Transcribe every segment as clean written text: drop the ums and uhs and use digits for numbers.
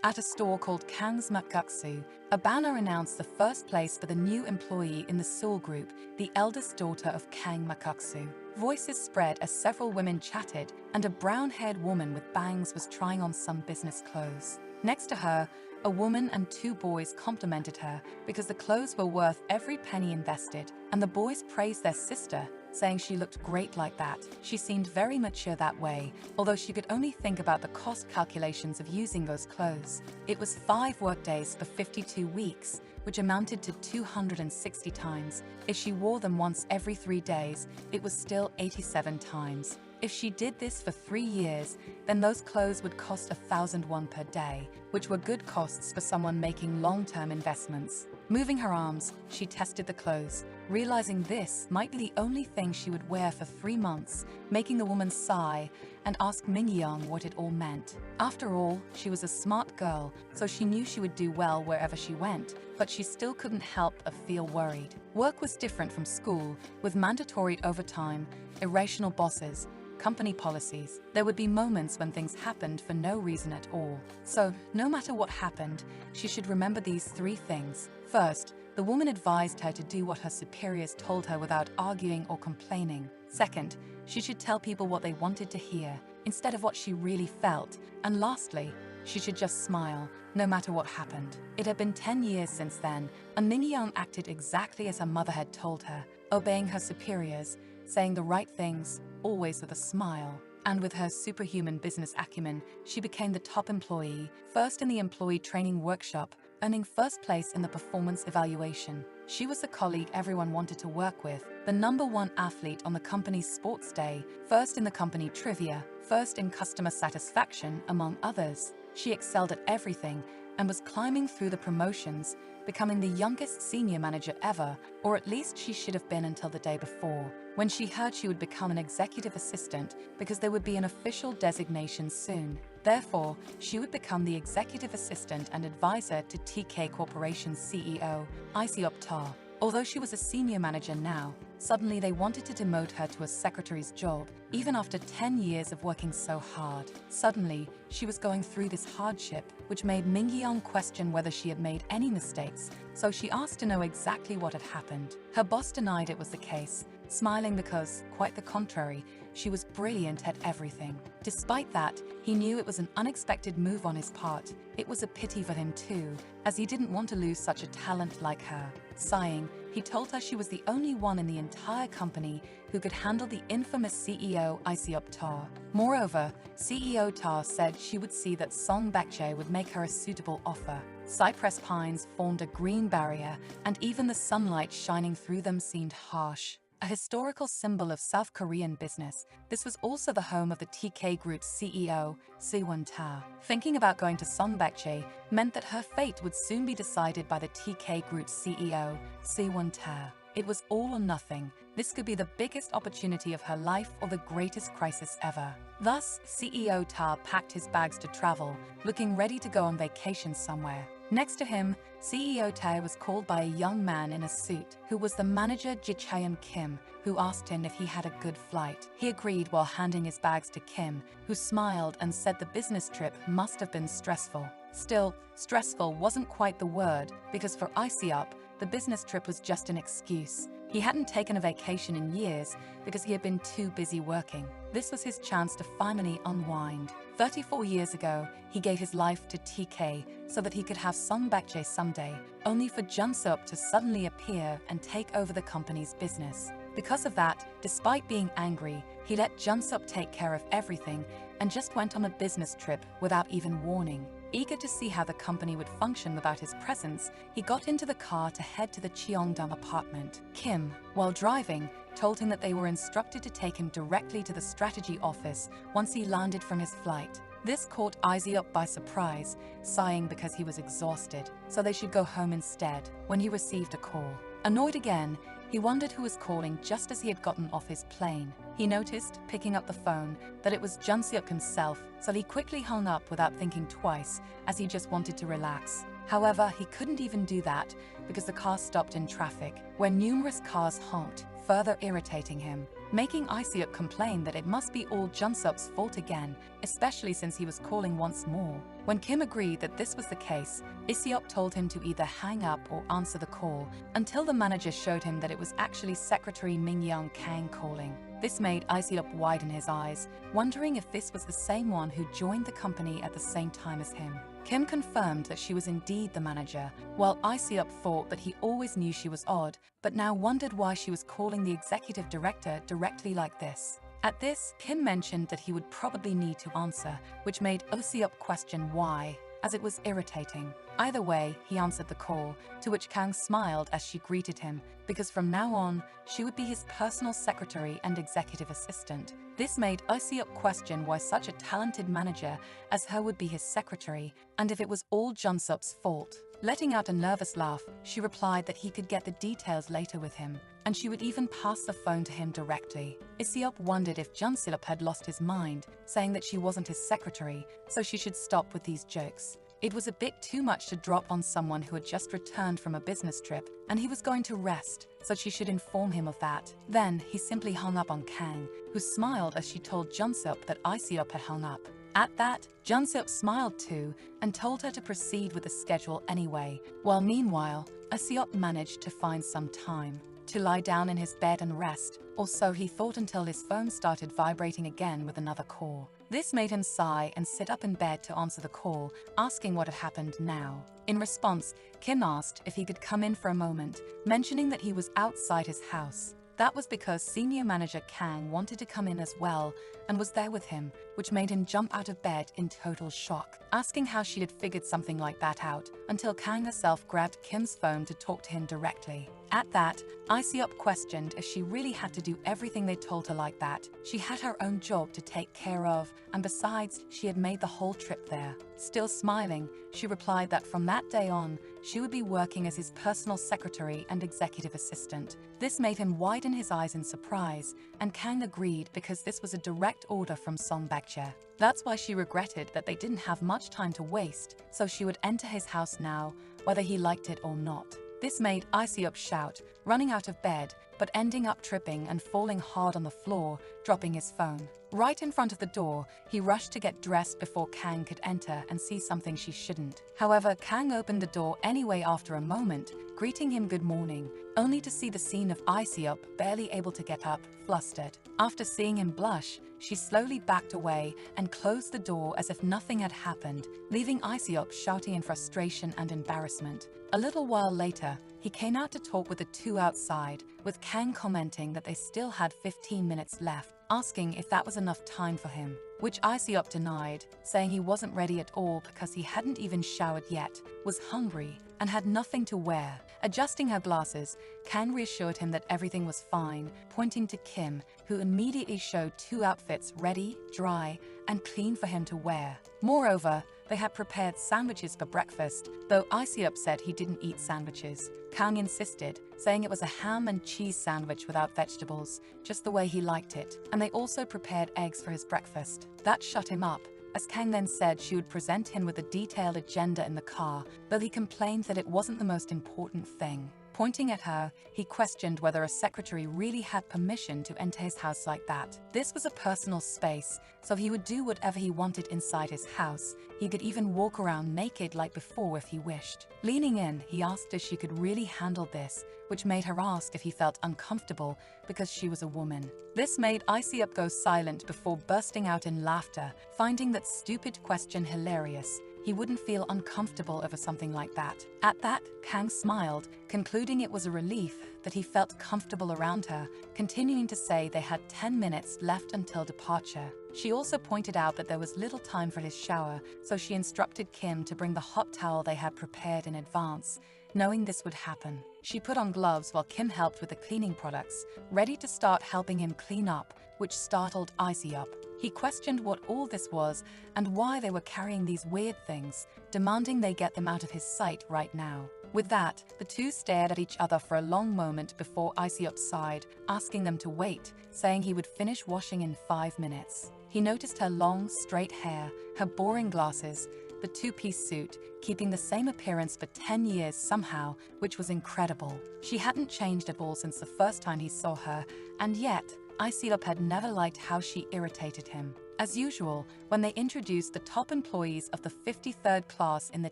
At a store called Kang's Makguksu, a banner announced the first place for the new employee in the Seoul group, the eldest daughter of Kang Makguksu. Voices spread as several women chatted, and a brown-haired woman with bangs was trying on some business clothes. Next to her, a woman and two boys complimented her because the clothes were worth every penny invested, and the boys praised their sister, saying she looked great like that. She seemed very mature that way, although she could only think about the cost calculations of using those clothes. It was 5 workdays for 52 weeks, which amounted to 260 times. If she wore them once every 3 days, it was still 87 times. If she did this for 3 years, then those clothes would cost 1,000 won per day, which were good costs for someone making long-term investments. Moving her arms, she tested the clothes, realizing this might be the only thing she would wear for 3 months, making the woman sigh and ask Ming-young what it all meant. After all, she was a smart girl, so she knew she would do well wherever she went, but she still couldn't help but feel worried. Work was different from school, with mandatory overtime, irrational bosses, company policies. There would be moments when things happened for no reason at all. So, no matter what happened, she should remember these 3 things. First, the woman advised her to do what her superiors told her without arguing or complaining. Second, she should tell people what they wanted to hear, instead of what she really felt. And lastly, she should just smile, no matter what happened. It had been 10 years since then, and Ming-young acted exactly as her mother had told her, obeying her superiors, saying the right things, always with a smile. And with her superhuman business acumen, she became the top employee, first in the employee training workshop, earning first place in the performance evaluation. She was the colleague everyone wanted to work with, the #1 athlete on the company's sports day, first in the company trivia, first in customer satisfaction, among others. She excelled at everything and was climbing through the promotions, becoming the youngest senior manager ever, or at least she should have been until the day before, when she heard she would become an executive assistant because there would be an official designation soon. Therefore, she would become the executive assistant and advisor to TK Corporation's CEO, Lee Ta. Although she was a senior manager now, suddenly they wanted to demote her to a secretary's job, even after 10 years of working so hard. Suddenly, she was going through this hardship, which made Ming-young question whether she had made any mistakes, so she asked to know exactly what had happened. Her boss denied it was the case, smiling because, quite the contrary, she was brilliant at everything. Despite that, he knew it was an unexpected move on his part. It was a pity for him too, as he didn't want to lose such a talent like her. Sighing, he told her she was the only one in the entire company who could handle the infamous CEO Lee Ta. Moreover, CEO Ta said she would see that Song Baek-jae would make her a suitable offer. Cypress pines formed a green barrier, and even the sunlight shining through them seemed harsh. A historical symbol of South Korean business, this was also the home of the TK Group's CEO, Siwon-ta. Thinking about going to Song Baek-jae meant that her fate would soon be decided by the TK Group's CEO, Siwon-ta. It was all or nothing. This could be the biggest opportunity of her life or the greatest crisis ever. Thus, CEO Ta packed his bags to travel, looking ready to go on vacation somewhere. Next to him, CEO Tae was called by a young man in a suit, who was the manager Ji Chaeun Kim, who asked him if he had a good flight. He agreed while handing his bags to Kim, who smiled and said the business trip must have been stressful. Still, stressful wasn't quite the word, because for Lee, the business trip was just an excuse. He hadn't taken a vacation in years because he had been too busy working. This was his chance to finally unwind. 34 years ago, he gave his life to TK so that he could have Song Baek-jae someday, only for Jun-seop to suddenly appear and take over the company's business. Because of that, despite being angry, he let Jun-seop take care of everything and just went on a business trip without even warning. Eager to see how the company would function without his presence, he got into the car to head to the Cheongdam apartment. Kim, while driving, told him that they were instructed to take him directly to the strategy office once he landed from his flight. This caught Lee by surprise, sighing because he was exhausted, so they should go home instead, when he received a call. Annoyed again, he wondered who was calling just as he had gotten off his plane. He noticed, picking up the phone, that it was Jun-seop himself, so he quickly hung up without thinking twice, as he just wanted to relax. However, he couldn't even do that because the car stopped in traffic, where numerous cars honked, further irritating him, making Isiop complain that it must be all Junsup's fault again, especially since he was calling once more. When Kim agreed that this was the case, Isiop told him to either hang up or answer the call, until the manager showed him that it was actually Secretary Mingyang Kang calling. This made Isiop widen his eyes, wondering if this was the same one who joined the company at the same time as him. Kim confirmed that she was indeed the manager, while Isiop thought that he always knew she was odd, but now wondered why she was calling the executive director directly like this. At this, Kim mentioned that he would probably need to answer, which made Isiop question why, as it was irritating. Either way, he answered the call, to which Kang smiled as she greeted him, because from now on, she would be his personal secretary and executive assistant. This made Isiop question why such a talented manager as her would be his secretary, and if it was all Junsup's fault. Letting out a nervous laugh, she replied that he could get the details later with him, and she would even pass the phone to him directly. Isiop wondered if Junsup had lost his mind, saying that she wasn't his secretary, so she should stop with these jokes. It was a bit too much to drop on someone who had just returned from a business trip, and he was going to rest, so she should inform him of that. Then he simply hung up on Kang, who smiled as she told Junsup that Isiop had hung up. At that, Junsup smiled too and told her to proceed with the schedule anyway, while meanwhile, Isiop managed to find some time to lie down in his bed and rest, or so he thought, until his phone started vibrating again with another call. This made him sigh and sit up in bed to answer the call, asking what had happened now. In response, Kim asked if he could come in for a moment, mentioning that he was outside his house. That was because senior manager Kang wanted to come in as well and was there with him, which made him jump out of bed in total shock, asking how she had figured something like that out, until Kang herself grabbed Kim's phone to talk to him directly. At that, Isiop questioned if she really had to do everything they told her like that. She had her own job to take care of, and besides, she had made the whole trip there. Still smiling, she replied that from that day on, she would be working as his personal secretary and executive assistant. This made him widen his eyes in surprise, and Kang agreed because this was a direct order from Song Bakche. That's why she regretted that they didn't have much time to waste, so she would enter his house now, whether he liked it or not. This made Isiop shout, running out of bed, but ending up tripping and falling hard on the floor, dropping his phone. Right in front of the door, he rushed to get dressed before Kang could enter and see something she shouldn't. However, Kang opened the door anyway after a moment, greeting him good morning, only to see the scene of Isiop barely able to get up, flustered. After seeing him blush, she slowly backed away and closed the door as if nothing had happened, leaving Isiop shouting in frustration and embarrassment. A little while later, he came out to talk with the two outside, with Kang commenting that they still had 15 minutes left, asking if that was enough time for him, which Isiop denied, saying he wasn't ready at all because he hadn't even showered yet, was hungry, and had nothing to wear. Adjusting her glasses, Kang reassured him that everything was fine, pointing to Kim, who immediately showed two outfits ready, dry, and clean for him to wear. Moreover, they had prepared sandwiches for breakfast, though Isiop said he didn't eat sandwiches. Kang insisted, saying it was a ham and cheese sandwich without vegetables, just the way he liked it, and they also prepared eggs for his breakfast. That shut him up, as Kang then said she would present him with a detailed agenda in the car, though he complained that it wasn't the most important thing. Pointing at her, he questioned whether a secretary really had permission to enter his house like that. This was a personal space, so he would do whatever he wanted inside his house. He could even walk around naked like before if he wished. Leaning in, he asked if she could really handle this, which made her ask if he felt uncomfortable because she was a woman. This made Isiop go silent before bursting out in laughter, finding that stupid question hilarious. He wouldn't feel uncomfortable over something like that. At that, Kang smiled, concluding it was a relief that he felt comfortable around her, continuing to say they had 10 minutes left until departure. She also pointed out that there was little time for his shower, so she instructed Kim to bring the hot towel they had prepared in advance, knowing this would happen. She put on gloves while Kim helped with the cleaning products, ready to start helping him clean up, which startled Isiop. He questioned what all this was and why they were carrying these weird things, demanding they get them out of his sight right now. With that, the two stared at each other for a long moment before Isiop sighed, asking them to wait, saying he would finish washing in 5 minutes. He noticed her long, straight hair, her boring glasses, the two-piece suit, keeping the same appearance for 10 years somehow, which was incredible. She hadn't changed at all since the first time he saw her, and yet, Iseop had never liked how she irritated him. As usual, when they introduced the top employees of the 53rd class in the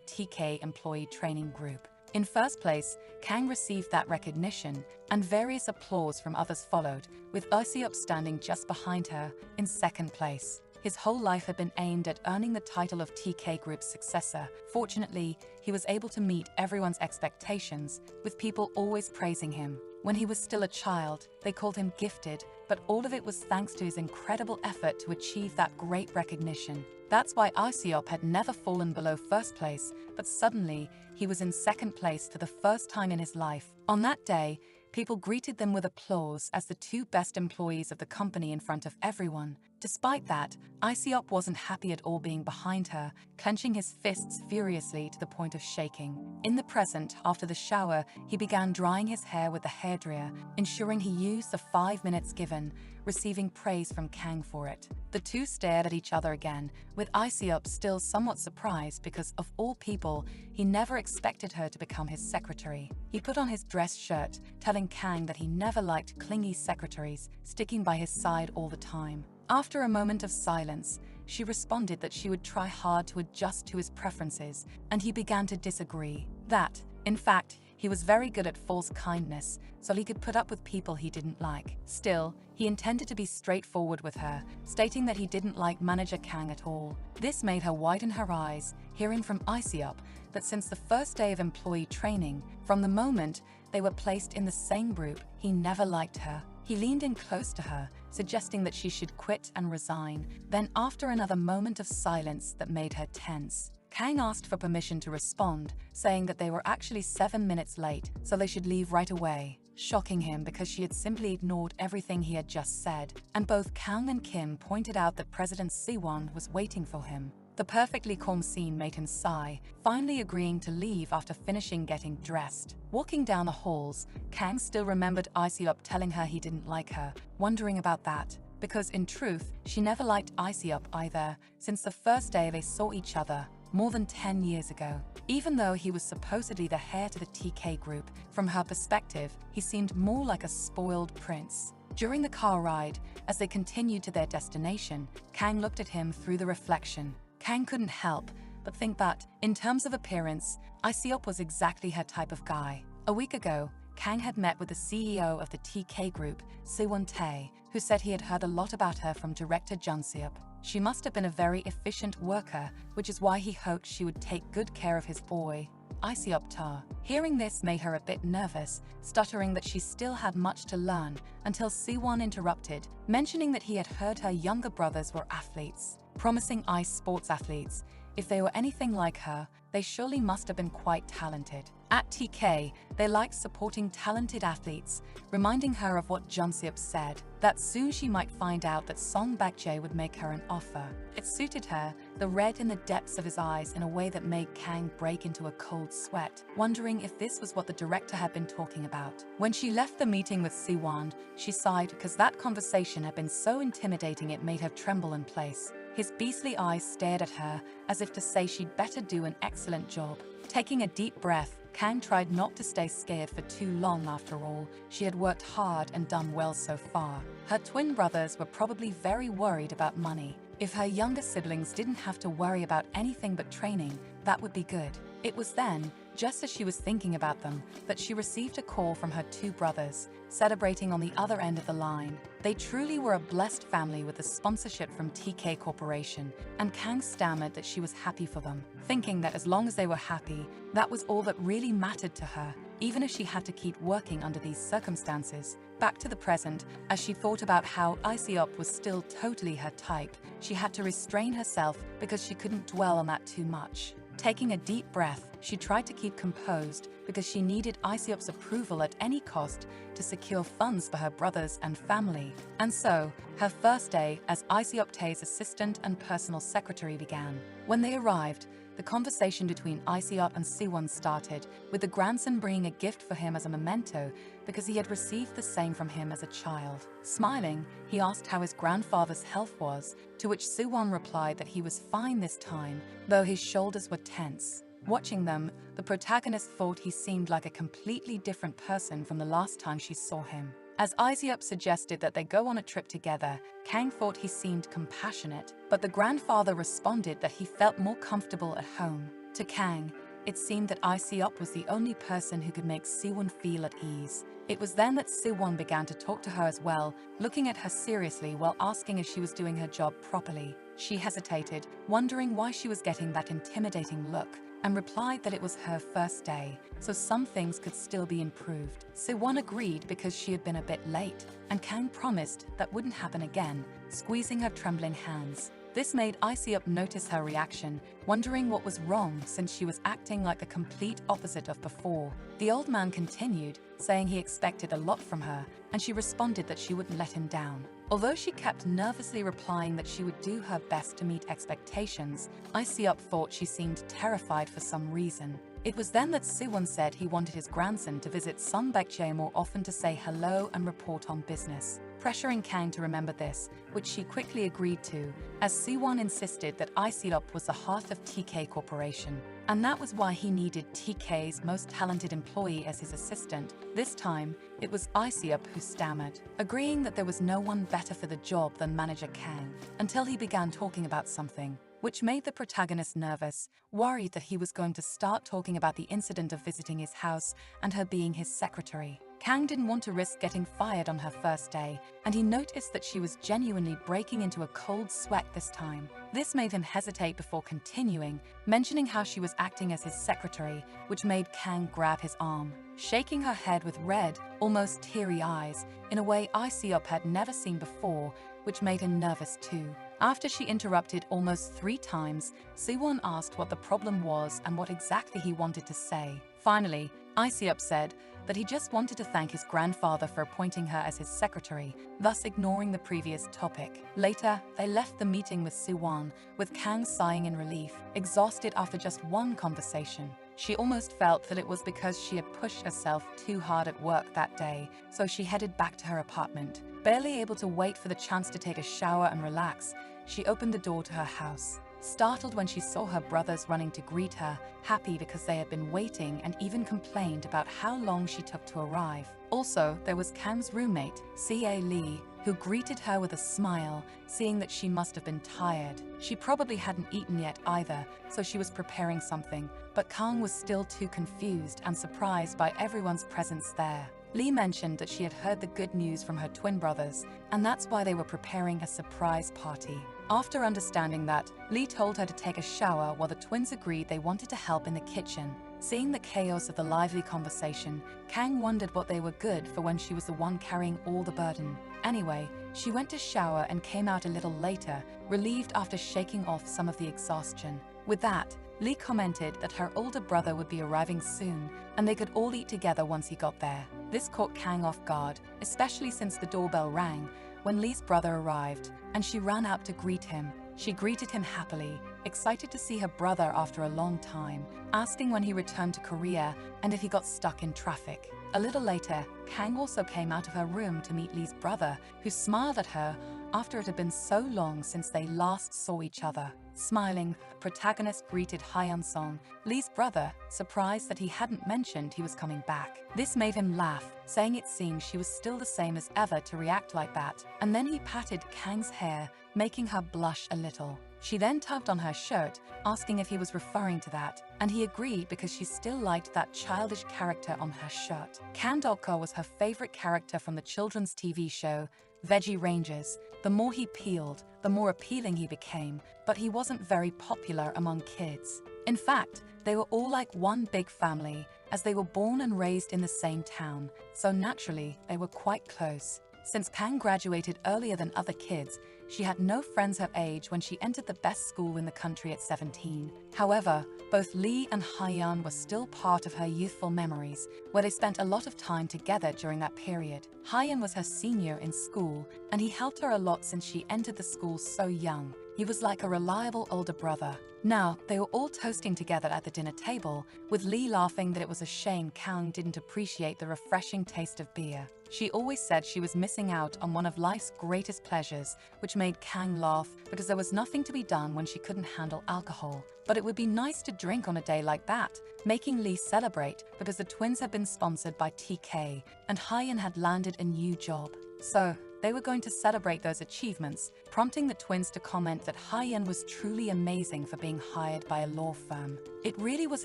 TK employee training group. In first place, Kang received that recognition, and various applause from others followed, with Iseop standing just behind her in second place. His whole life had been aimed at earning the title of TK Group's successor. Fortunately, he was able to meet everyone's expectations, with people always praising him. When he was still a child, they called him gifted, but all of it was thanks to his incredible effort to achieve that great recognition. That's why Iseop had never fallen below first place, but suddenly, he was in second place for the first time in his life. On that day, people greeted them with applause as the two best employees of the company in front of everyone. Despite that, Iseop wasn't happy at all being behind her, clenching his fists furiously to the point of shaking. In the present, after the shower, he began drying his hair with the hairdryer, ensuring he used the 5 minutes given, receiving praise from Kang for it. The two stared at each other again, with Iseop still somewhat surprised because, of all people, he never expected her to become his secretary. He put on his dress shirt, telling Kang that he never liked clingy secretaries sticking by his side all the time. After a moment of silence, she responded that she would try hard to adjust to his preferences, and he began to disagree. That, in fact, he was very good at false kindness, so he could put up with people he didn't like. Still, he intended to be straightforward with her, stating that he didn't like Manager Kang at all. This made her widen her eyes, hearing from Iseop that since the first day of employee training, from the moment they were placed in the same group, he never liked her. He leaned in close to her, suggesting that she should quit and resign. Then, after another moment of silence that made her tense, Kang asked for permission to respond, saying that they were actually 7 minutes late, so they should leave right away, shocking him because she had simply ignored everything he had just said. And both Kang and Kim pointed out that President Siwon was waiting for him. The perfectly calm scene made him sigh, finally agreeing to leave after finishing getting dressed. Walking down the halls, Kang still remembered Iseop telling her he didn't like her, wondering about that, because in truth, she never liked Iseop either, since the first day they saw each other, more than 10 years ago. Even though he was supposedly the heir to the TK group, from her perspective, he seemed more like a spoiled prince. During the car ride, as they continued to their destination, Kang looked at him through the reflection. Kang couldn't help but think that, in terms of appearance, Iseop was exactly her type of guy. A week ago, Kang had met with the CEO of the TK group, Siwon Tae, who said he had heard a lot about her from director Junseop. She must have been a very efficient worker, which is why he hoped she would take good care of his boy, Iseop Ta. Hearing this made her a bit nervous, stuttering that she still had much to learn, until Siwon interrupted, mentioning that he had heard her younger brothers were athletes, promising ice sports athletes. If they were anything like her, they surely must have been quite talented. At TK, they liked supporting talented athletes, reminding her of what Junseop said, that soon she might find out that Song Bakjae would make her an offer. It suited her, the red in the depths of his eyes, in a way that made Kang break into a cold sweat, wondering if this was what the director had been talking about. When she left the meeting with Siwon, she sighed because that conversation had been so intimidating it made her tremble in place. His beastly eyes stared at her, as if to say she'd better do an excellent job. Taking a deep breath, Kang tried not to stay scared for too long. After all, she had worked hard and done well so far. Her twin brothers were probably very worried about money. If her younger siblings didn't have to worry about anything but training, that would be good. It was then, just as she was thinking about them, that she received a call from her two brothers, celebrating on the other end of the line. They truly were a blessed family with the sponsorship from TK Corporation, and Kang stammered that she was happy for them, thinking that as long as they were happy, that was all that really mattered to her, even if she had to keep working under these circumstances. Back to the present, as she thought about how Iseop was still totally her type, she had to restrain herself because she couldn't dwell on that too much. Taking a deep breath, she tried to keep composed because she needed Iseop's approval at any cost to secure funds for her brothers and family. And so, her first day as Iseop Tae's assistant and personal secretary began. When they arrived, the conversation between Isiop and Siwon started, with the grandson bringing a gift for him as a memento because he had received the same from him as a child. Smiling, he asked how his grandfather's health was, to which Siwon replied that he was fine this time, though his shoulders were tense. Watching them, the protagonist thought he seemed like a completely different person from the last time she saw him. As Isiop suggested that they go on a trip together, Kang thought he seemed compassionate, but the grandfather responded that he felt more comfortable at home. To Kang, it seemed that Isiop was the only person who could make Siwon feel at ease. It was then that Siwon began to talk to her as well, looking at her seriously while asking if she was doing her job properly. She hesitated, wondering why she was getting that intimidating look, and replied that it was her first day, so some things could still be improved. Siwon agreed because she had been a bit late, and Kang promised that wouldn't happen again, squeezing her trembling hands. This made Isiop notice her reaction, wondering what was wrong since she was acting like the complete opposite of before. The old man continued, saying he expected a lot from her, and she responded that she wouldn't let him down. Although she kept nervously replying that she would do her best to meet expectations, Isiop thought she seemed terrified for some reason. It was then that Siwon said he wanted his grandson to visit Sunbaekje more often to say hello and report on business, pressuring Kang to remember this, which she quickly agreed to, as Siwon insisted that Isiop was the heart of TK Corporation, and that was why he needed TK's most talented employee as his assistant. This time, it was Isiop who stammered, agreeing that there was no one better for the job than manager Kang, until he began talking about something, which made the protagonist nervous, worried that he was going to start talking about the incident of visiting his house and her being his secretary. Kang didn't want to risk getting fired on her first day, and he noticed that she was genuinely breaking into a cold sweat this time. This made him hesitate before continuing, mentioning how she was acting as his secretary, which made Kang grab his arm, shaking her head with red, almost teary eyes, in a way Isiop had never seen before, which made him nervous too. After she interrupted almost 3 times, Siwon asked what the problem was and what exactly he wanted to say. Finally, Isiop said that he just wanted to thank his grandfather for appointing her as his secretary, thus ignoring the previous topic. Later, they left the meeting with Siwon, with Kang sighing in relief, exhausted after just one conversation. She almost felt that it was because she had pushed herself too hard at work that day, so she headed back to her apartment. Barely able to wait for the chance to take a shower and relax, she opened the door to her house. Startled when she saw her brothers running to greet her, happy because they had been waiting and even complained about how long she took to arrive. Also, there was Kang's roommate, C.A. Lee, who greeted her with a smile, seeing that she must have been tired. She probably hadn't eaten yet either, so she was preparing something, but Kang was still too confused and surprised by everyone's presence there. Lee mentioned that she had heard the good news from her twin brothers, and that's why they were preparing a surprise party. After understanding that, Lee told her to take a shower while the twins agreed they wanted to help in the kitchen. Seeing the chaos of the lively conversation, Kang wondered what they were good for when she was the one carrying all the burden. Anyway, she went to shower and came out a little later, relieved after shaking off some of the exhaustion. With that, Lee commented that her older brother would be arriving soon, and they could all eat together once he got there. This caught Kang off guard, especially since the doorbell rang when Lee's brother arrived, and she ran out to greet him. She greeted him happily, excited to see her brother after a long time, asking when he returned to Korea and if he got stuck in traffic. A little later, Kang also came out of her room to meet Lee's brother, who smiled at her after it had been so long since they last saw each other. Smiling, the protagonist greeted Hyun-sung, Lee's brother, surprised that he hadn't mentioned he was coming back. This made him laugh, saying it seemed she was still the same as ever to react like that, and then he patted Kang's hair, making her blush a little. She then tugged on her shirt, asking if he was referring to that, and he agreed because she still liked that childish character on her shirt. Kang Dok-ko was her favorite character from the children's TV show, Veggie Rangers. The more he peeled, the more appealing he became, but he wasn't very popular among kids. In fact, they were all like one big family, as they were born and raised in the same town, so naturally, they were quite close. Since Kang graduated earlier than other kids, she had no friends her age when she entered the best school in the country at 17. However, both Lee and Hyun were still part of her youthful memories, where they spent a lot of time together during that period. Hyun was her senior in school, and he helped her a lot since she entered the school so young. He was like a reliable older brother. Now, they were all toasting together at the dinner table, with Lee laughing that it was a shame Kang didn't appreciate the refreshing taste of beer. She always said she was missing out on one of life's greatest pleasures, which made Kang laugh because there was nothing to be done when she couldn't handle alcohol. But it would be nice to drink on a day like that, making Lee celebrate because the twins had been sponsored by TK and Hyun had landed a new job. So, they were going to celebrate those achievements, prompting the twins to comment that Hyun was truly amazing for being hired by a law firm. It really was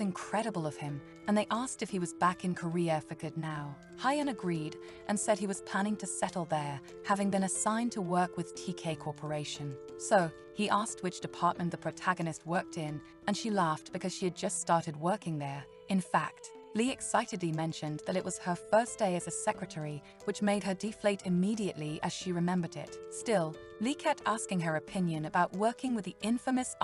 incredible of him, and they asked if he was back in Korea for good now. Hyun agreed and said he was planning to settle there, having been assigned to work with TK Corporation. So, he asked which department the protagonist worked in, and she laughed because she had just started working there. In fact, Lee excitedly mentioned that it was her first day as a secretary, which made her deflate immediately as she remembered it. Still, Lee kept asking her opinion about working with the infamous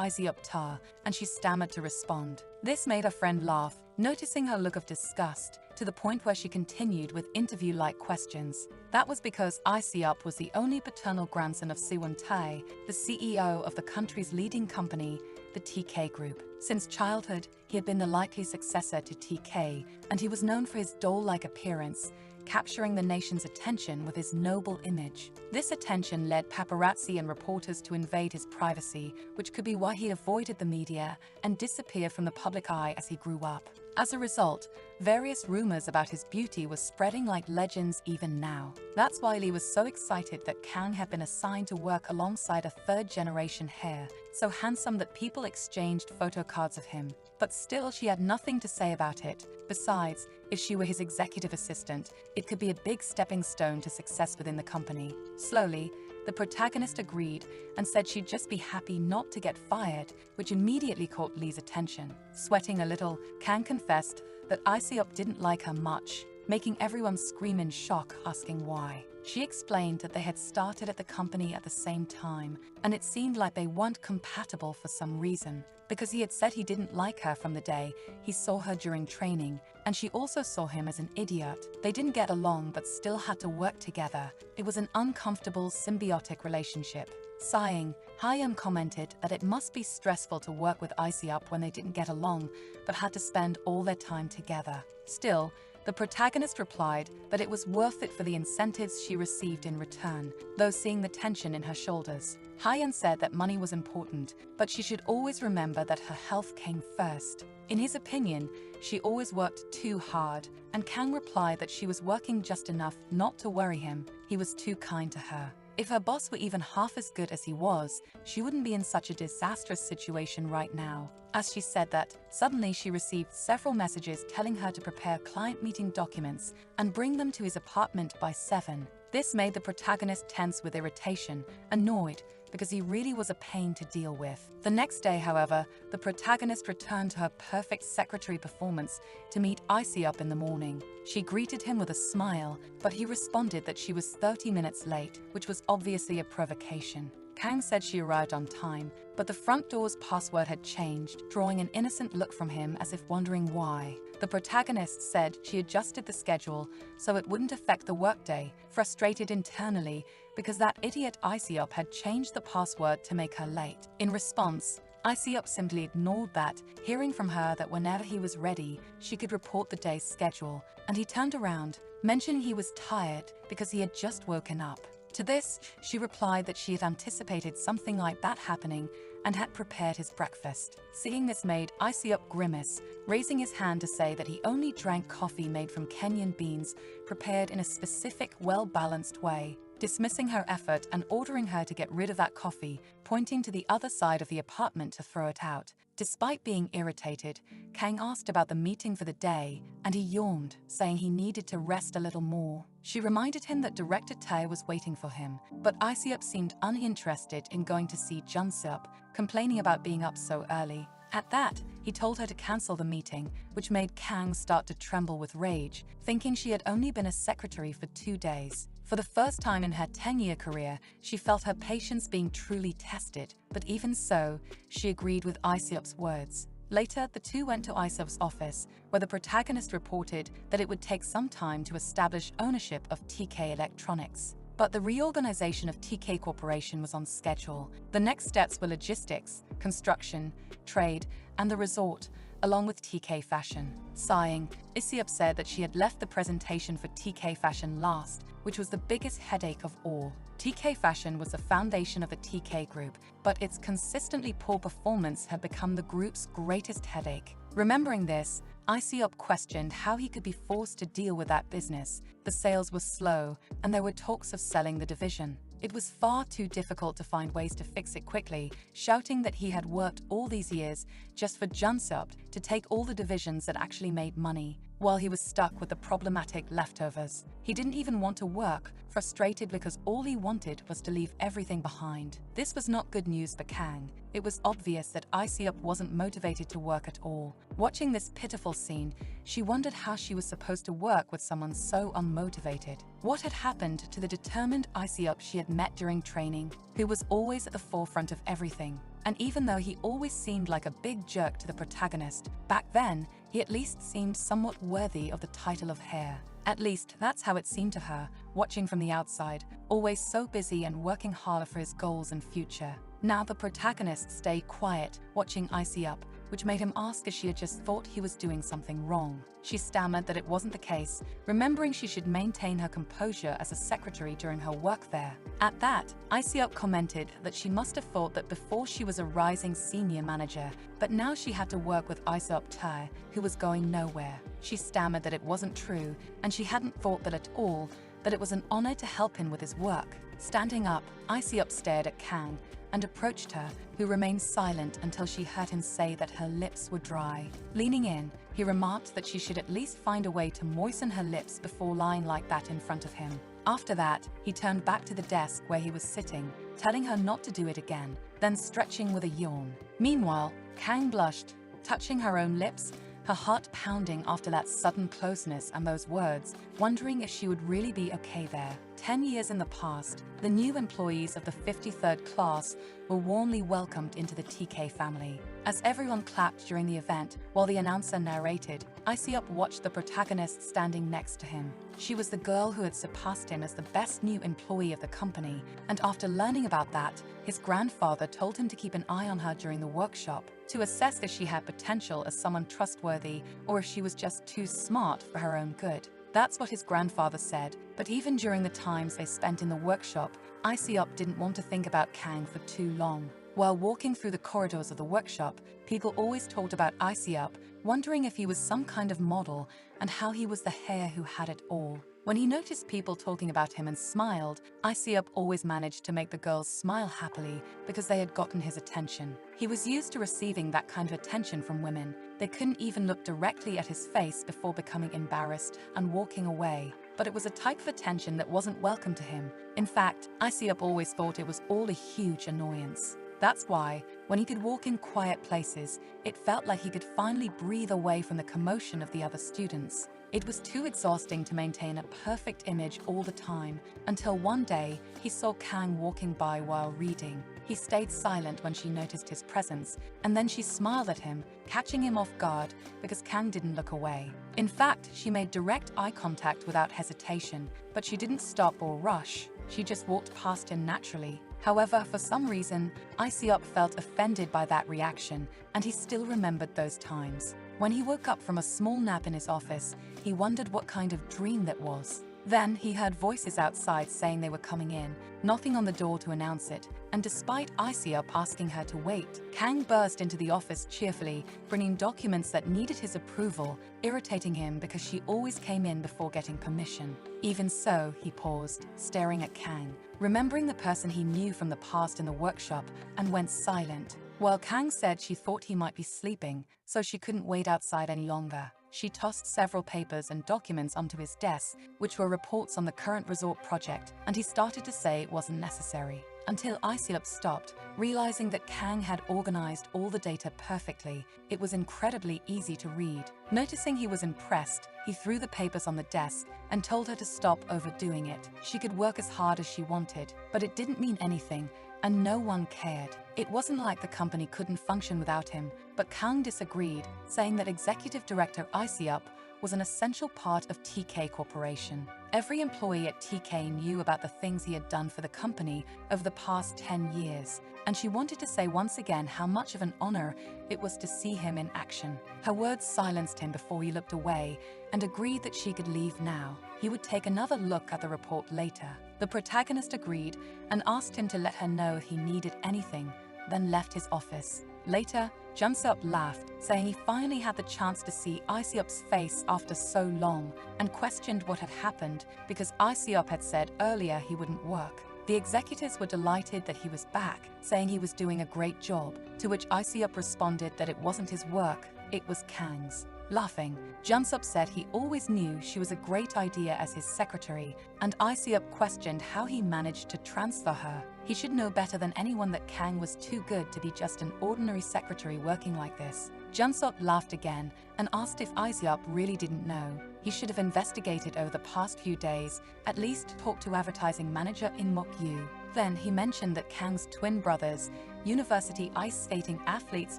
Tar, and she stammered to respond. This made her friend laugh, noticing her look of disgust, to the point where she continued with interview-like questions. That was because Isup was the only paternal grandson of Siwon Tae, the CEO of the country's leading company, the TK Group. Since childhood, he had been the likely successor to TK, and he was known for his doll-like appearance, capturing the nation's attention with his noble image. This attention led paparazzi and reporters to invade his privacy, which could be why he avoided the media and disappeared from the public eye as he grew up. As a result, various rumors about his beauty were spreading like legends even now. That's why Lee was so excited that Kang had been assigned to work alongside a third-generation heir, so handsome that people exchanged photo cards of him. But still, she had nothing to say about it. Besides, if she were his executive assistant, it could be a big stepping stone to success within the company. Slowly, the protagonist agreed and said she'd just be happy not to get fired, which immediately caught Lee's attention. Sweating a little, Kang confessed that Isup didn't like her much, making everyone scream in shock, asking why. She explained that they had started at the company at the same time, and it seemed like they weren't compatible for some reason, because he had said he didn't like her from the day he saw her during training, and she also saw him as an idiot. They didn't get along but still had to work together. It was an uncomfortable, symbiotic relationship. Sighing, Hyun commented that it must be stressful to work with Isup when they didn't get along, but had to spend all their time together. Still, the protagonist replied that it was worth it for the incentives she received in return, though seeing the tension in her shoulders. Hyun said that money was important, but she should always remember that her health came first. In his opinion, she always worked too hard, and Kang replied that she was working just enough not to worry him. He was too kind to her. If her boss were even half as good as he was, she wouldn't be in such a disastrous situation right now. As she said that, suddenly she received several messages telling her to prepare client meeting documents and bring them to his apartment by 7. This made the protagonist tense with irritation, annoyed, because he really was a pain to deal with. The next day, however, the protagonist returned to her perfect secretary performance to meet Isup in the morning. She greeted him with a smile, but he responded that she was 30 minutes late, which was obviously a provocation. Kang said she arrived on time, but the front door's password had changed, drawing an innocent look from him as if wondering why. The protagonist said she adjusted the schedule so it wouldn't affect the workday, frustrated internally because that idiot Isup had changed the password to make her late. In response, Isup simply ignored that, hearing from her that whenever he was ready, she could report the day's schedule, and he turned around, mentioning he was tired because he had just woken up. To this, she replied that she had anticipated something like that happening and had prepared his breakfast. Seeing this made Isup grimace, raising his hand to say that he only drank coffee made from Kenyan beans prepared in a specific, well-balanced way. Dismissing her effort and ordering her to get rid of that coffee, pointing to the other side of the apartment to throw it out. Despite being irritated, Kang asked about the meeting for the day, and he yawned, saying he needed to rest a little more. She reminded him that Director Tae was waiting for him, but Isup seemed uninterested in going to see Junsup, complaining about being up so early. At that, he told her to cancel the meeting, which made Kang start to tremble with rage, thinking she had only been a secretary for 2 days. For the first time in her 10-year career, she felt her patience being truly tested, but even so, she agreed with Isup's words. Later, the two went to Isup's office, where the protagonist reported that it would take some time to establish ownership of TK Electronics. But the reorganization of TK Corporation was on schedule. The next steps were logistics, construction, trade, and the resort, along with TK Fashion. Sighing, Isiop said that she had left the presentation for TK Fashion last, which was the biggest headache of all. TK Fashion was the foundation of the TK Group, but its consistently poor performance had become the group's greatest headache. Remembering this, Isiop questioned how he could be forced to deal with that business. The sales were slow, and there were talks of selling the division. It was far too difficult to find ways to fix it quickly, shouting that he had worked all these years just for Junsup to take all the divisions that actually made money, while he was stuck with the problematic leftovers. He didn't even want to work, frustrated because all he wanted was to leave everything behind. This was not good news for Kang. It was obvious that Isiop wasn't motivated to work at all. Watching this pitiful scene, she wondered how she was supposed to work with someone so unmotivated. What had happened to the determined Isiop she had met during training, who was always at the forefront of everything? And even though he always seemed like a big jerk to the protagonist, back then, he at least seemed somewhat worthy of the title of Heir. At least, that's how it seemed to her, watching from the outside, always so busy and working harder for his goals and future. Now the protagonist stayed quiet, watching Isiop, which made him ask if she had just thought he was doing something wrong. She stammered that it wasn't the case, remembering she should maintain her composure as a secretary during her work there. At that, Isiop commented that she must have thought that before she was a rising senior manager, but now she had to work with Isiop Tai, who was going nowhere. She stammered that it wasn't true, and she hadn't thought that at all, that it was an honor to help him with his work. Standing up, Isiop stared at Kang and approached her, who remained silent until she heard him say that her lips were dry. Leaning in, he remarked that she should at least find a way to moisten her lips before lying like that in front of him. After that, he turned back to the desk where he was sitting, telling her not to do it again, then stretching with a yawn. Meanwhile, Kang blushed, touching her own lips, her heart pounding after that sudden closeness and those words, wondering if she would really be okay there. 10 years in the past, the new employees of the 53rd class were warmly welcomed into the TK family. As everyone clapped during the event while the announcer narrated, Isiop watched the protagonist standing next to him. She was the girl who had surpassed him as the best new employee of the company, and after learning about that, his grandfather told him to keep an eye on her during the workshop, to assess if she had potential as someone trustworthy or if she was just too smart for her own good. That's what his grandfather said, but even during the times they spent in the workshop, Isiop didn't want to think about Kang for too long. While walking through the corridors of the workshop, people always talked about Isiop, wondering if he was some kind of model and how he was the heir who had it all. When he noticed people talking about him and smiled, Isiop always managed to make the girls smile happily because they had gotten his attention. He was used to receiving that kind of attention from women. They couldn't even look directly at his face before becoming embarrassed and walking away. But it was a type of attention that wasn't welcome to him. In fact, Isiop always thought it was all a huge annoyance. That's why, when he could walk in quiet places, it felt like he could finally breathe away from the commotion of the other students. It was too exhausting to maintain a perfect image all the time, until one day he saw Kang walking by while reading. He stayed silent when she noticed his presence, and then she smiled at him, catching him off guard because Kang didn't look away. In fact, she made direct eye contact without hesitation, but she didn't stop or rush. She just walked past him naturally. However, for some reason, Isiop felt offended by that reaction, and he still remembered those times. When he woke up from a small nap in his office, he wondered what kind of dream that was. Then he heard voices outside saying they were coming in, knocking on the door to announce it, and despite Isiop asking her to wait, Kang burst into the office cheerfully, bringing documents that needed his approval, irritating him because she always came in before getting permission. Even so, he paused, staring at Kang, remembering the person he knew from the past in the workshop, and went silent. While Kang said she thought he might be sleeping, so she couldn't wait outside any longer. She tossed several papers and documents onto his desk, which were reports on the current resort project, and he started to say it wasn't necessary. Until Isiop stopped, realizing that Kang had organized all the data perfectly. It was incredibly easy to read. Noticing he was impressed, he threw the papers on the desk and told her to stop overdoing it. She could work as hard as she wanted, but it didn't mean anything, and no one cared. It wasn't like the company couldn't function without him, but Kang disagreed, saying that Executive Director Isiop was an essential part of TK Corporation. Every employee at TK knew about the things he had done for the company over the past 10 years, and she wanted to say once again how much of an honor it was to see him in action. Her words silenced him before he looked away and agreed that she could leave now. He would take another look at the report later. The protagonist agreed and asked him to let her know if he needed anything, then left his office. Later, Jung-seop laughed, saying he finally had the chance to see Ise-up's face after so long, and questioned what had happened because Ise-up had said earlier he wouldn't work. The executives were delighted that he was back, saying he was doing a great job, to which Ise-up responded that it wasn't his work, it was Kang's. Laughing, Jung-seop said he always knew she was a great idea as his secretary, and Ise-up questioned how he managed to transfer her. He should know better than anyone that Kang was too good to be just an ordinary secretary working like this. Jung-seop laughed again and asked if Ise-up really didn't know. He should have investigated over the past few days, at least talked to advertising manager In Mok-yu. Then he mentioned that Kang's twin brothers, university ice skating athletes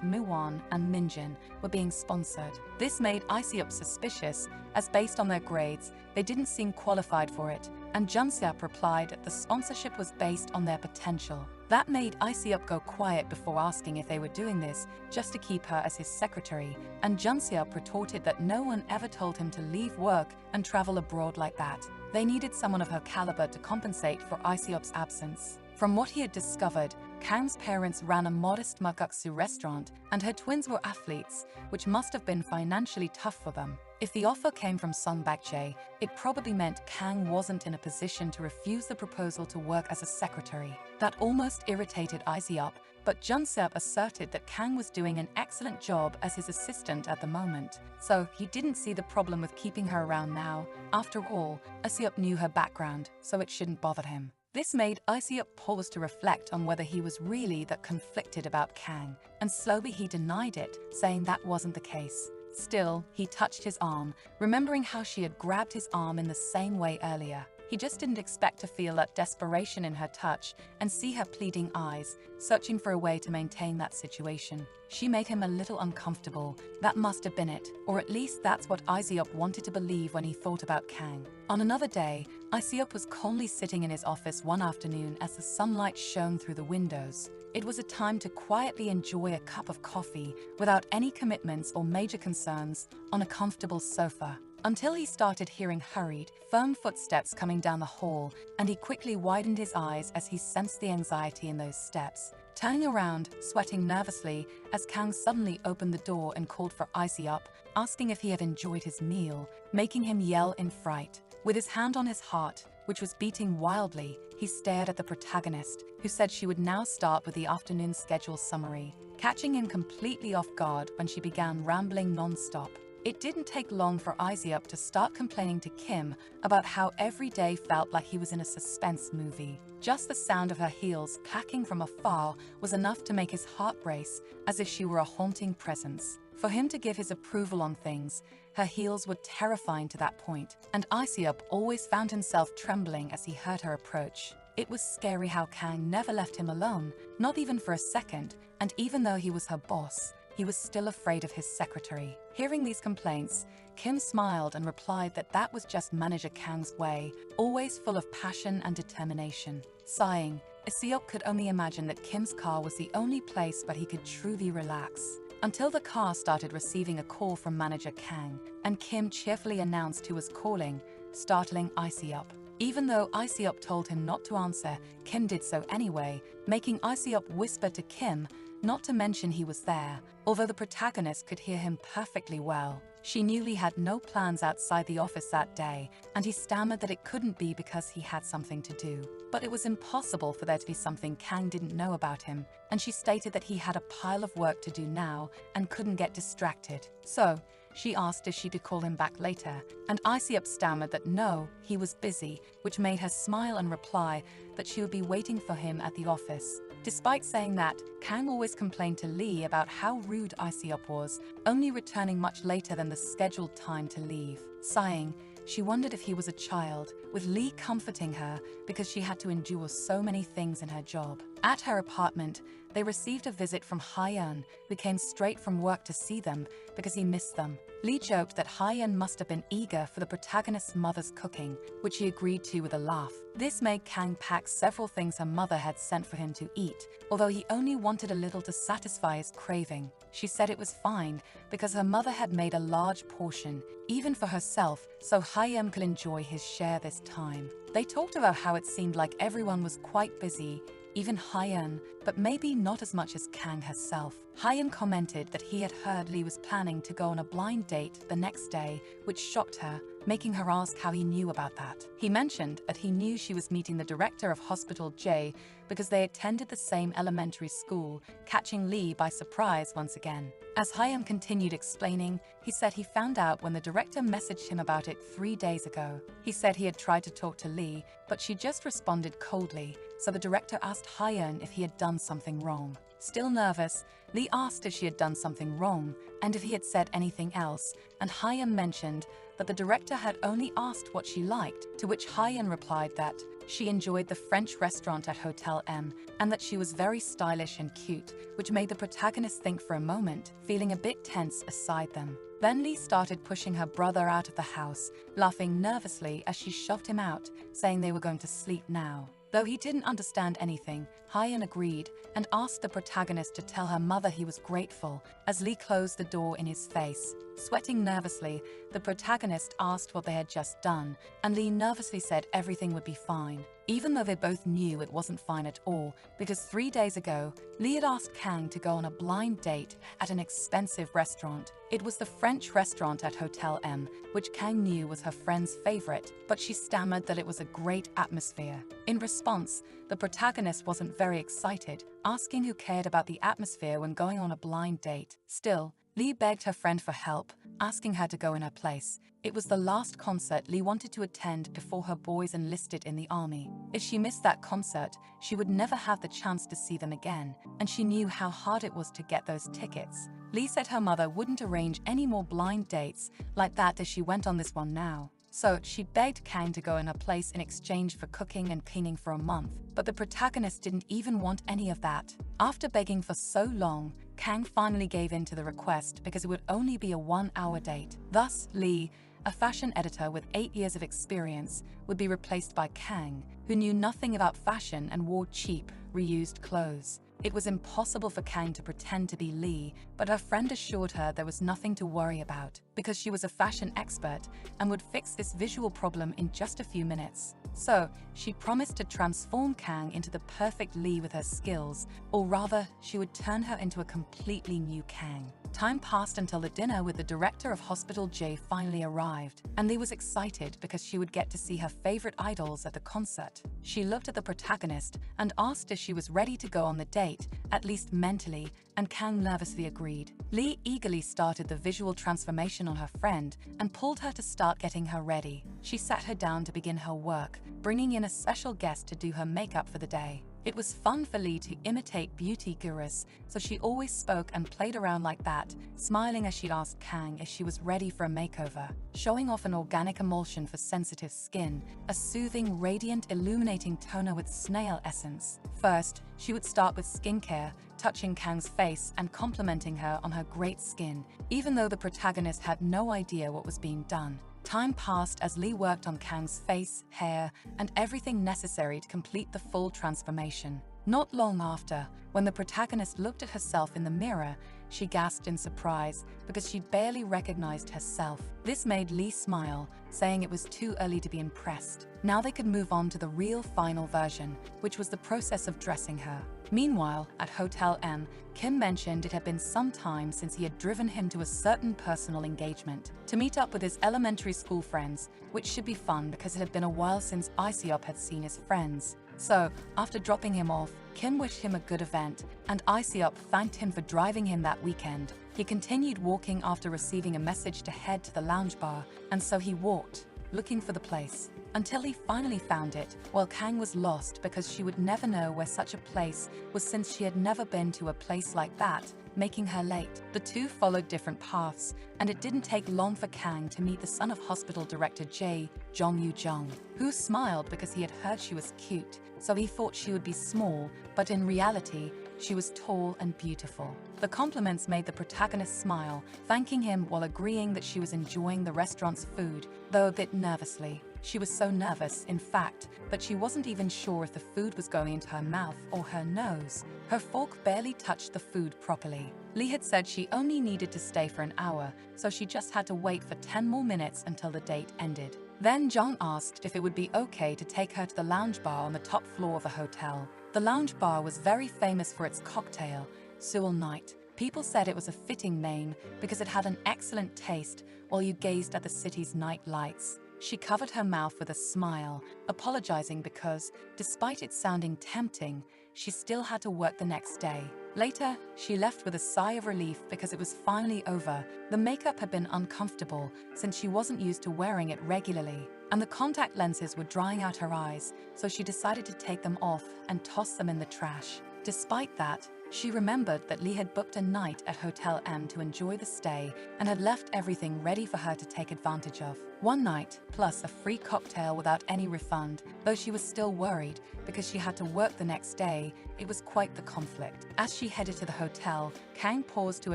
Muwon and Minjin, were being sponsored. This made Ise-up suspicious, as based on their grades, they didn't seem qualified for it, and Jung-seop replied that the sponsorship was based on their potential. That made Ise-up go quiet before asking if they were doing this just to keep her as his secretary, and Jung-seop retorted that no one ever told him to leave work and travel abroad like that. They needed someone of her caliber to compensate for Ise-up's absence. From what he had discovered, Kang's parents ran a modest makatsu restaurant, and her twins were athletes, which must have been financially tough for them. If the offer came from Sung Bak-jae, it probably meant Kang wasn't in a position to refuse the proposal to work as a secretary. That almost irritated Ise-up, but Jung-seop asserted that Kang was doing an excellent job as his assistant at the moment, so he didn't see the problem with keeping her around now. After all, Ise-up knew her background, so it shouldn't bother him. This made Ise-up pause to reflect on whether he was really that conflicted about Kang, and slowly he denied it, saying that wasn't the case. Still, he touched his arm, remembering how she had grabbed his arm in the same way earlier. He just didn't expect to feel that desperation in her touch and see her pleading eyes, searching for a way to maintain that situation. She made him a little uncomfortable. That must have been it, or at least that's what Ise-up wanted to believe when he thought about Kang. On another day, Ise-up was calmly sitting in his office one afternoon as the sunlight shone through the windows. It was a time to quietly enjoy a cup of coffee without any commitments or major concerns on a comfortable sofa, until he started hearing hurried, firm footsteps coming down the hall, and he quickly widened his eyes as he sensed the anxiety in those steps. Turning around, sweating nervously, as Kang suddenly opened the door and called for Ise-up, asking if he had enjoyed his meal, making him yell in fright. With his hand on his heart, which was beating wildly, he stared at the protagonist, who said she would now start with the afternoon schedule summary, catching him completely off guard when she began rambling non-stop. It didn't take long for Ise-up to start complaining to Kim about how every day felt like he was in a suspense movie. Just the sound of her heels clacking from afar was enough to make his heart race, as if she were a haunting presence. For him to give his approval on things, her heels were terrifying to that point, and Ise-up always found himself trembling as he heard her approach. It was scary how Kang never left him alone, not even for a second, and even though he was her boss, he was still afraid of his secretary. Hearing these complaints, Kim smiled and replied that that was just Manager Kang's way, always full of passion and determination. Sighing, Ise-up could only imagine that Kim's car was the only place where he could truly relax. Until the car started receiving a call from Manager Kang, and Kim cheerfully announced who was calling, startling Ise-up. Even though Ise-up told him not to answer, Kim did so anyway, making Ise-up whisper to Kim not to mention he was there, although the protagonist could hear him perfectly well. She knew he had no plans outside the office that day, and he stammered that it couldn't be because he had something to do. But it was impossible for there to be something Kang didn't know about him, and she stated that he had a pile of work to do now and couldn't get distracted. So, she asked if she could call him back later, and Ise-up stammered that no, he was busy, which made her smile and reply that she would be waiting for him at the office. Despite saying that, Kang always complained to Lee about how rude Ise-up was, only returning much later than the scheduled time to leave. Sighing, she wondered if he was a child, with Lee comforting her because she had to endure so many things in her job. At her apartment, they received a visit from Hyun, who came straight from work to see them because he missed them. Lee joked that Hyun must have been eager for the protagonist's mother's cooking, which he agreed to with a laugh. This made Kang pack several things her mother had sent for him to eat, although he only wanted a little to satisfy his craving. She said it was fine because her mother had made a large portion, even for herself, so Hyun could enjoy his share this time. They talked about how it seemed like everyone was quite busy, even Hyun, but maybe not as much as Kang herself. Hyun commented that he had heard Lee was planning to go on a blind date the next day, which shocked her, making her ask how he knew about that. He mentioned that he knew she was meeting the director of Hospital J because they attended the same elementary school, catching Lee by surprise once again. As Hyun continued explaining, he said he found out when the director messaged him about it 3 days ago. He said he had tried to talk to Lee, but she just responded coldly, so the director asked Hyun if he had done something wrong. Still nervous, Lee asked if she had done something wrong and if he had said anything else, and Hyun mentioned that the director had only asked what she liked, to which Hyun replied that she enjoyed the French restaurant at Hotel M and that she was very stylish and cute, which made the protagonist think for a moment, feeling a bit tense aside them. Then Lee started pushing her brother out of the house, laughing nervously as she shoved him out, saying they were going to sleep now. Though he didn't understand anything, Hyun agreed and asked the protagonist to tell her mother he was grateful as Lee closed the door in his face. Sweating nervously, the protagonist asked what they had just done, and Lee nervously said everything would be fine, even though they both knew it wasn't fine at all, because 3 days ago, Lee had asked Kang to go on a blind date at an expensive restaurant. It was the French restaurant at Hotel M, which Kang knew was her friend's favorite, but she stammered that it was a great atmosphere. In response, the protagonist wasn't very excited, asking who cared about the atmosphere when going on a blind date. Still, Lee begged her friend for help, asking her to go in her place. It was the last concert Lee wanted to attend before her boys enlisted in the army. If she missed that concert, she would never have the chance to see them again, and she knew how hard it was to get those tickets. Lee said her mother wouldn't arrange any more blind dates like that as she went on this one now. So she begged Kang to go in her place in exchange for cooking and cleaning for a month, but the protagonist didn't even want any of that. After begging for so long, Kang finally gave in to the request because it would only be a 1-hour date. Thus, Lee, a fashion editor with 8 years of experience, would be replaced by Kang, who knew nothing about fashion and wore cheap, reused clothes. It was impossible for Kang to pretend to be Lee, but her friend assured her there was nothing to worry about because she was a fashion expert and would fix this visual problem in just a few minutes. So, she promised to transform Kang into the perfect Lee with her skills, or rather, she would turn her into a completely new Kang. Time passed until the dinner with the director of Hospital J finally arrived, and Lee was excited because she would get to see her favorite idols at the concert. She looked at the protagonist and asked if she was ready to go on the date, at least mentally, and Kang nervously agreed. Lee eagerly started the visual transformation on her friend and pulled her to start getting her ready. She sat her down to begin her work, bringing in a special guest to do her makeup for the day. It was fun for Lee to imitate beauty gurus, so she always spoke and played around like that, smiling as she'd asked Kang if she was ready for a makeover, showing off an organic emulsion for sensitive skin, a soothing, radiant, illuminating toner with snail essence. First, she would start with skincare, touching Kang's face and complimenting her on her great skin, even though the protagonist had no idea what was being done. Time passed as Lee worked on Kang's face, hair, and everything necessary to complete the full transformation. Not long after, when the protagonist looked at herself in the mirror, she gasped in surprise because she barely recognized herself. This made Lee smile, saying it was too early to be impressed. Now they could move on to the real final version, which was the process of dressing her. Meanwhile, at Hotel M, Kim mentioned it had been some time since he had driven him to a certain personal engagement, to meet up with his elementary school friends, which should be fun because it had been a while since Iseop had seen his friends. So, after dropping him off, Kim wished him a good event, and Iseop thanked him for driving him that weekend. He continued walking after receiving a message to head to the lounge bar, and so he walked, looking for the place, until he finally found it, while Kang was lost because she would never know where such a place was since she had never been to a place like that, making her late. The two followed different paths, and it didn't take long for Kang to meet the son of hospital director Jae, Jong, who smiled because he had heard she was cute, so he thought she would be small, but in reality, she was tall and beautiful. The compliments made the protagonist smile, thanking him while agreeing that she was enjoying the restaurant's food, though a bit nervously. She was so nervous, in fact, that she wasn't even sure if the food was going into her mouth or her nose. Her fork barely touched the food properly. Lee had said she only needed to stay for an hour, so she just had to wait for 10 more minutes until the date ended. Then Jong asked if it would be okay to take her to the lounge bar on the top floor of the hotel. The lounge bar was very famous for its cocktail, Seoul Night. People said it was a fitting name because it had an excellent taste while you gazed at the city's night lights. She covered her mouth with a smile, apologizing because, despite it sounding tempting, she still had to work the next day. Later, she left with a sigh of relief because it was finally over. The makeup had been uncomfortable since she wasn't used to wearing it regularly, and the contact lenses were drying out her eyes, so she decided to take them off and toss them in the trash. Despite that, she remembered that Lee had booked a night at Hotel M to enjoy the stay and had left everything ready for her to take advantage of. One night, plus a free cocktail without any refund. Though she was still worried because she had to work the next day, it was quite the conflict. As she headed to the hotel, Kang paused to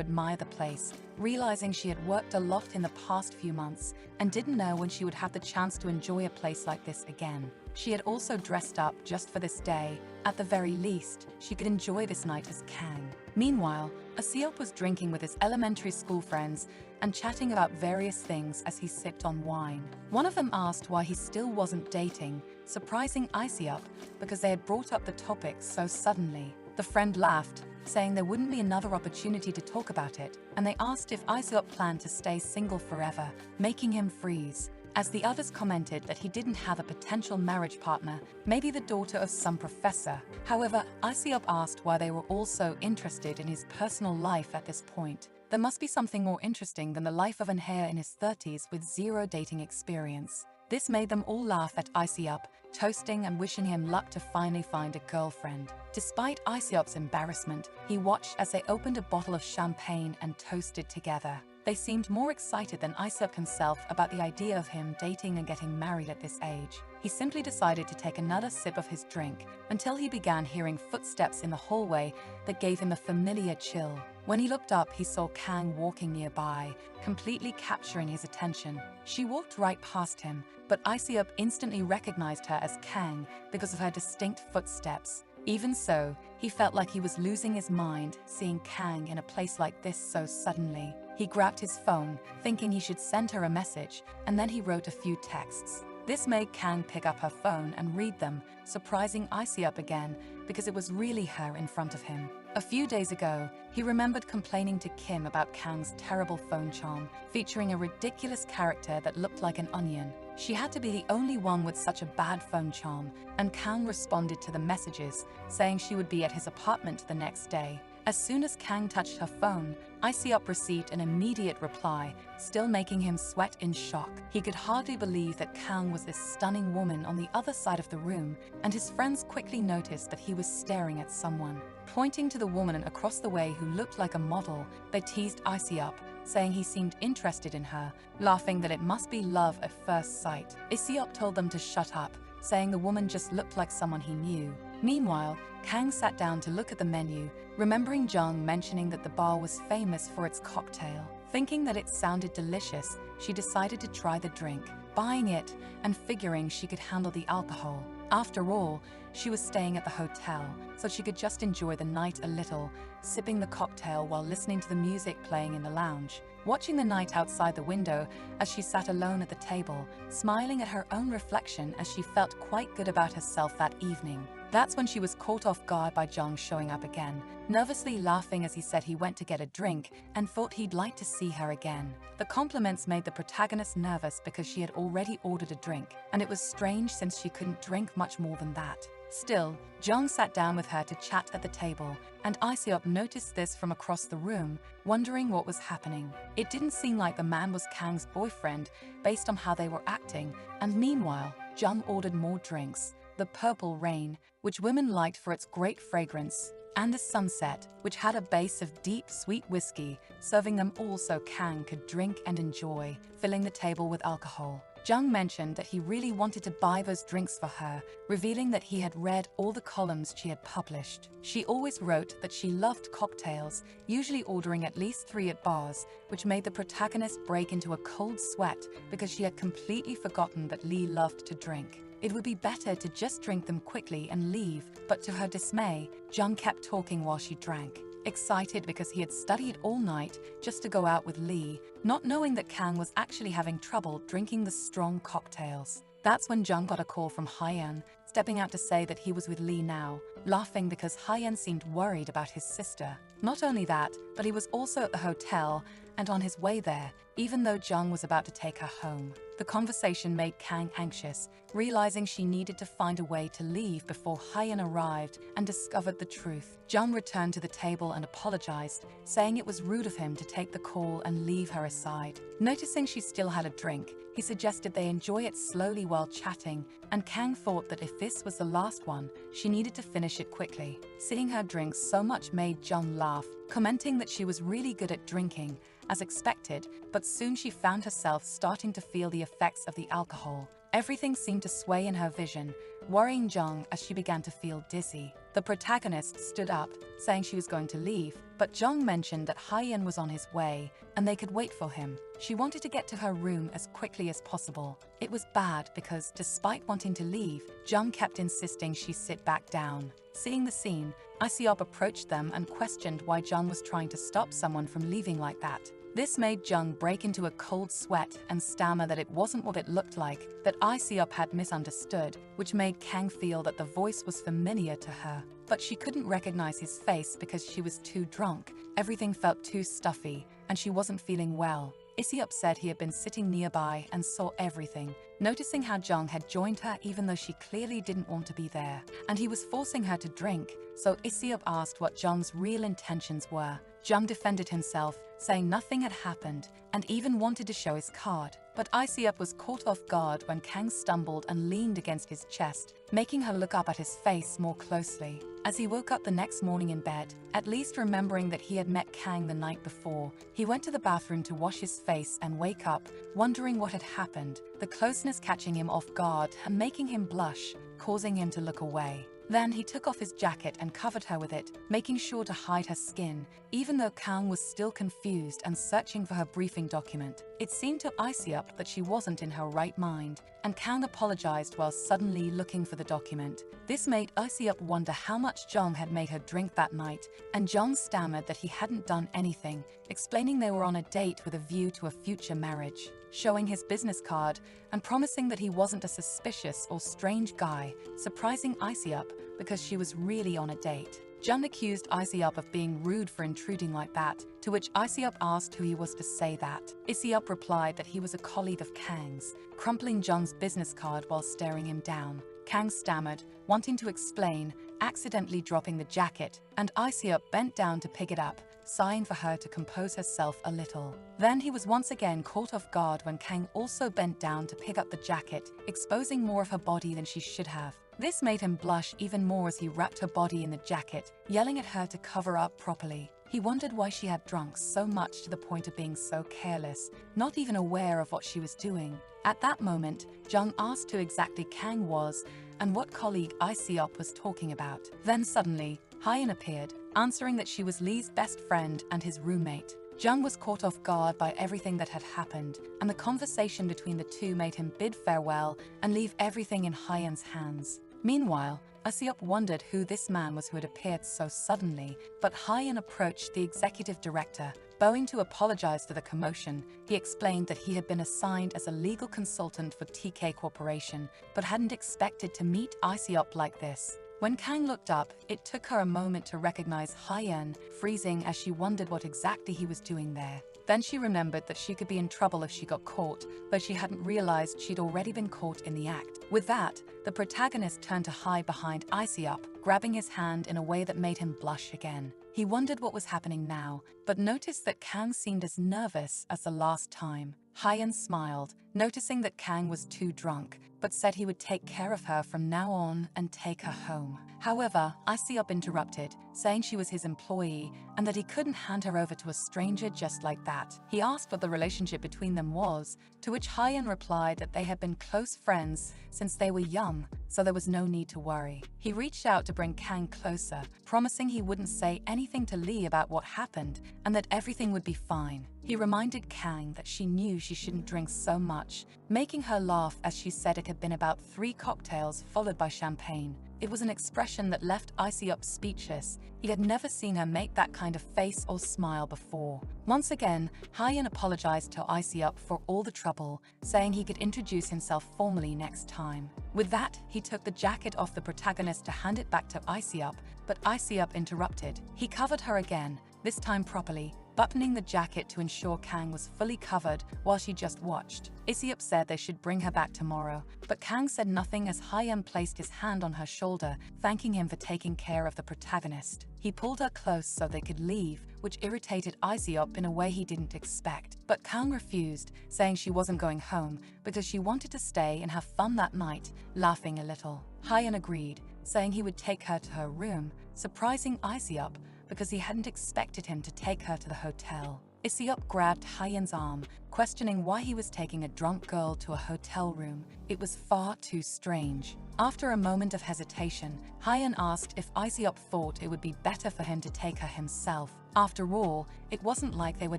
admire the place, realizing she had worked a lot in the past few months and didn't know when she would have the chance to enjoy a place like this again. She had also dressed up just for this day. At the very least, she could enjoy this night as Kang. Meanwhile, Aseop was drinking with his elementary school friends and chatting about various things as he sipped on wine. One of them asked why he still wasn't dating, surprising Aseop because they had brought up the topic so suddenly. The friend laughed, saying there wouldn't be another opportunity to talk about it, and they asked if Aseop planned to stay single forever, making him freeze. As the others commented that he didn't have a potential marriage partner, maybe the daughter of some professor. However, Aseop asked why they were all so interested in his personal life at this point. There must be something more interesting than the life of an heir in his 30s with zero dating experience. This made them all laugh at Aseop, toasting and wishing him luck to finally find a girlfriend. Despite Aseop's embarrassment, he watched as they opened a bottle of champagne and toasted together. They seemed more excited than Aseop himself about the idea of him dating and getting married at this age. He simply decided to take another sip of his drink until he began hearing footsteps in the hallway that gave him a familiar chill. When he looked up, he saw Kang walking nearby, completely capturing his attention. She walked right past him, but Aseop instantly recognized her as Kang because of her distinct footsteps. Even so, he felt like he was losing his mind seeing Kang in a place like this so suddenly. He grabbed his phone, thinking he should send her a message, and then he wrote a few texts. This made Kang pick up her phone and read them, surprising Aseop again because it was really her in front of him. A few days ago, he remembered complaining to Kim about Kang's terrible phone charm, featuring a ridiculous character that looked like an onion. She had to be the only one with such a bad phone charm, and Kang responded to the messages, saying she would be at his apartment the next day. As soon as Kang touched her phone, Aseop received an immediate reply, still making him sweat in shock. He could hardly believe that Kang was this stunning woman on the other side of the room, and his friends quickly noticed that he was staring at someone. Pointing to the woman across the way who looked like a model, they teased Aseop, saying he seemed interested in her, laughing that it must be love at first sight. Aseop told them to shut up, saying the woman just looked like someone he knew. Meanwhile, Kang sat down to look at the menu, remembering Jung mentioning that the bar was famous for its cocktail. Thinking that it sounded delicious, she decided to try the drink, buying it and figuring she could handle the alcohol. After all, she was staying at the hotel, so she could just enjoy the night a little, sipping the cocktail while listening to the music playing in the lounge, watching the night outside the window as she sat alone at the table, smiling at her own reflection as she felt quite good about herself that evening. That's when she was caught off guard by Jung showing up again, nervously laughing as he said he went to get a drink and thought he'd like to see her again. The compliments made the protagonist nervous because she had already ordered a drink, and it was strange since she couldn't drink much more than that. Still, Jung sat down with her to chat at the table, and Aseop noticed this from across the room, wondering what was happening. It didn't seem like the man was Kang's boyfriend based on how they were acting, and meanwhile, Jung ordered more drinks. The Purple Rain, which women liked for its great fragrance. and a sunset, which had a base of deep, sweet whiskey, serving them all so Kang could drink and enjoy, filling the table with alcohol. Jung mentioned that he really wanted to buy those drinks for her, revealing that he had read all the columns she had published. She always wrote that she loved cocktails, usually ordering at least 3 at bars, which made the protagonist break into a cold sweat because she had completely forgotten that Lee loved to drink. It would be better to just drink them quickly and leave, but to her dismay, Jung kept talking while she drank. Excited because he had studied all night just to go out with Lee, not knowing that Kang was actually having trouble drinking the strong cocktails. That's when Jung got a call from Hyeon, stepping out to say that he was with Lee now, laughing because Hyeon seemed worried about his sister. Not only that, but he was also at the hotel and on his way there, even though Jung was about to take her home. The conversation made Kang anxious, realizing she needed to find a way to leave before Hyeon arrived and discovered the truth. Jung returned to the table and apologized, saying it was rude of him to take the call and leave her aside. Noticing she still had a drink, he suggested they enjoy it slowly while chatting, and Kang thought that if this was the last one, she needed to finish it quickly. Seeing her drink so much made Jung laugh, commenting that she was really good at drinking, as expected, but soon she found herself starting to feel the effects of the alcohol. Everything seemed to sway in her vision, worrying Jung as she began to feel dizzy. The protagonist stood up, saying she was going to leave, but Jung mentioned that Hyeon was on his way and they could wait for him. She wanted to get to her room as quickly as possible. It was bad because, despite wanting to leave, Jung kept insisting she sit back down. Seeing the scene, Iseop approached them and questioned why Jung was trying to stop someone from leaving like that. This made Jung break into a cold sweat and stammer that it wasn't what it looked like, that Iseop had misunderstood, which made Kang feel that the voice was familiar to her. But she couldn't recognize his face because she was too drunk, everything felt too stuffy, and she wasn't feeling well. Iseop said he had been sitting nearby and saw everything, noticing how Jung had joined her even though she clearly didn't want to be there, and he was forcing her to drink, so Iseop asked what Jung's real intentions were. Jung defended himself, saying nothing had happened, and even wanted to show his card. But Iseop was caught off guard when Kang stumbled and leaned against his chest, making her look up at his face more closely. As he woke up the next morning in bed, at least remembering that he had met Kang the night before, he went to the bathroom to wash his face and wake up, wondering what had happened, the closeness catching him off guard and making him blush, causing him to look away. Then he took off his jacket and covered her with it, making sure to hide her skin, even though Kang was still confused and searching for her briefing document. It seemed to Iseop that she wasn't in her right mind, and Kang apologized while suddenly looking for the document. This made Iseop wonder how much Jung had made her drink that night, and Jung stammered that he hadn't done anything, explaining they were on a date with a view to a future marriage. Showing his business card and promising that he wasn't a suspicious or strange guy, surprising Iseop because she was really on a date. Jung accused Iseop of being rude for intruding like that, to which Iseop asked who he was to say that. Iseop replied that he was a colleague of Kang's, crumpling Jung's business card while staring him down. Kang stammered, wanting to explain, accidentally dropping the jacket, and Iseop bent down to pick it up, sighing for her to compose herself a little. Then he was once again caught off guard when Kang also bent down to pick up the jacket, exposing more of her body than she should have. This made him blush even more as he wrapped her body in the jacket, yelling at her to cover up properly. He wondered why she had drunk so much to the point of being so careless, not even aware of what she was doing. At that moment, Jung asked who exactly Kang was and what colleague Iseop was talking about. Then suddenly, Hyeon appeared, answering that she was Lee's best friend and his roommate. Jung was caught off guard by everything that had happened, and the conversation between the two made him bid farewell and leave everything in Hyeon's hands. Meanwhile, Iseop wondered who this man was who had appeared so suddenly, but Hyeon approached the executive director. Bowing to apologize for the commotion, he explained that he had been assigned as a legal consultant for TK Corporation, but hadn't expected to meet Iseop like this. When Kang looked up, it took her a moment to recognize Hyeon, freezing as she wondered what exactly he was doing there. Then she remembered that she could be in trouble if she got caught, though she hadn't realized she'd already been caught in the act. With that, the protagonist turned to hide behind Iseop, grabbing his hand in a way that made him blush again. He wondered what was happening now, but noticed that Kang seemed as nervous as the last time. Hyun smiled, noticing that Kang was too drunk, but said he would take care of her from now on and take her home. However, Iseop interrupted, saying she was his employee and that he couldn't hand her over to a stranger just like that. He asked what the relationship between them was, to which Hyun replied that they had been close friends since they were young, so there was no need to worry. He reached out to bring Kang closer, promising he wouldn't say anything to Lee about what happened and that everything would be fine. He reminded Kang that she knew she shouldn't drink so much, making her laugh as she said it had been about 3 cocktails followed by champagne. It was an expression that left Iseop speechless. He had never seen her make that kind of face or smile before. Once again, Hyun apologized to Iseop for all the trouble, saying he could introduce himself formally next time. With that, he took the jacket off the protagonist to hand it back to Iseop, but Iseop interrupted. He covered her again, this time properly, buttoning the jacket to ensure Kang was fully covered while she just watched. Iseop said they should bring her back tomorrow, but Kang said nothing as Hyun placed his hand on her shoulder, thanking him for taking care of the protagonist. He pulled her close so they could leave, which irritated Iseop in a way he didn't expect. But Kang refused, saying she wasn't going home because she wanted to stay and have fun that night, laughing a little. Hyun agreed, saying he would take her to her room, surprising Iseop because he hadn't expected him to take her to the hotel. Iseop grabbed Hyun's arm, questioning why he was taking a drunk girl to a hotel room. It was far too strange. After a moment of hesitation, Hyun asked if Iseop thought it would be better for him to take her himself. After all, it wasn't like they were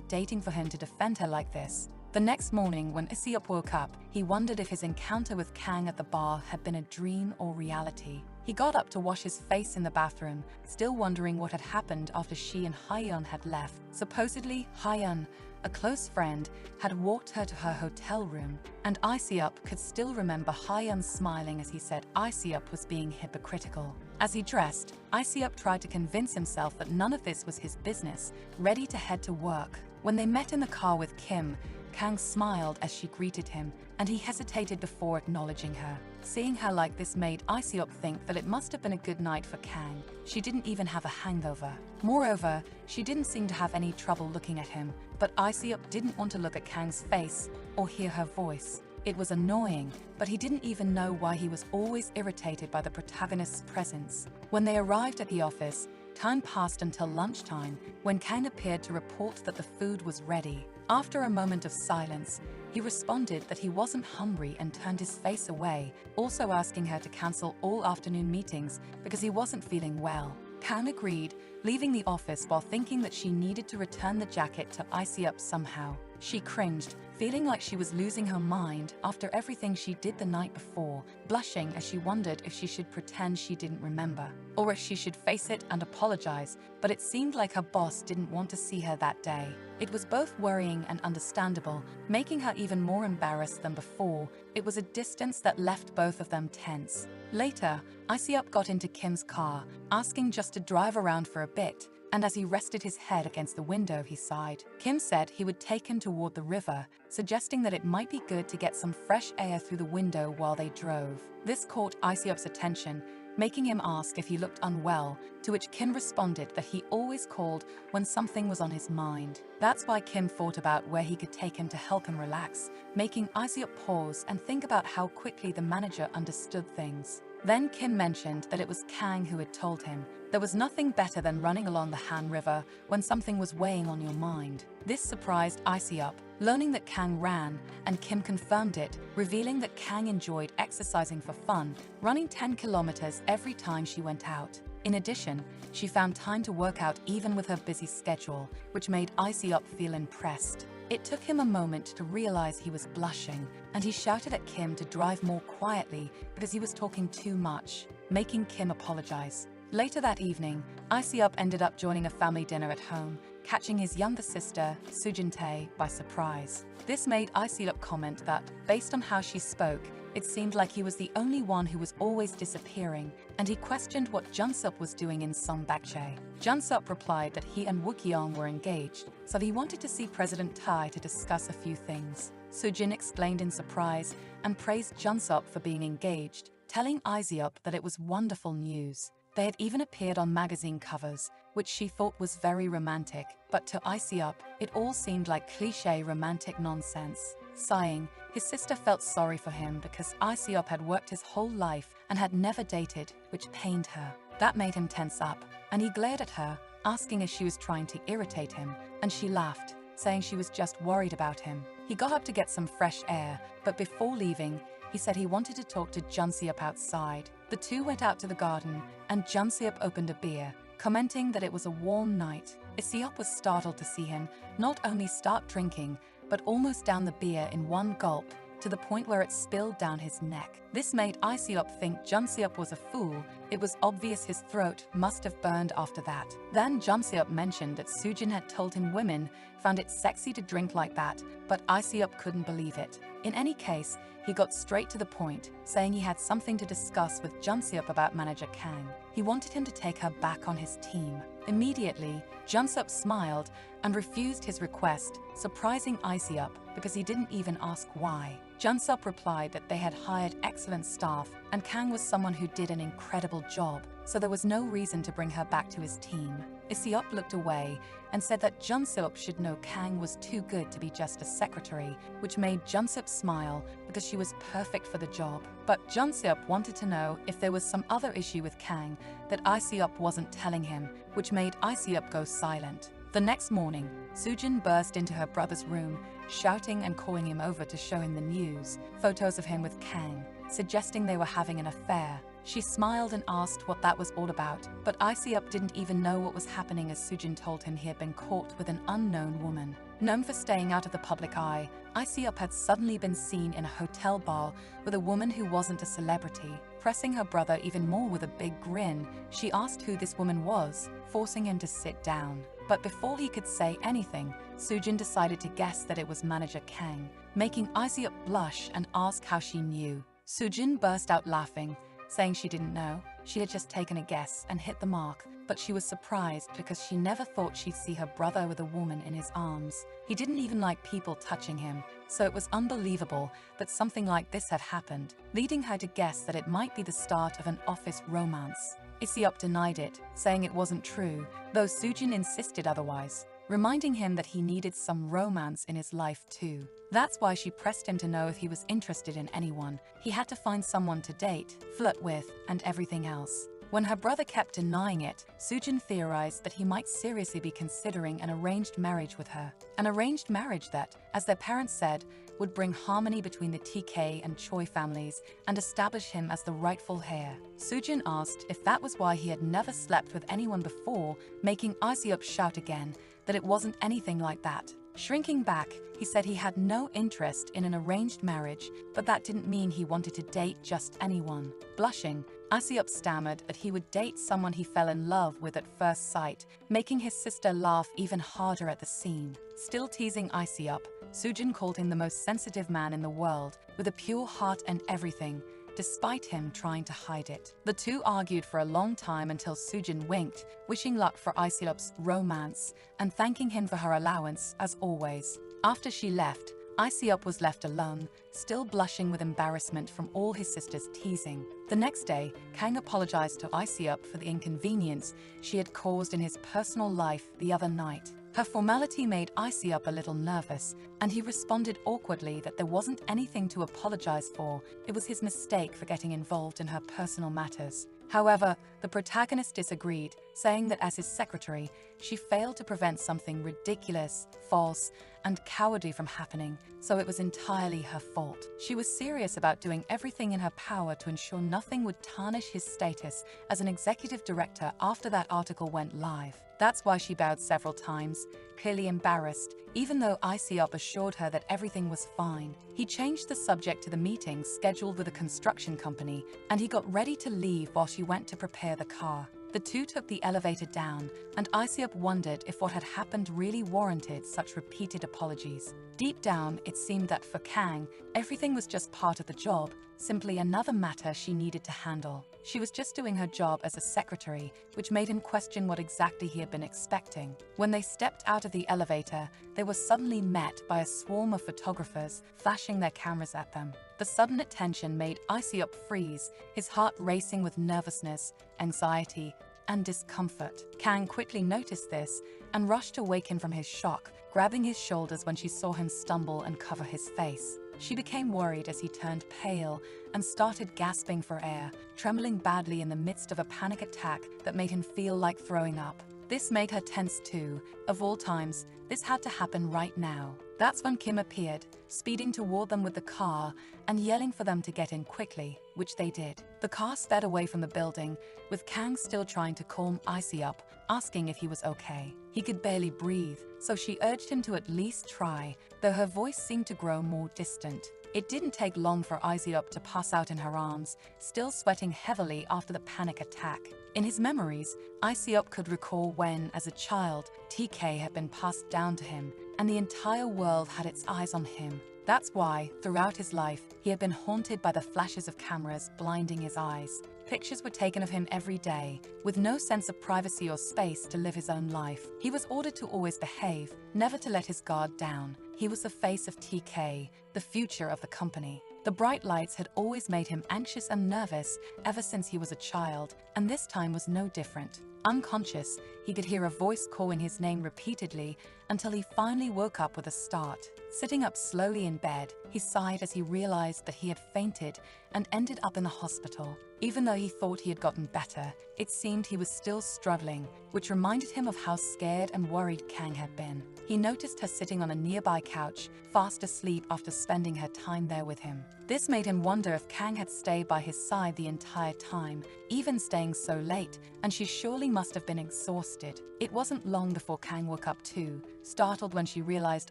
dating for him to defend her like this. The next morning, when Iseop woke up, he wondered if his encounter with Kang at the bar had been a dream or reality. He got up to wash his face in the bathroom, still wondering what had happened after she and Hyun had left. Supposedly, Hyun, a close friend, had walked her to her hotel room, and Iseop could still remember Hyun smiling as he said Iseop was being hypocritical. As he dressed, Iseop tried to convince himself that none of this was his business, ready to head to work. When they met in the car with Kim, Kang smiled as she greeted him, and he hesitated before acknowledging her. Seeing her like this made Iseop think that it must have been a good night for Kang. She didn't even have a hangover. Moreover, she didn't seem to have any trouble looking at him, but Iseop didn't want to look at Kang's face or hear her voice. It was annoying, but he didn't even know why he was always irritated by the protagonist's presence. When they arrived at the office, time passed until lunchtime, when Kang appeared to report that the food was ready. After a moment of silence, he responded that he wasn't hungry and turned his face away, also asking her to cancel all afternoon meetings because he wasn't feeling well. Kang agreed, leaving the office while thinking that she needed to return the jacket to Iseop somehow. She cringed, feeling like she was losing her mind after everything she did the night before, blushing as she wondered if she should pretend she didn't remember, or if she should face it and apologize, but it seemed like her boss didn't want to see her that day. It was both worrying and understandable, making her even more embarrassed than before. It was a distance that left both of them tense. Later, Iseop got into Kim's car, asking just to drive around for a bit, and as he rested his head against the window, he sighed. Kim said he would take him toward the river, suggesting that it might be good to get some fresh air through the window while they drove. This caught Iseop's attention, making him ask if he looked unwell, to which Kim responded that he always called when something was on his mind. That's why Kim thought about where he could take him to help him relax, making Iseop pause and think about how quickly the manager understood things. Then Kim mentioned that it was Kang who had told him there was nothing better than running along the Han River when something was weighing on your mind. This surprised Iseop, learning that Kang ran, and Kim confirmed it, revealing that Kang enjoyed exercising for fun, running 10 kilometers every time she went out. In addition, she found time to work out even with her busy schedule, which made Iseop feel impressed. It took him a moment to realize he was blushing, and he shouted at Kim to drive more quietly because he was talking too much, making Kim apologize. Later that evening, Iseop ended up joining a family dinner at home, catching his younger sister, Sujin-tae, by surprise. This made Iseop comment that, based on how she spoke, it seemed like he was the only one who was always disappearing, and he questioned what Junsup was doing in Songbakche. Junsup replied that he and Wookyeong were engaged, so he wanted to see President Tae to discuss a few things. Sujin explained in surprise and praised Junsup for being engaged, telling Iseop that it was wonderful news. They had even appeared on magazine covers, which she thought was very romantic, but to Iseop, it all seemed like cliché romantic nonsense. Sighing, his sister felt sorry for him because Isiop had worked his whole life and had never dated, which pained her. That made him tense up, and he glared at her, asking if she was trying to irritate him, and she laughed, saying she was just worried about him. He got up to get some fresh air, but before leaving, he said he wanted to talk to Junseop outside. The two went out to the garden, and Junseop opened a beer, commenting that it was a warm night. Isiop was startled to see him not only start drinking, but almost down the beer in one gulp, to the point where it spilled down his neck. This made Isiop think Junseop was a fool. It was obvious his throat must have burned after that. Then Junseop mentioned that Sujin had told him women found it sexy to drink like that, but Isiop couldn't believe it. In any case, he got straight to the point, saying he had something to discuss with Junseop about manager Kang. He wanted him to take her back on his team. Immediately, Junseop smiled and refused his request, surprising Isiop because he didn't even ask why. Junseop replied that they had hired excellent staff and Kang was someone who did an incredible job, so there was no reason to bring her back to his team. Isiop looked away and said that Junseop should know Kang was too good to be just a secretary, which made Junseop smile because she was perfect for the job. But Junseop wanted to know if there was some other issue with Kang that Isiop wasn't telling him, which made Isiop go silent. The next morning, Sujin burst into her brother's room, shouting and calling him over to show him the news, photos of him with Kang, suggesting they were having an affair. She smiled and asked what that was all about, but Isiop didn't even know what was happening as Sujin told him he had been caught with an unknown woman. Known for staying out of the public eye, Isiop had suddenly been seen in a hotel bar with a woman who wasn't a celebrity. Pressing her brother even more with a big grin, she asked who this woman was, forcing him to sit down. But before he could say anything, Sujin decided to guess that it was manager Kang, making Isiop blush and ask how she knew. Sujin burst out laughing, saying she didn't know. She had just taken a guess and hit the mark, but she was surprised because she never thought she'd see her brother with a woman in his arms. He didn't even like people touching him, so it was unbelievable that something like this had happened, leading her to guess that it might be the start of an office romance. Isiop denied it, saying it wasn't true, though Sujin insisted otherwise, reminding him that he needed some romance in his life too. That's why she pressed him to know if he was interested in anyone. He had to find someone to date, flirt with, and everything else. When her brother kept denying it, Sujin theorized that he might seriously be considering an arranged marriage with her. An arranged marriage that, as their parents said, would bring harmony between the TK and Choi families and establish him as the rightful heir. Sujin asked if that was why he had never slept with anyone before, making Isiop shout again that it wasn't anything like that. Shrinking back, he said he had no interest in an arranged marriage, but that didn't mean he wanted to date just anyone. Blushing, Isiop stammered that he would date someone he fell in love with at first sight, making his sister laugh even harder at the scene. Still teasing Isiop, Sujin called him the most sensitive man in the world, with a pure heart and everything, despite him trying to hide it. The two argued for a long time until Sujin winked, wishing luck for Isiop's romance and thanking him for her allowance as always. After she left, Isiop was left alone, still blushing with embarrassment from all his sister's teasing. The next day, Kang apologized to Isiop for the inconvenience she had caused in his personal life the other night. Her formality made Isiop a little nervous, and he responded awkwardly that there wasn't anything to apologize for. It was his mistake for getting involved in her personal matters. However, the protagonist disagreed, saying that as his secretary, she failed to prevent something ridiculous, false, and cowardly from happening, so it was entirely her fault. She was serious about doing everything in her power to ensure nothing would tarnish his status as an executive director after that article went live. That's why she bowed several times, clearly embarrassed, even though Isiop assured her that everything was fine. He changed the subject to the meeting scheduled with a construction company, and he got ready to leave while she went to prepare the car. The two took the elevator down, and Isiop wondered if what had happened really warranted such repeated apologies. Deep down, it seemed that for Kang, everything was just part of the job, simply another matter she needed to handle. She was just doing her job as a secretary, which made him question what exactly he had been expecting. When they stepped out of the elevator, they were suddenly met by a swarm of photographers flashing their cameras at them. The sudden attention made Isiop freeze, his heart racing with nervousness, anxiety, and discomfort. Kang quickly noticed this and rushed to wake him from his shock, grabbing his shoulders when she saw him stumble and cover his face. She became worried as he turned pale and started gasping for air, trembling badly in the midst of a panic attack that made him feel like throwing up. This made her tense too. Of all times, this had to happen right now. That's when Kim appeared, speeding toward them with the car and yelling for them to get in quickly, which they did. The car sped away from the building, with Kang still trying to calm Icy up, asking if he was okay. He could barely breathe, so she urged him to at least try, though her voice seemed to grow more distant. It didn't take long for Icy up to pass out in her arms, still sweating heavily after the panic attack. In his memories, Icy up could recall when, as a child, TK had been passed down to him, and the entire world had its eyes on him. That's why, throughout his life, he had been haunted by the flashes of cameras blinding his eyes. Pictures were taken of him every day, with no sense of privacy or space to live his own life. He was ordered to always behave, never to let his guard down. He was the face of TK, the future of the company. The bright lights had always made him anxious and nervous ever since he was a child, and this time was no different. Unconscious, he could hear a voice calling his name repeatedly until he finally woke up with a start. Sitting up slowly in bed, he sighed as he realized that he had fainted and ended up in the hospital. Even though he thought he had gotten better, it seemed he was still struggling, which reminded him of how scared and worried Kang had been. He noticed her sitting on a nearby couch, fast asleep after spending her time there with him. This made him wonder if Kang had stayed by his side the entire time, even staying so late, and she surely must have been exhausted. It wasn't long before Kang woke up too, startled when she realized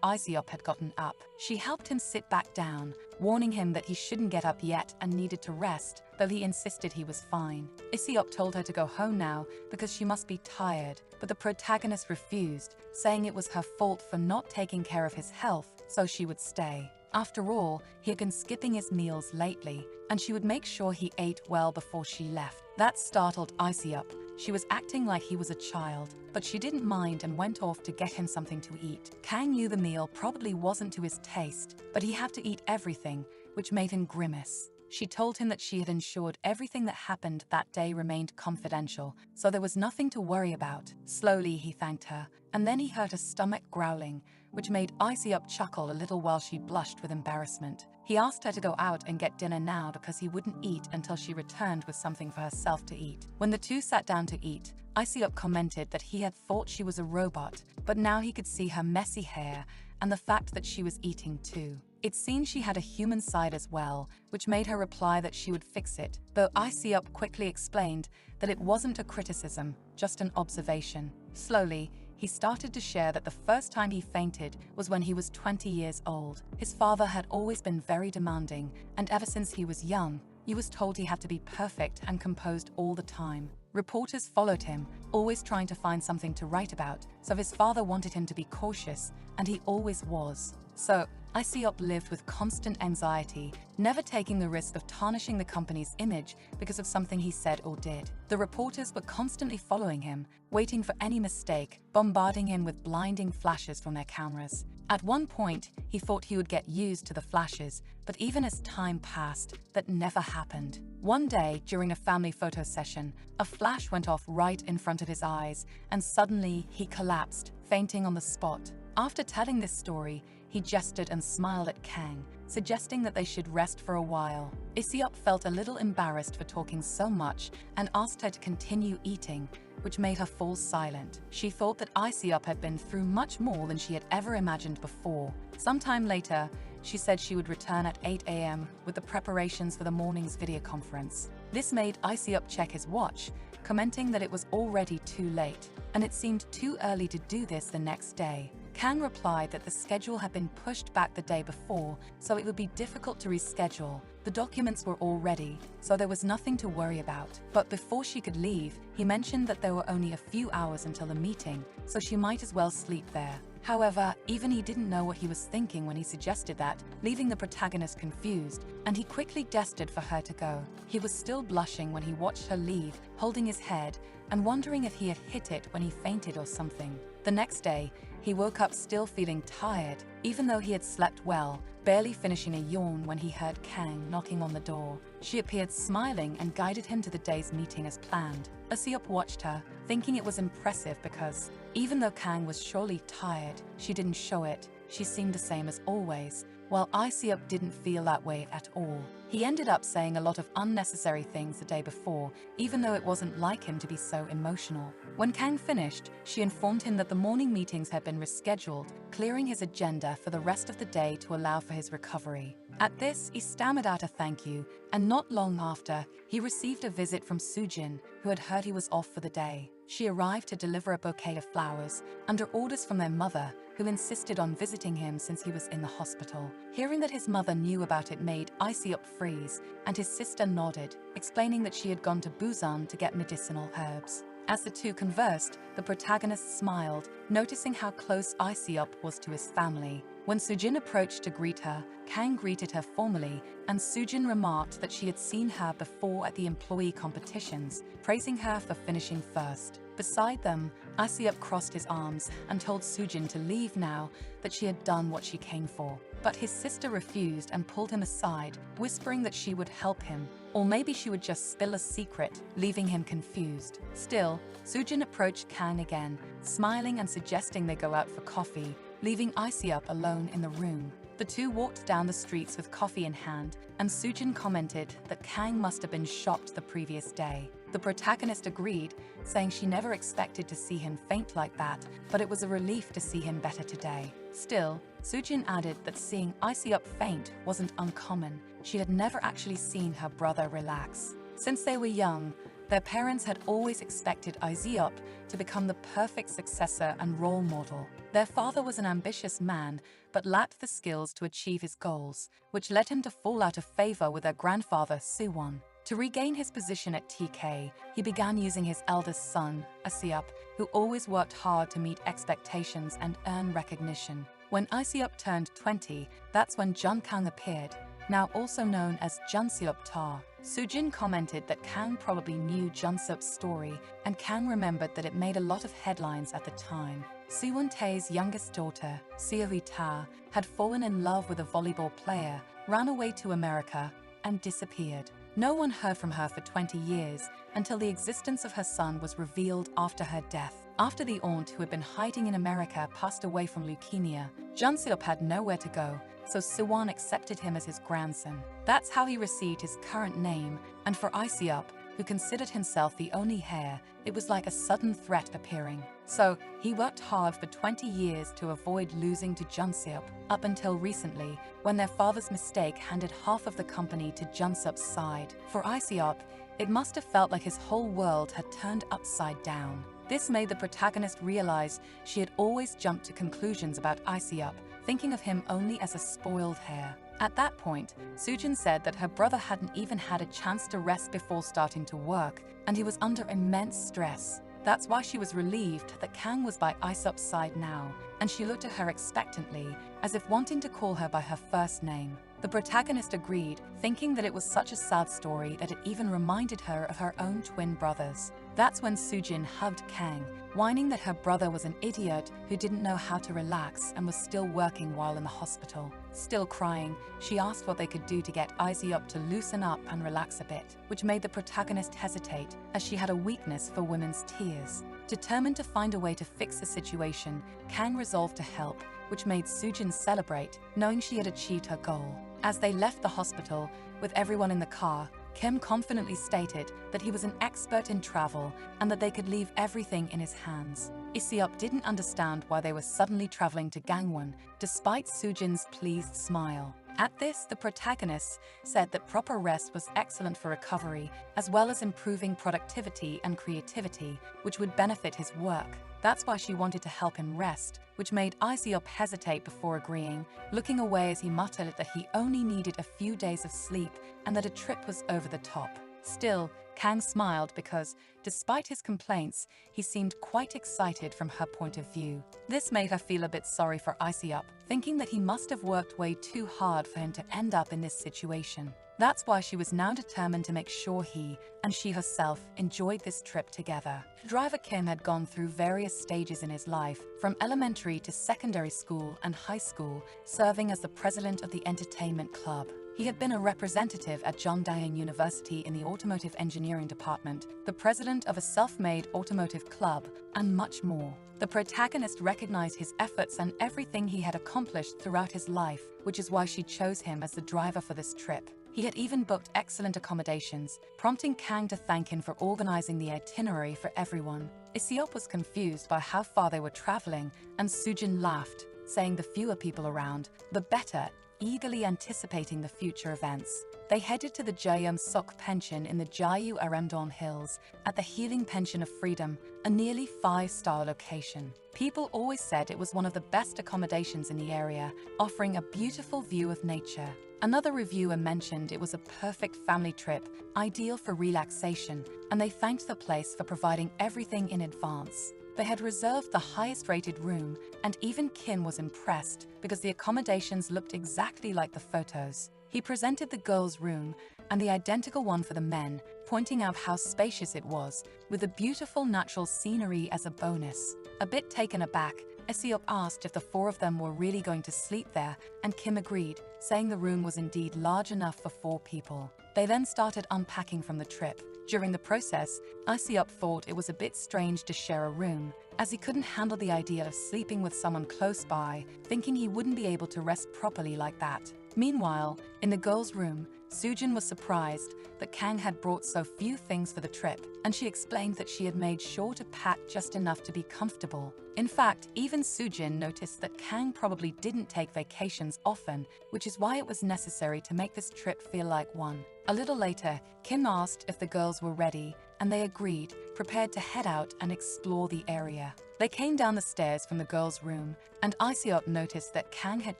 Icy-up had gotten up. She helped him sit back down, warning him that he shouldn't get up yet and needed to rest, though he insisted he was fine. Icy-up told her to go home now because she must be tired, but the protagonist refused, saying it was her fault for not taking care of his health, so she would stay. After all, he had been skipping his meals lately, and she would make sure he ate well before she left. That startled Icy-up. She was acting like he was a child, but she didn't mind and went off to get him something to eat. Kang knew the meal probably wasn't to his taste, but he had to eat everything, which made him grimace. She told him that she had ensured everything that happened that day remained confidential, so there was nothing to worry about. Slowly, he thanked her, and then he heard her stomach growling, which made Icy-up chuckle a little while she blushed with embarrassment. He asked her to go out and get dinner now because he wouldn't eat until she returned with something for herself to eat. When the two sat down to eat, Icy-up commented that he had thought she was a robot, but now he could see her messy hair and the fact that she was eating too. It seemed she had a human side as well, which made her reply that she would fix it, though Icy-up quickly explained that it wasn't a criticism, just an observation. Slowly, he started to share that the first time he fainted was when he was 20 years old. His father had always been very demanding, and ever since he was young, he was told he had to be perfect and composed all the time. Reporters followed him, always trying to find something to write about, so his father wanted him to be cautious, and he always was. So, Icy-up lived with constant anxiety, never taking the risk of tarnishing the company's image because of something he said or did. The reporters were constantly following him, waiting for any mistake, bombarding him with blinding flashes from their cameras. At one point, he thought he would get used to the flashes, but even as time passed, that never happened. One day, during a family photo session, a flash went off right in front of his eyes, and suddenly he collapsed, fainting on the spot. After telling this story, he gestured and smiled at Kang, suggesting that they should rest for a while. Icy-up felt a little embarrassed for talking so much and asked her to continue eating, which made her fall silent. She thought that Icy-up had been through much more than she had ever imagined before. Sometime later, she said she would return at 8 a.m. with the preparations for the morning's video conference. This made Icy-up check his watch, commenting that it was already too late, and it seemed too early to do this the next day. Kang replied that the schedule had been pushed back the day before, so it would be difficult to reschedule. The documents were all ready, so there was nothing to worry about. But before she could leave, he mentioned that there were only a few hours until the meeting, so she might as well sleep there. However, even he didn't know what he was thinking when he suggested that, leaving the protagonist confused, and he quickly gestured for her to go. He was still blushing when he watched her leave, holding his head, and wondering if he had hit it when he fainted or something. The next day, he woke up still feeling tired, even though he had slept well, barely finishing a yawn when he heard Kang knocking on the door. She appeared smiling and guided him to the day's meeting as planned. Aesop watched her, thinking it was impressive because, even though Kang was surely tired, she didn't show it. She seemed the same as always, while Aesop didn't feel that way at all. He ended up saying a lot of unnecessary things the day before, even though it wasn't like him to be so emotional. When Kang finished, she informed him that the morning meetings had been rescheduled, clearing his agenda for the rest of the day to allow for his recovery. At this, he stammered out a thank you, and not long after, he received a visit from Sujin, who had heard he was off for the day. She arrived to deliver a bouquet of flowers, under orders from their mother, who insisted on visiting him since he was in the hospital. Hearing that his mother knew about it made Aesop freeze, and his sister nodded, explaining that she had gone to Busan to get medicinal herbs. As the two conversed, the protagonist smiled, noticing how close Aesop was to his family. When Sujin approached to greet her, Kang greeted her formally, and Sujin remarked that she had seen her before at the employee competitions, praising her for finishing first. Beside them, Aesop crossed his arms and told Sujin to leave now, that she had done what she came for. But his sister refused and pulled him aside, whispering that she would help him, or maybe she would just spill a secret, leaving him confused. Still, Sujin approached Kang again, smiling and suggesting they go out for coffee, leaving Aesop alone in the room. The two walked down the streets with coffee in hand, and Sujin commented that Kang must have been shocked the previous day. The protagonist agreed, saying she never expected to see him faint like that, but it was a relief to see him better today. Still, Sujin added that seeing Aesop faint wasn't uncommon. She had never actually seen her brother relax. Since they were young, their parents had always expected Aesop to become the perfect successor and role model. Their father was an ambitious man, but lacked the skills to achieve his goals, which led him to fall out of favor with their grandfather, Suwon. To regain his position at TK, he began using his eldest son, Aesop, who always worked hard to meet expectations and earn recognition. When Aesop turned 20, that's when Jun Kang appeared, now also known as Junseop Ta. Sujin commented that Kang probably knew Junseop's story, and Kang remembered that it made a lot of headlines at the time. Siwon Tae's youngest daughter, Seohui Ta, had fallen in love with a volleyball player, ran away to America, and disappeared. No one heard from her for 20 years, until the existence of her son was revealed after her death. After the aunt who had been hiding in America passed away from leukemia, Junseop had nowhere to go, so Suwon accepted him as his grandson. That's how he received his current name, and for Aesop, who considered himself the only heir, it was like a sudden threat appearing. So, he worked hard for 20 years to avoid losing to Junseop, up until recently, when their father's mistake handed half of the company to Junseop's side. For Aesop, it must have felt like his whole world had turned upside down. This made the protagonist realize she had always jumped to conclusions about Aesop, thinking of him only as a spoiled heir. At that point, Sujin said that her brother hadn't even had a chance to rest before starting to work, and he was under immense stress. That's why she was relieved that Kang was by Aesop's side now, and she looked at her expectantly, as if wanting to call her by her first name. The protagonist agreed, thinking that it was such a sad story that it even reminded her of her own twin brothers. That's when Sujin hugged Kang, whining that her brother was an idiot who didn't know how to relax and was still working while in the hospital. Still crying, she asked what they could do to get Aesop to loosen up and relax a bit, which made the protagonist hesitate, as she had a weakness for women's tears. Determined to find a way to fix the situation, Kang resolved to help, which made Sujin celebrate, knowing she had achieved her goal. As they left the hospital, with everyone in the car, Kim confidently stated that he was an expert in travel and that they could leave everything in his hands. Aesop didn't understand why they were suddenly traveling to Gangwon, despite Sujin's pleased smile. At this, the protagonist said that proper rest was excellent for recovery, as well as improving productivity and creativity, which would benefit his work. That's why she wanted to help him rest, which made Aesop hesitate before agreeing, looking away as he muttered that he only needed a few days of sleep and that a trip was over the top. Still, Kang smiled because, despite his complaints, he seemed quite excited from her point of view. This made her feel a bit sorry for Iceup, thinking that he must have worked way too hard for him to end up in this situation. That's why she was now determined to make sure he and she herself enjoyed this trip together. Driver Kim had gone through various stages in his life, from elementary to secondary school and high school, serving as the president of the entertainment club. He had been a representative at Jongdaeung University in the automotive engineering department, the president of a self-made automotive club, and much more. The protagonist recognized his efforts and everything he had accomplished throughout his life, which is why she chose him as the driver for this trip. He had even booked excellent accommodations, prompting Kang to thank him for organizing the itinerary for everyone. Iceup was confused by how far they were traveling, and Sujin laughed, saying the fewer people around, the better, eagerly anticipating the future events. They headed to the Jeom Sok Pension in the Jayu Aremdon Hills at the Healing Pension of Freedom, a nearly 5-star location. People always said it was one of the best accommodations in the area, offering a beautiful view of nature. Another reviewer mentioned it was a perfect family trip, ideal for relaxation, and they thanked the place for providing everything in advance. They had reserved the highest-rated room, and even Kim was impressed because the accommodations looked exactly like the photos. He presented the girls' room and the identical one for the men, pointing out how spacious it was, with the beautiful natural scenery as a bonus. A bit taken aback, Iceup asked if the 4 of them were really going to sleep there, and Kim agreed, saying the room was indeed large enough for 4 people. They then started unpacking from the trip. During the process, Iceup thought it was a bit strange to share a room, as he couldn't handle the idea of sleeping with someone close by, thinking he wouldn't be able to rest properly like that. Meanwhile, in the girls' room, Sujin was surprised that Kang had brought so few things for the trip, and she explained that she had made sure to pack just enough to be comfortable. In fact, even Sujin noticed that Kang probably didn't take vacations often, which is why it was necessary to make this trip feel like one. A little later, Kim asked if the girls were ready, and they agreed, prepared to head out and explore the area. They came down the stairs from the girls' room, and Iceup noticed that Kang had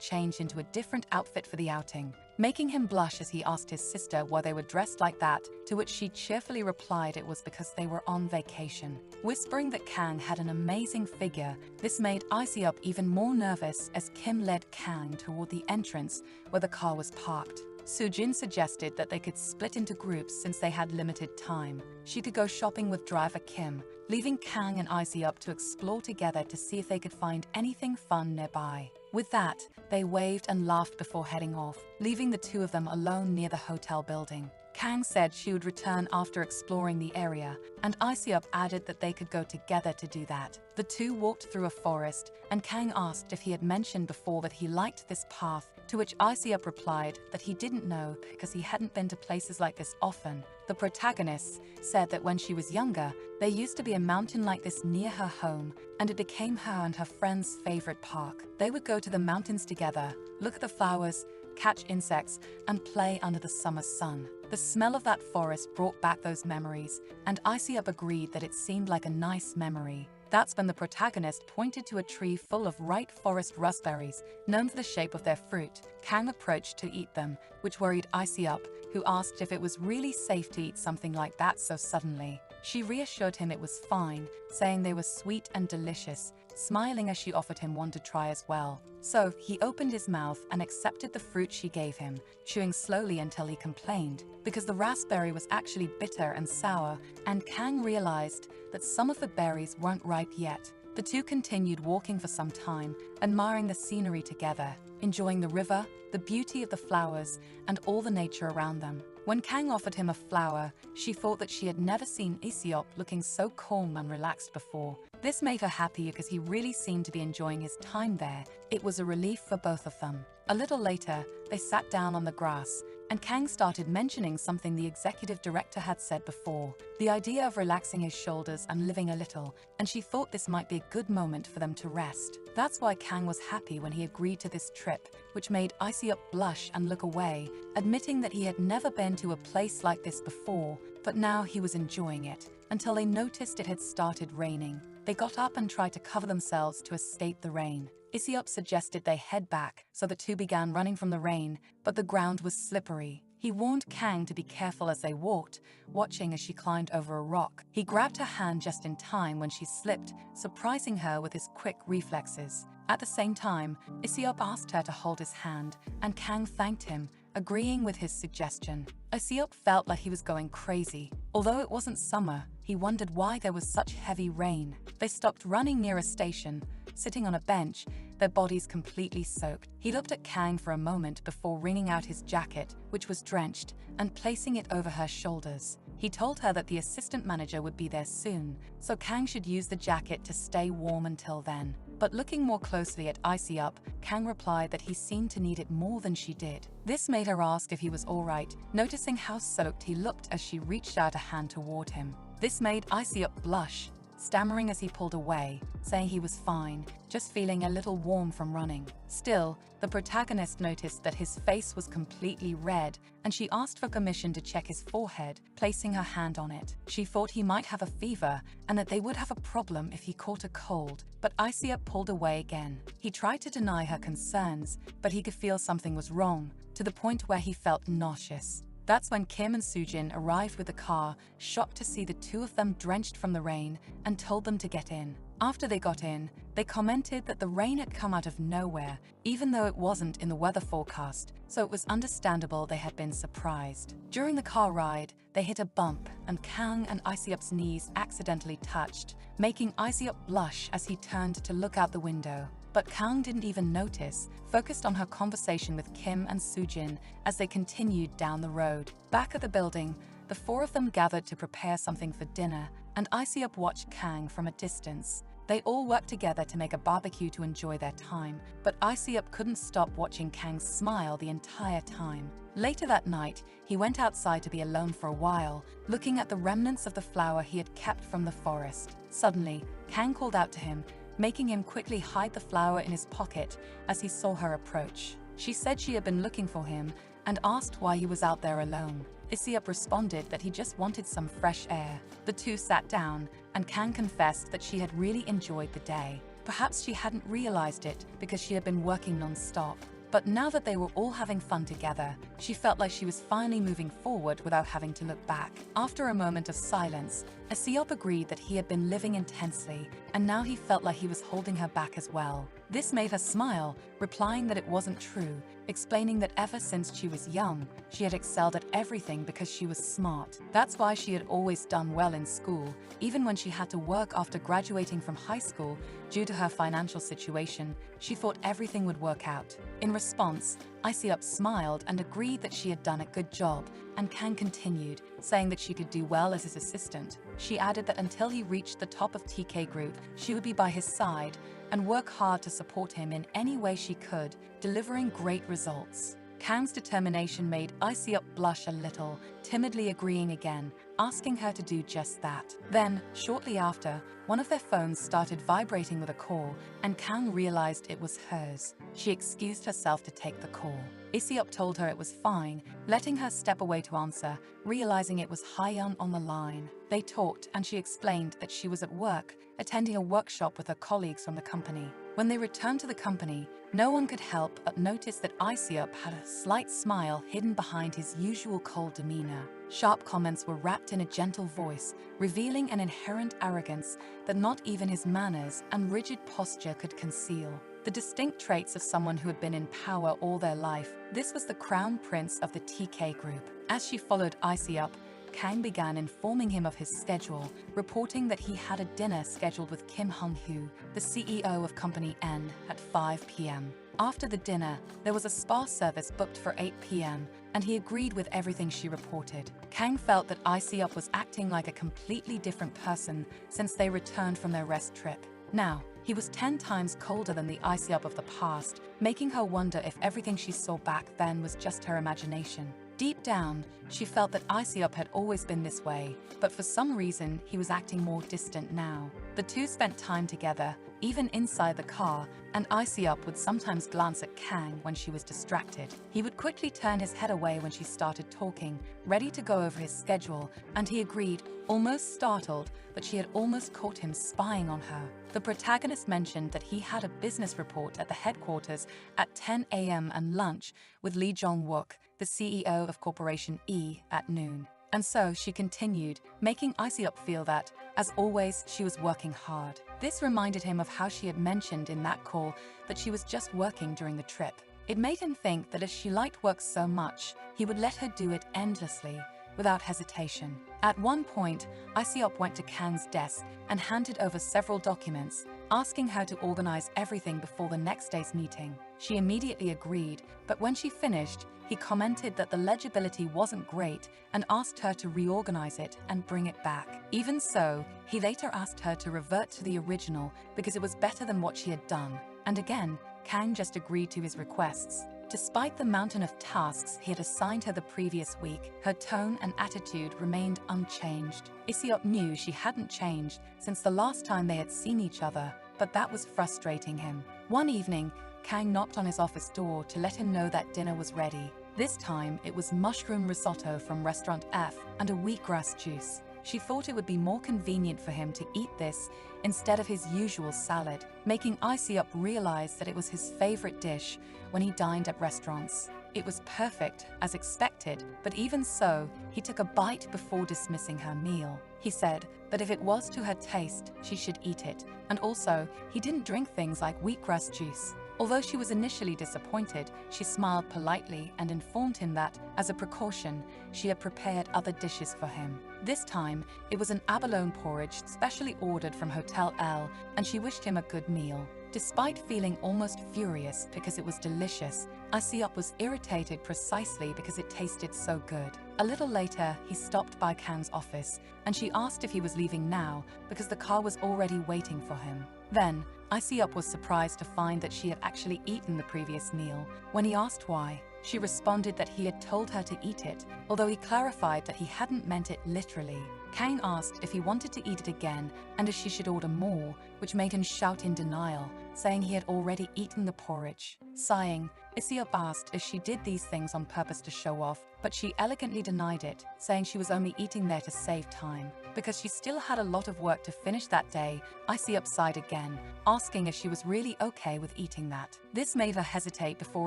changed into a different outfit for the outing, making him blush as he asked his sister why they were dressed like that, to which she cheerfully replied it was because they were on vacation. Whispering that Kang had an amazing figure, this made Iceup even more nervous as Kim led Kang toward the entrance where the car was parked. Sujin suggested that they could split into groups since they had limited time. She could go shopping with driver Kim, leaving Kang and Iceup to explore together to see if they could find anything fun nearby. With that, they waved and laughed before heading off, leaving the 2 of them alone near the hotel building. Kang said she would return after exploring the area, and Iceup added that they could go together to do that. The 2 walked through a forest, and Kang asked if he had mentioned before that he liked this path, to which Iceup replied that he didn't know because he hadn't been to places like this often. The protagonist said that when she was younger, there used to be a mountain like this near her home, and it became her and her friend's favorite park. They would go to the mountains together, look at the flowers, catch insects, and play under the summer sun. The smell of that forest brought back those memories, and Iceup agreed that it seemed like a nice memory. That's when the protagonist pointed to a tree full of ripe forest raspberries, known for the shape of their fruit. Kang approached to eat them, which worried Iceup, who asked if it was really safe to eat something like that so suddenly. She reassured him it was fine, saying they were sweet and delicious, smiling as she offered him one to try as well. So he opened his mouth and accepted the fruit she gave him, chewing slowly until he complained, because the raspberry was actually bitter and sour, and Kang realized that some of the berries weren't ripe yet. The 2 continued walking for some time, admiring the scenery together, enjoying the river, the beauty of the flowers, and all the nature around them. When Kang offered him a flower, she thought that she had never seen Iceup looking so calm and relaxed before. This made her happy because he really seemed to be enjoying his time there. It was a relief for both of them. A little later, they sat down on the grass, and Kang started mentioning something the executive director had said before, the idea of relaxing his shoulders and living a little, and she thought this might be a good moment for them to rest. That's why Kang was happy when he agreed to this trip, which made Iceup blush and look away, admitting that he had never been to a place like this before, but now he was enjoying it, until they noticed it had started raining. They got up and tried to cover themselves to escape the rain. Iceup suggested they head back, so the 2 began running from the rain, but the ground was slippery. He warned Kang to be careful as they walked, watching as she climbed over a rock. He grabbed her hand just in time when she slipped, surprising her with his quick reflexes. At the same time, Isiop asked her to hold his hand, and Kang thanked him, agreeing with his suggestion. Isiop felt like he was going crazy. Although it wasn't summer, he wondered why there was such heavy rain. They stopped running near a station, sitting on a bench, their bodies completely soaked. He looked at Kang for a moment before wringing out his jacket, which was drenched, and placing it over her shoulders. He told her that the assistant manager would be there soon, so Kang should use the jacket to stay warm until then. But looking more closely at Isiop, Kang replied that he seemed to need it more than she did. This made her ask if he was all right, noticing how soaked he looked as she reached out a hand toward him. This made Isiop blush, stammering as he pulled away, saying he was fine, just feeling a little warm from running. Still, the protagonist noticed that his face was completely red, and she asked for permission to check his forehead, placing her hand on it. She thought he might have a fever and that they would have a problem if he caught a cold, but Isiop pulled away again. He tried to deny her concerns, but he could feel something was wrong, to the point where he felt nauseous. That's when Kim and Soojin arrived with the car, shocked to see the two of them drenched from the rain, and told them to get in. After they got in, they commented that the rain had come out of nowhere, even though it wasn't in the weather forecast, so it was understandable they had been surprised. During the car ride, they hit a bump, and Kang and Isiop's knees accidentally touched, making Isiop blush as he turned to look out the window. But Kang didn't even notice, focused on her conversation with Kim and Soojin as they continued down the road. Back at the building, the four of them gathered to prepare something for dinner, and Isiop watched Kang from a distance. They all worked together to make a barbecue to enjoy their time, but Isiop couldn't stop watching Kang smile the entire time. Later that night, he went outside to be alone for a while, looking at the remnants of the flower he had kept from the forest. Suddenly, Kang called out to him, making him quickly hide the flower in his pocket as he saw her approach. She said she had been looking for him and asked why he was out there alone. Isiop responded that he just wanted some fresh air. The two sat down, and Kang confessed that she had really enjoyed the day. Perhaps she hadn't realized it because she had been working non-stop. But now that they were all having fun together, she felt like she was finally moving forward without having to look back. After a moment of silence, Isiop agreed that he had been living intensely, and now he felt like he was holding her back as well. This made her smile, replying that it wasn't true, explaining that ever since she was young, she had excelled at everything because she was smart. That's why she had always done well in school, even when she had to work after graduating from high school. Due to her financial situation, she thought everything would work out. In response, Isiop smiled and agreed that she had done a good job, and Kang continued, saying that she could do well as his assistant. She added that until he reached the top of TK Group, she would be by his side and work hard to support him in any way she could, delivering great results. Kang's determination made Isiop blush a little, timidly agreeing again, asking her to do just that. Then, shortly after, one of their phones started vibrating with a call, and Kang realized it was hers. She excused herself to take the call. Isiop told her it was fine, letting her step away to answer, realizing it was Hyun on the line. They talked, and she explained that she was at work, attending a workshop with her colleagues from the company. When they returned to the company, no one could help but notice that Isiop had a slight smile hidden behind his usual cold demeanor. Sharp comments were wrapped in a gentle voice, revealing an inherent arrogance that not even his manners and rigid posture could conceal. The distinct traits of someone who had been in power all their life. This was the crown prince of the TK Group. As she followed Isiop, Kang began informing him of his schedule, reporting that he had a dinner scheduled with Kim Hung-hoo, the CEO of Company N, at 5 p.m. After the dinner, there was a spa service booked for 8 p.m., and he agreed with everything she reported. Kang felt that Isiop was acting like a completely different person since they returned from their rest trip. Now, he was 10 times colder than the Isiop of the past, making her wonder if everything she saw back then was just her imagination. Deep down, she felt that Isiop had always been this way, but for some reason, he was acting more distant now. The two spent time together, even inside the car, and Isiop would sometimes glance at Kang when she was distracted. He would quickly turn his head away when she started talking, ready to go over his schedule, and he agreed, almost startled, that she had almost caught him spying on her. The protagonist mentioned that he had a business report at the headquarters at 10 a.m. and lunch with Lee Jong-wook, the CEO of Corporation E, at noon. And so she continued, making Iseop feel that, as always, she was working hard. This reminded him of how she had mentioned in that call that she was just working during the trip. It made him think that if she liked work so much, he would let her do it endlessly, without hesitation. At one point, Iseop went to Kang's desk and handed over several documents, asking her to organize everything before the next day's meeting. She immediately agreed, but when she finished, he commented that the legibility wasn't great and asked her to reorganize it and bring it back. Even so, he later asked her to revert to the original because it was better than what she had done. And again, Kang just agreed to his requests. Despite the mountain of tasks he had assigned her the previous week, her tone and attitude remained unchanged. Iseop knew she hadn't changed since the last time they had seen each other, but that was frustrating him. One evening, Kang knocked on his office door to let him know that dinner was ready. This time, it was mushroom risotto from Restaurant F and a wheatgrass juice. She thought it would be more convenient for him to eat this instead of his usual salad, making Iseop realize that it was his favorite dish when he dined at restaurants. It was perfect, as expected, but even so, he took a bite before dismissing her meal. He said that if it was to her taste, she should eat it, and also, he didn't drink things like wheatgrass juice. Although she was initially disappointed, she smiled politely and informed him that, as a precaution, she had prepared other dishes for him. This time, it was an abalone porridge specially ordered from Hotel L, and she wished him a good meal. Despite feeling almost furious because it was delicious, Iseop was irritated precisely because it tasted so good. A little later, he stopped by Kang's office, and she asked if he was leaving now because the car was already waiting for him. Then, Iseop was surprised to find that she had actually eaten the previous meal. When he asked why, she responded that he had told her to eat it, although he clarified that he hadn't meant it literally. Kang asked if he wanted to eat it again and if she should order more, which made him shout in denial, saying he had already eaten the porridge. Sighing, Iseop asked if she did these things on purpose to show off, but she elegantly denied it, saying she was only eating there to save time. Because she still had a lot of work to finish that day, Iseop sighed again, asking if she was really okay with eating that. This made her hesitate before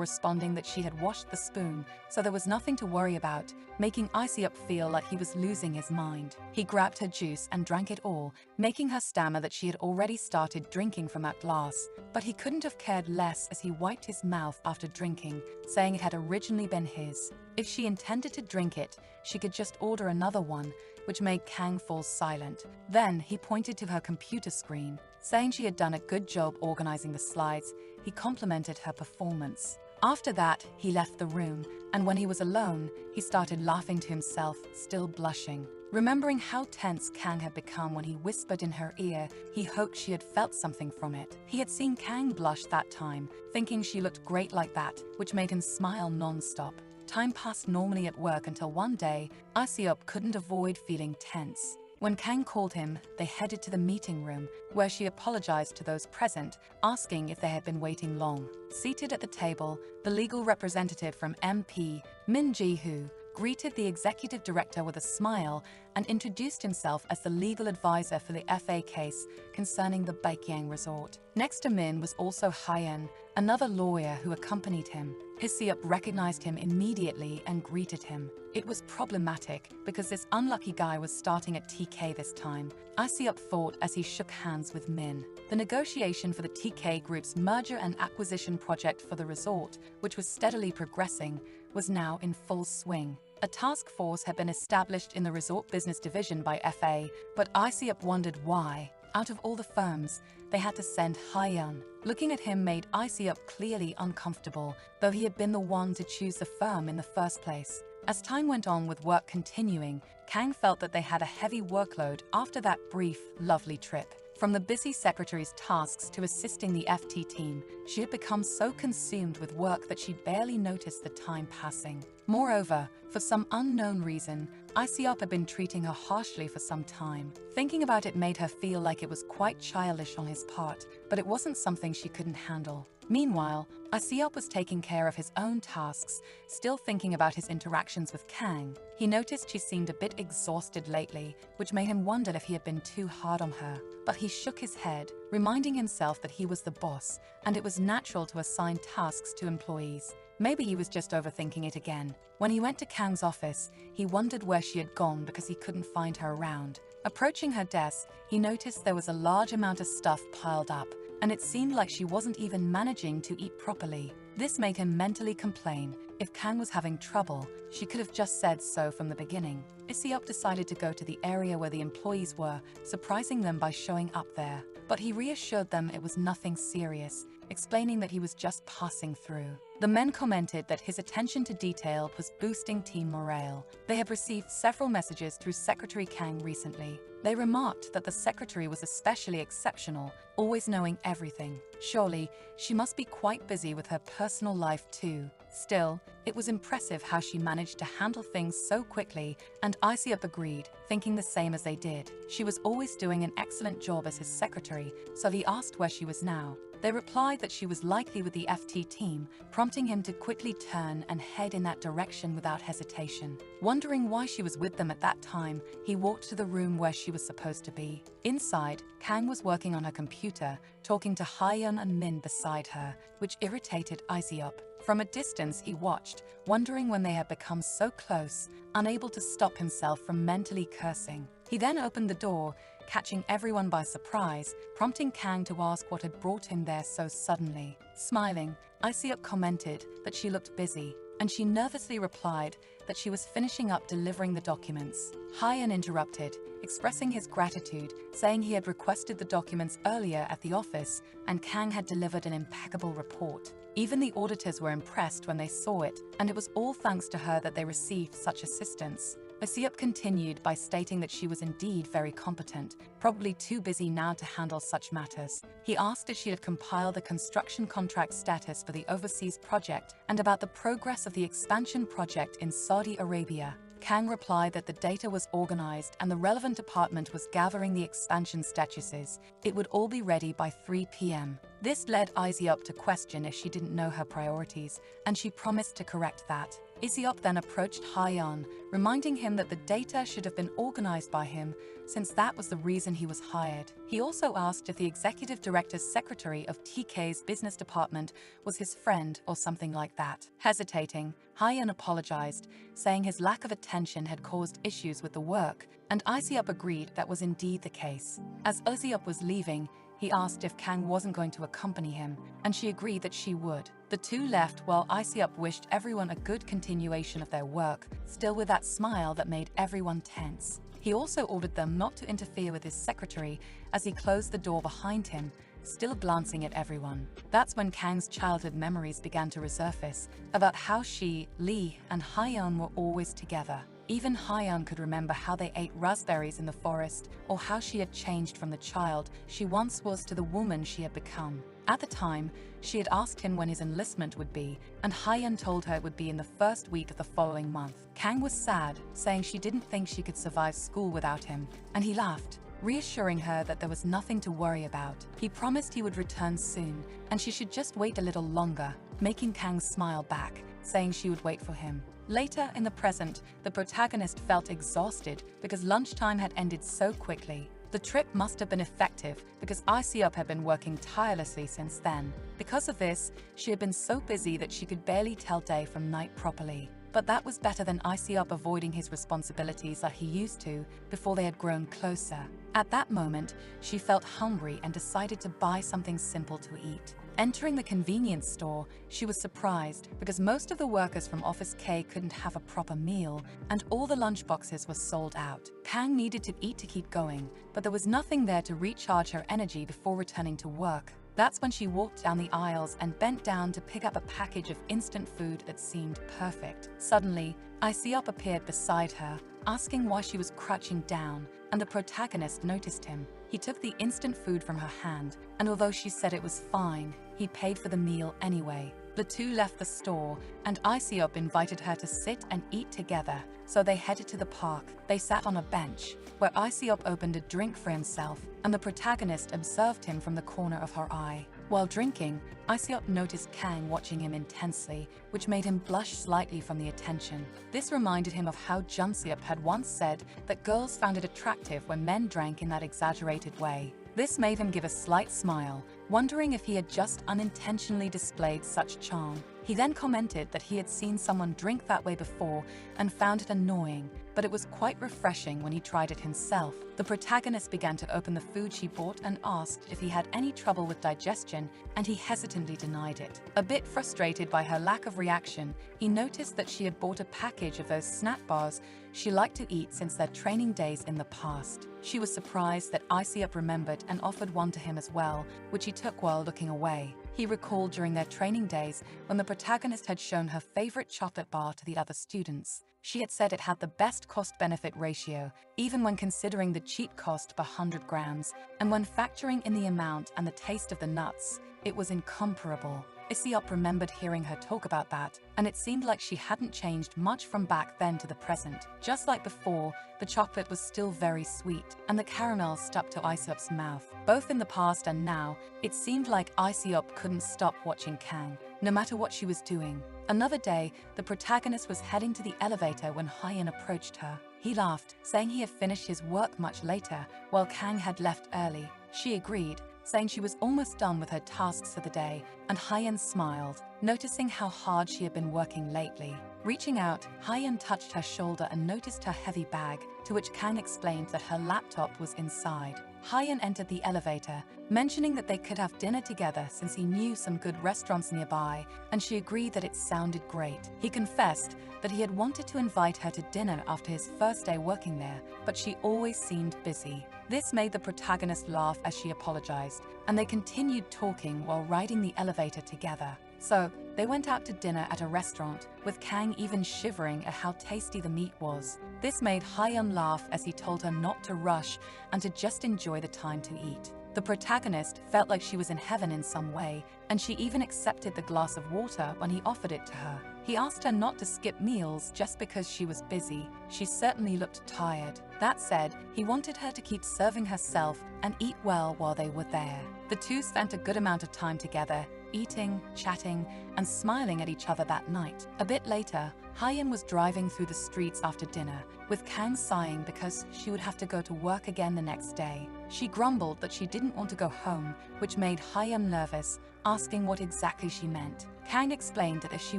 responding that she had washed the spoon, so there was nothing to worry about, making Iseop feel like he was losing his mind. He grabbed her juice and drank it all, making her stammer that she had already started drinking from that glass. But he couldn't have cared less as he wiped his mouth after drinking, saying it had originally been his. If she intended to drink it, she could just order another one, which made Kang fall silent. Then he pointed to her computer screen. Saying she had done a good job organizing the slides, he complimented her performance. After that, he left the room, and when he was alone, he started laughing to himself, still blushing. Remembering how tense Kang had become when he whispered in her ear, he hoped she had felt something from it. He had seen Kang blush that time, thinking she looked great like that, which made him smile non-stop. Time passed normally at work until one day, Iseop couldn't avoid feeling tense. When Kang called him, they headed to the meeting room, where she apologized to those present, asking if they had been waiting long. Seated at the table, the legal representative from MP, Min Ji-hoo, greeted the executive director with a smile and introduced himself as the legal advisor for the FA case concerning the Baekhyang resort. Next to Min was also Hyeon, another lawyer who accompanied him. Iseop recognized him immediately and greeted him. It was problematic because this unlucky guy was starting at TK this time, Iseop thought as he shook hands with Min. The negotiation for the TK Group's merger and acquisition project for the resort, which was steadily progressing, was now in full swing. A task force had been established in the resort business division by FA, but Iseop wondered why. Out of all the firms, they had to send Hyeon. Looking at him made Iseop clearly uncomfortable, though he had been the one to choose the firm in the first place. As time went on with work continuing, Kang felt that they had a heavy workload after that brief, lovely trip. From the busy secretary's tasks to assisting the FT team, she had become so consumed with work that she barely noticed the time passing. Moreover, for some unknown reason, Iseop had been treating her harshly for some time. Thinking about it made her feel like it was quite childish on his part, but it wasn't something she couldn't handle. Meanwhile, Aesop was taking care of his own tasks, still thinking about his interactions with Kang. He noticed she seemed a bit exhausted lately, which made him wonder if he had been too hard on her. But he shook his head, reminding himself that he was the boss, and it was natural to assign tasks to employees. Maybe he was just overthinking it again. When he went to Kang's office, he wondered where she had gone because he couldn't find her around. Approaching her desk, he noticed there was a large amount of stuff piled up, and it seemed like she wasn't even managing to eat properly. This made him mentally complain. If Kang was having trouble, she could have just said so from the beginning. Aesop decided to go to the area where the employees were, surprising them by showing up there. But he reassured them it was nothing serious, explaining that he was just passing through. The men commented that his attention to detail was boosting team morale. They have received several messages through Secretary Kang recently. They remarked that the secretary was especially exceptional, always knowing everything. Surely, she must be quite busy with her personal life too. Still, it was impressive how she managed to handle things so quickly, and Aesop agreed, thinking the same as they did. She was always doing an excellent job as his secretary, so he asked where she was now. They replied that she was likely with the FT team, prompting him to quickly turn and head in that direction without hesitation. Wondering why she was with them at that time, he walked to the room where she was supposed to be. Inside, Kang was working on her computer, talking to Hyun and Min beside her, which irritated Aesop. From a distance, he watched, wondering when they had become so close, unable to stop himself from mentally cursing. He then opened the door, catching everyone by surprise, prompting Kang to ask what had brought him there so suddenly. Smiling, Aesop commented that she looked busy, and she nervously replied that she was finishing up delivering the documents. Hyun interrupted, expressing his gratitude, saying he had requested the documents earlier at the office, and Kang had delivered an impeccable report. Even the auditors were impressed when they saw it, and it was all thanks to her that they received such assistance. Aesop continued by stating that she was indeed very competent, probably too busy now to handle such matters. He asked if she had compiled the construction contract status for the overseas project and about the progress of the expansion project in Saudi Arabia. Kang replied that the data was organized and the relevant department was gathering the expansion statuses. It would all be ready by 3 p.m. This led Aesop to question if she didn't know her priorities, and she promised to correct that. Aesop then approached Hyun, reminding him that the data should have been organized by him, since that was the reason he was hired. He also asked if the executive director's secretary of TK's business department was his friend or something like that. Hesitating, Hyun apologized, saying his lack of attention had caused issues with the work, and Aesop agreed that was indeed the case. As Aesop was leaving, he asked if Kang wasn't going to accompany him, and she agreed that she would. The two left while Aesop wished everyone a good continuation of their work, still with that smile that made everyone tense. He also ordered them not to interfere with his secretary as he closed the door behind him, still glancing at everyone. That's when Kang's childhood memories began to resurface, about how she, Lee, and Hyun were always together. Even Hyun could remember how they ate raspberries in the forest, or how she had changed from the child she once was to the woman she had become. At the time, she had asked him when his enlistment would be, and Hyun told her it would be in the first week of the following month. Kang was sad, saying she didn't think she could survive school without him, and he laughed, reassuring her that there was nothing to worry about. He promised he would return soon, and she should just wait a little longer, making Kang smile back, saying she would wait for him. Later in the present, the protagonist felt exhausted because lunchtime had ended so quickly. The trip must have been effective because Aesop had been working tirelessly since then. Because of this, she had been so busy that she could barely tell day from night properly. But that was better than Aesop avoiding his responsibilities that he used to before they had grown closer. At that moment, she felt hungry and decided to buy something simple to eat. Entering the convenience store, she was surprised because most of the workers from Office K couldn't have a proper meal, and all the lunchboxes were sold out. Kang needed to eat to keep going, but there was nothing there to recharge her energy before returning to work. That's when she walked down the aisles and bent down to pick up a package of instant food that seemed perfect. Suddenly, Aesop appeared beside her, asking why she was crouching down, and the protagonist noticed him. He took the instant food from her hand, and although she said it was fine, he paid for the meal anyway. The two left the store, and Aesop invited her to sit and eat together, so they headed to the park. They sat on a bench, where Aesop opened a drink for himself, and the protagonist observed him from the corner of her eye. While drinking, Iseop noticed Kang watching him intensely, which made him blush slightly from the attention. This reminded him of how Junseop had once said that girls found it attractive when men drank in that exaggerated way. This made him give a slight smile, wondering if he had just unintentionally displayed such charm. He then commented that he had seen someone drink that way before and found it annoying, but it was quite refreshing when he tried it himself. The protagonist began to open the food she bought and asked if he had any trouble with digestion, and he hesitantly denied it. A bit frustrated by her lack of reaction, he noticed that she had bought a package of those snack bars she liked to eat since their training days in the past. She was surprised that Iseop remembered and offered one to him as well, which he took while looking away. He recalled during their training days when the protagonist had shown her favorite chocolate bar to the other students. She had said it had the best cost-benefit ratio, even when considering the cheap cost per 100 grams, and when factoring in the amount and the taste of the nuts, it was incomparable. Iseop remembered hearing her talk about that, and it seemed like she hadn't changed much from back then to the present. Just like before, the chocolate was still very sweet, and the caramel stuck to Iseop's mouth. Both in the past and now, it seemed like Iseop couldn't stop watching Kang, no matter what she was doing. Another day, the protagonist was heading to the elevator when Hyeon approached her. He laughed, saying he had finished his work much later, while Kang had left early. She agreed, saying she was almost done with her tasks for the day, and Hyeon smiled, noticing how hard she had been working lately. Reaching out, Hyeon touched her shoulder and noticed her heavy bag, to which Kang explained that her laptop was inside. Hyeon entered the elevator, mentioning that they could have dinner together since he knew some good restaurants nearby, and she agreed that it sounded great. He confessed that he had wanted to invite her to dinner after his first day working there, but she always seemed busy. This made the protagonist laugh as she apologized, and they continued talking while riding the elevator together. So, they went out to dinner at a restaurant, with Kang even shivering at how tasty the meat was. This made Hyeon laugh as he told her not to rush and to just enjoy the time to eat. The protagonist felt like she was in heaven in some way, and she even accepted the glass of water when he offered it to her. He asked her not to skip meals just because she was busy. She certainly looked tired. That said, he wanted her to keep serving herself and eat well while they were there. The two spent a good amount of time together, eating, chatting, and smiling at each other that night. A bit later, Hyeon was driving through the streets after dinner, with Kang sighing because she would have to go to work again the next day. She grumbled that she didn't want to go home, which made Hyeon nervous, asking what exactly she meant. Kang explained that if she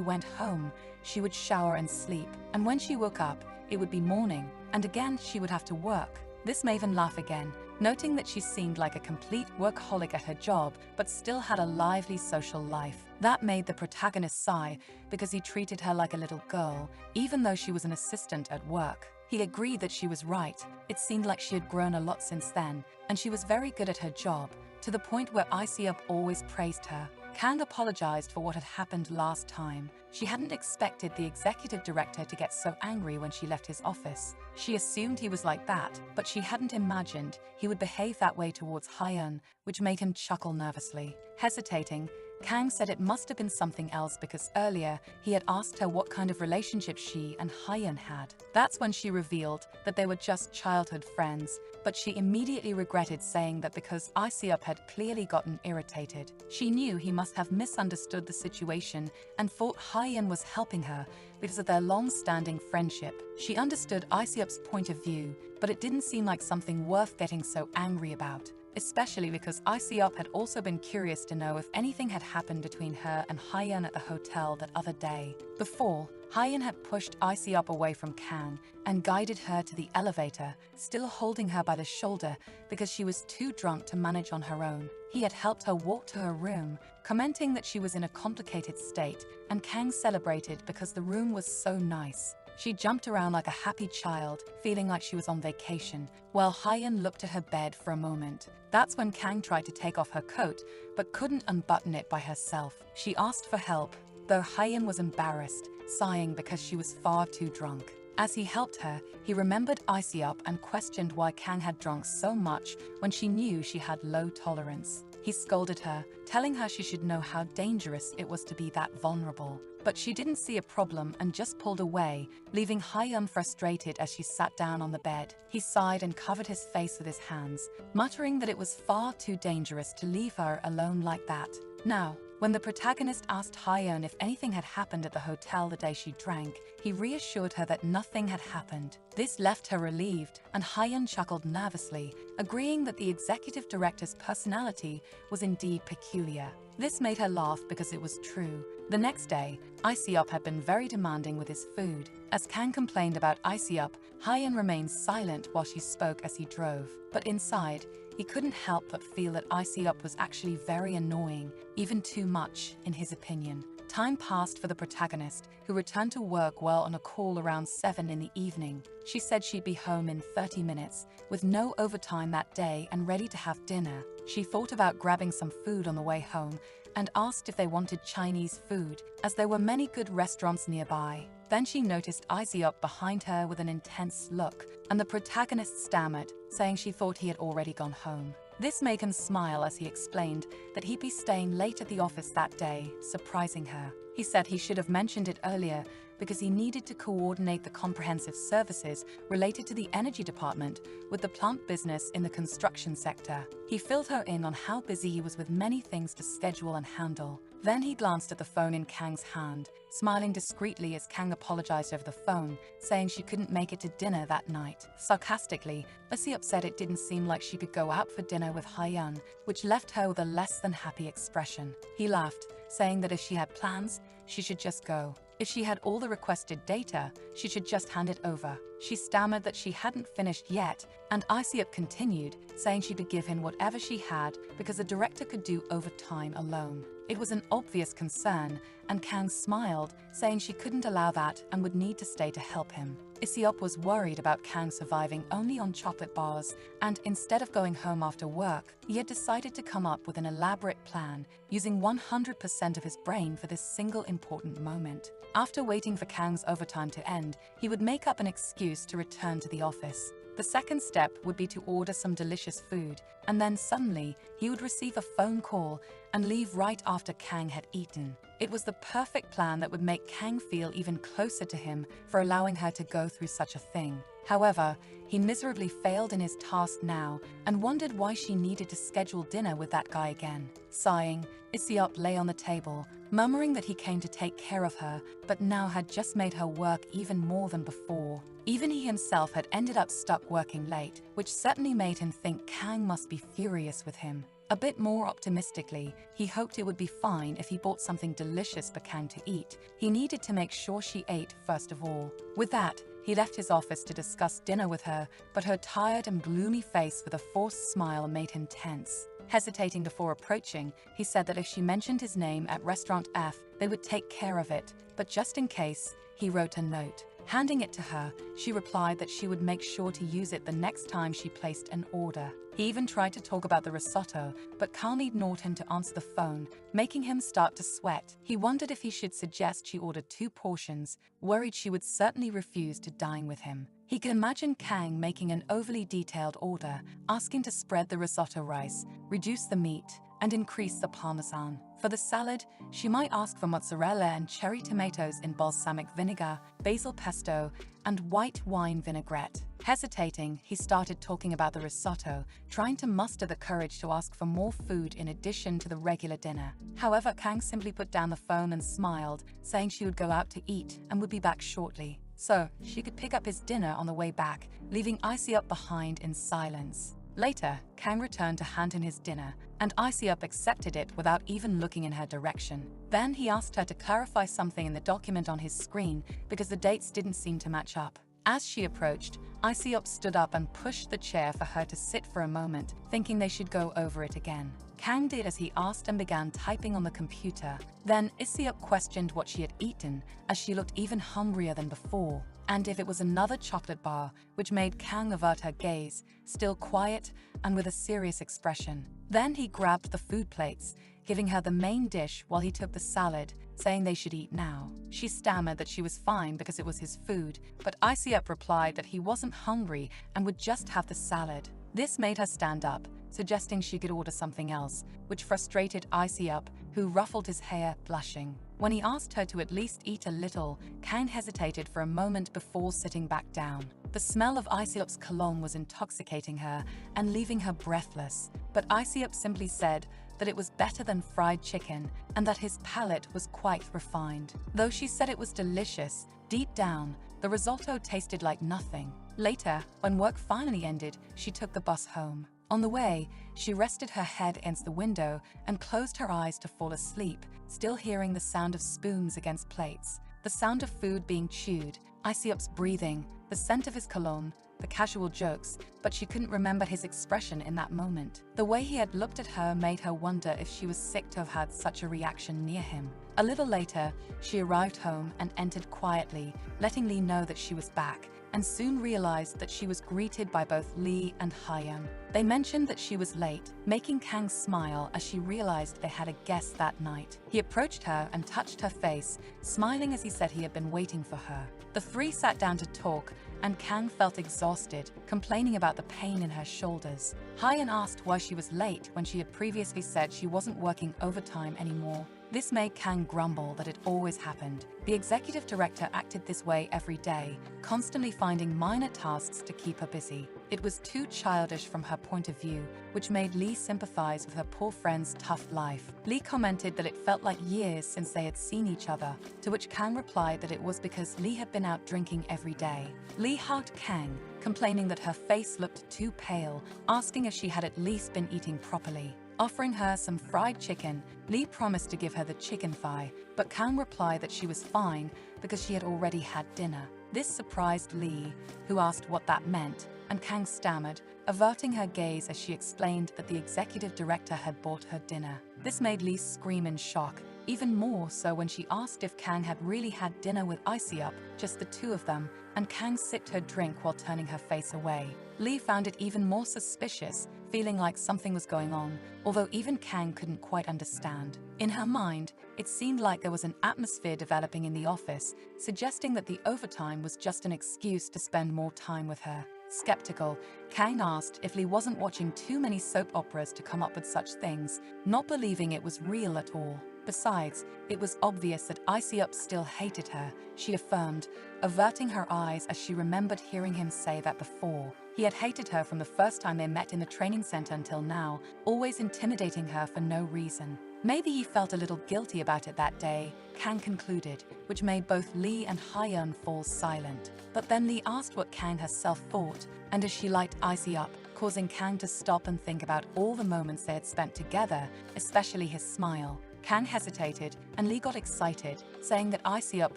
went home, she would shower and sleep, and when she woke up, it would be morning, and again she would have to work. This made him laugh again, noting that she seemed like a complete workaholic at her job, but still had a lively social life. That made the protagonist sigh because he treated her like a little girl, even though she was an assistant at work. He agreed that she was right. It seemed like she had grown a lot since then, and she was very good at her job, to the point where Iseop always praised her. Kang apologized for what had happened last time. She hadn't expected the executive director to get so angry when she left his office. She assumed he was like that, but she hadn't imagined he would behave that way towards Hyeon, which made him chuckle nervously. Hesitating, Kang said it must have been something else because earlier he had asked her what kind of relationship she and Hyeon had. That's when she revealed that they were just childhood friends, but she immediately regretted saying that because Iseop had clearly gotten irritated. She knew he must have misunderstood the situation and thought Hyeon was helping her because of their long-standing friendship. She understood Iseop's point of view, but it didn't seem like something worth getting so angry about, especially because Iseop had also been curious to know if anything had happened between her and Hyeon at the hotel that other day. Before, Hyeon had pushed Iseop away from Kang and guided her to the elevator, still holding her by the shoulder because she was too drunk to manage on her own. He had helped her walk to her room, commenting that she was in a complicated state, and Kang celebrated because the room was so nice. She jumped around like a happy child, feeling like she was on vacation, while Hyeon looked at her bed for a moment. That's when Kang tried to take off her coat, but couldn't unbutton it by herself. She asked for help, though Hyeon was embarrassed, sighing because she was far too drunk. As he helped her, he remembered Iseop and questioned why Kang had drunk so much when she knew she had low tolerance. He scolded her, telling her she should know how dangerous it was to be that vulnerable. But she didn't see a problem and just pulled away, leaving Hyun frustrated as she sat down on the bed. He sighed and covered his face with his hands, muttering that it was far too dangerous to leave her alone like that. Now, when the protagonist asked Hyun if anything had happened at the hotel the day she drank, he reassured her that nothing had happened. This left her relieved, and Hyun chuckled nervously, agreeing that the executive director's personality was indeed peculiar. This made her laugh because it was true. The next day, Iseop had been very demanding with his food. As Kang complained about Iseop, Hyun remained silent while she spoke as he drove. But inside, he couldn't help but feel that Iseop was actually very annoying, even too much, in his opinion. Time passed for the protagonist, who returned to work well on a call around 7 in the evening. She said she'd be home in 30 minutes, with no overtime that day and ready to have dinner. She thought about grabbing some food on the way home and asked if they wanted Chinese food, as there were many good restaurants nearby. Then she noticed Iseop behind her with an intense look, and the protagonist stammered, saying she thought he had already gone home. This made him smile as he explained that he'd be staying late at the office that day, surprising her. He said he should have mentioned it earlier because he needed to coordinate the comprehensive services related to the energy department with the plant business in the construction sector. He filled her in on how busy he was with many things to schedule and handle. Then he glanced at the phone in Kang's hand, smiling discreetly as Kang apologized over the phone, saying she couldn't make it to dinner that night. Sarcastically, Iseop said it didn't seem like she could go out for dinner with Hyun, which left her with a less than happy expression. He laughed, saying that if she had plans, she should just go. If she had all the requested data, she should just hand it over. She stammered that she hadn't finished yet, and Iseop continued, saying she could give him whatever she had because the director could do overtime alone. It was an obvious concern, and Kang smiled, saying she couldn't allow that and would need to stay to help him. Iseop was worried about Kang surviving only on chocolate bars, and instead of going home after work, he had decided to come up with an elaborate plan, using 100% of his brain for this single important moment. After waiting for Kang's overtime to end, he would make up an excuse to return to the office. The second step would be to order some delicious food, and then suddenly he would receive a phone call and leave right after Kang had eaten. It was the perfect plan that would make Kang feel even closer to him for allowing her to go through such a thing. However, he miserably failed in his task now and wondered why she needed to schedule dinner with that guy again. Sighing, Iseop lay on the table, murmuring that he came to take care of her, but now had just made her work even more than before. Even he himself had ended up stuck working late, which certainly made him think Kang must be furious with him. A bit more optimistically, he hoped it would be fine if he bought something delicious for Kang to eat. He needed to make sure she ate first of all. With that, he left his office to discuss dinner with her, but her tired and gloomy face with a forced smile made him tense. Hesitating before approaching, he said that if she mentioned his name at Restaurant F, they would take care of it, but just in case, he wrote a note. Handing it to her, she replied that she would make sure to use it the next time she placed an order. He even tried to talk about the risotto, but calmly ignored him to answer the phone, making him start to sweat. He wondered if he should suggest she order 2 portions, worried she would certainly refuse to dine with him. He could imagine Kang making an overly detailed order, asking to spread the risotto rice, reduce the meat, and increase the parmesan. For the salad, she might ask for mozzarella and cherry tomatoes in balsamic vinegar, basil pesto, and white wine vinaigrette. Hesitating, he started talking about the risotto, trying to muster the courage to ask for more food in addition to the regular dinner. However, Kang simply put down the phone and smiled, saying she would go out to eat and would be back shortly, so she could pick up his dinner on the way back, leaving Iseop behind in silence. Later, Kang returned to hand him his dinner, and Iseop accepted it without even looking in her direction. Then he asked her to clarify something in the document on his screen because the dates didn't seem to match up. As she approached, Iseop stood up and pushed the chair for her to sit for a moment, thinking they should go over it again. Kang did as he asked and began typing on the computer. Then Iseop questioned what she had eaten, as she looked even hungrier than before, and if it was another chocolate bar, which made Kang avert her gaze, still quiet and with a serious expression. Then he grabbed the food plates, giving her the main dish while he took the salad, saying they should eat now. She stammered that she was fine because it was his food, but Iseop replied that he wasn't hungry and would just have the salad. This made her stand up, suggesting she could order something else, which frustrated Iceup, who ruffled his hair, blushing. When he asked her to at least eat a little, Kang hesitated for a moment before sitting back down. The smell of Iceup's cologne was intoxicating her and leaving her breathless, but Iceup simply said that it was better than fried chicken and that his palate was quite refined. Though she said it was delicious, deep down, the risotto tasted like nothing. Later, when work finally ended, she took the bus home. On the way, she rested her head against the window and closed her eyes to fall asleep, still hearing the sound of spoons against plates, the sound of food being chewed, Iceup's breathing, the scent of his cologne, the casual jokes, but she couldn't remember his expression in that moment. The way he had looked at her made her wonder if she was sick to have had such a reaction near him. A little later, she arrived home and entered quietly, letting Lee know that she was back, and soon realized that she was greeted by both Lee and Hyun. They mentioned that she was late, making Kang smile as she realized they had a guest that night. He approached her and touched her face, smiling as he said he had been waiting for her. The three sat down to talk, and Kang felt exhausted, complaining about the pain in her shoulders. Hyun asked why she was late when she had previously said she wasn't working overtime anymore. This made Kang grumble that it always happened. The executive director acted this way every day, constantly finding minor tasks to keep her busy. It was too childish from her point of view, which made Lee sympathize with her poor friend's tough life. Lee commented that it felt like years since they had seen each other, to which Kang replied that it was because Lee had been out drinking every day. Lee hugged Kang, complaining that her face looked too pale, asking if she had at least been eating properly. Offering her some fried chicken, Lee promised to give her the chicken thigh, but Kang replied that she was fine because she had already had dinner. This surprised Lee, who asked what that meant, and Kang stammered, averting her gaze as she explained that the executive director had bought her dinner. This made Lee scream in shock, even more so when she asked if Kang had really had dinner with Iceup, just the two of them, and Kang sipped her drink while turning her face away. Lee found it even more suspicious, feeling like something was going on, although even Kang couldn't quite understand. In her mind, it seemed like there was an atmosphere developing in the office, suggesting that the overtime was just an excuse to spend more time with her. Skeptical, Kang asked if Lee wasn't watching too many soap operas to come up with such things, not believing it was real at all. Besides, it was obvious that Iceup still hated her, she affirmed, averting her eyes as she remembered hearing him say that before. He had hated her from the first time they met in the training center until now, always intimidating her for no reason. Maybe he felt a little guilty about it that day, Kang concluded, which made both Lee and Hyun fall silent. But then Lee asked what Kang herself thought, and as she liked Iceup, causing Kang to stop and think about all the moments they had spent together, especially his smile. Kang hesitated, and Lee got excited, saying that Iceup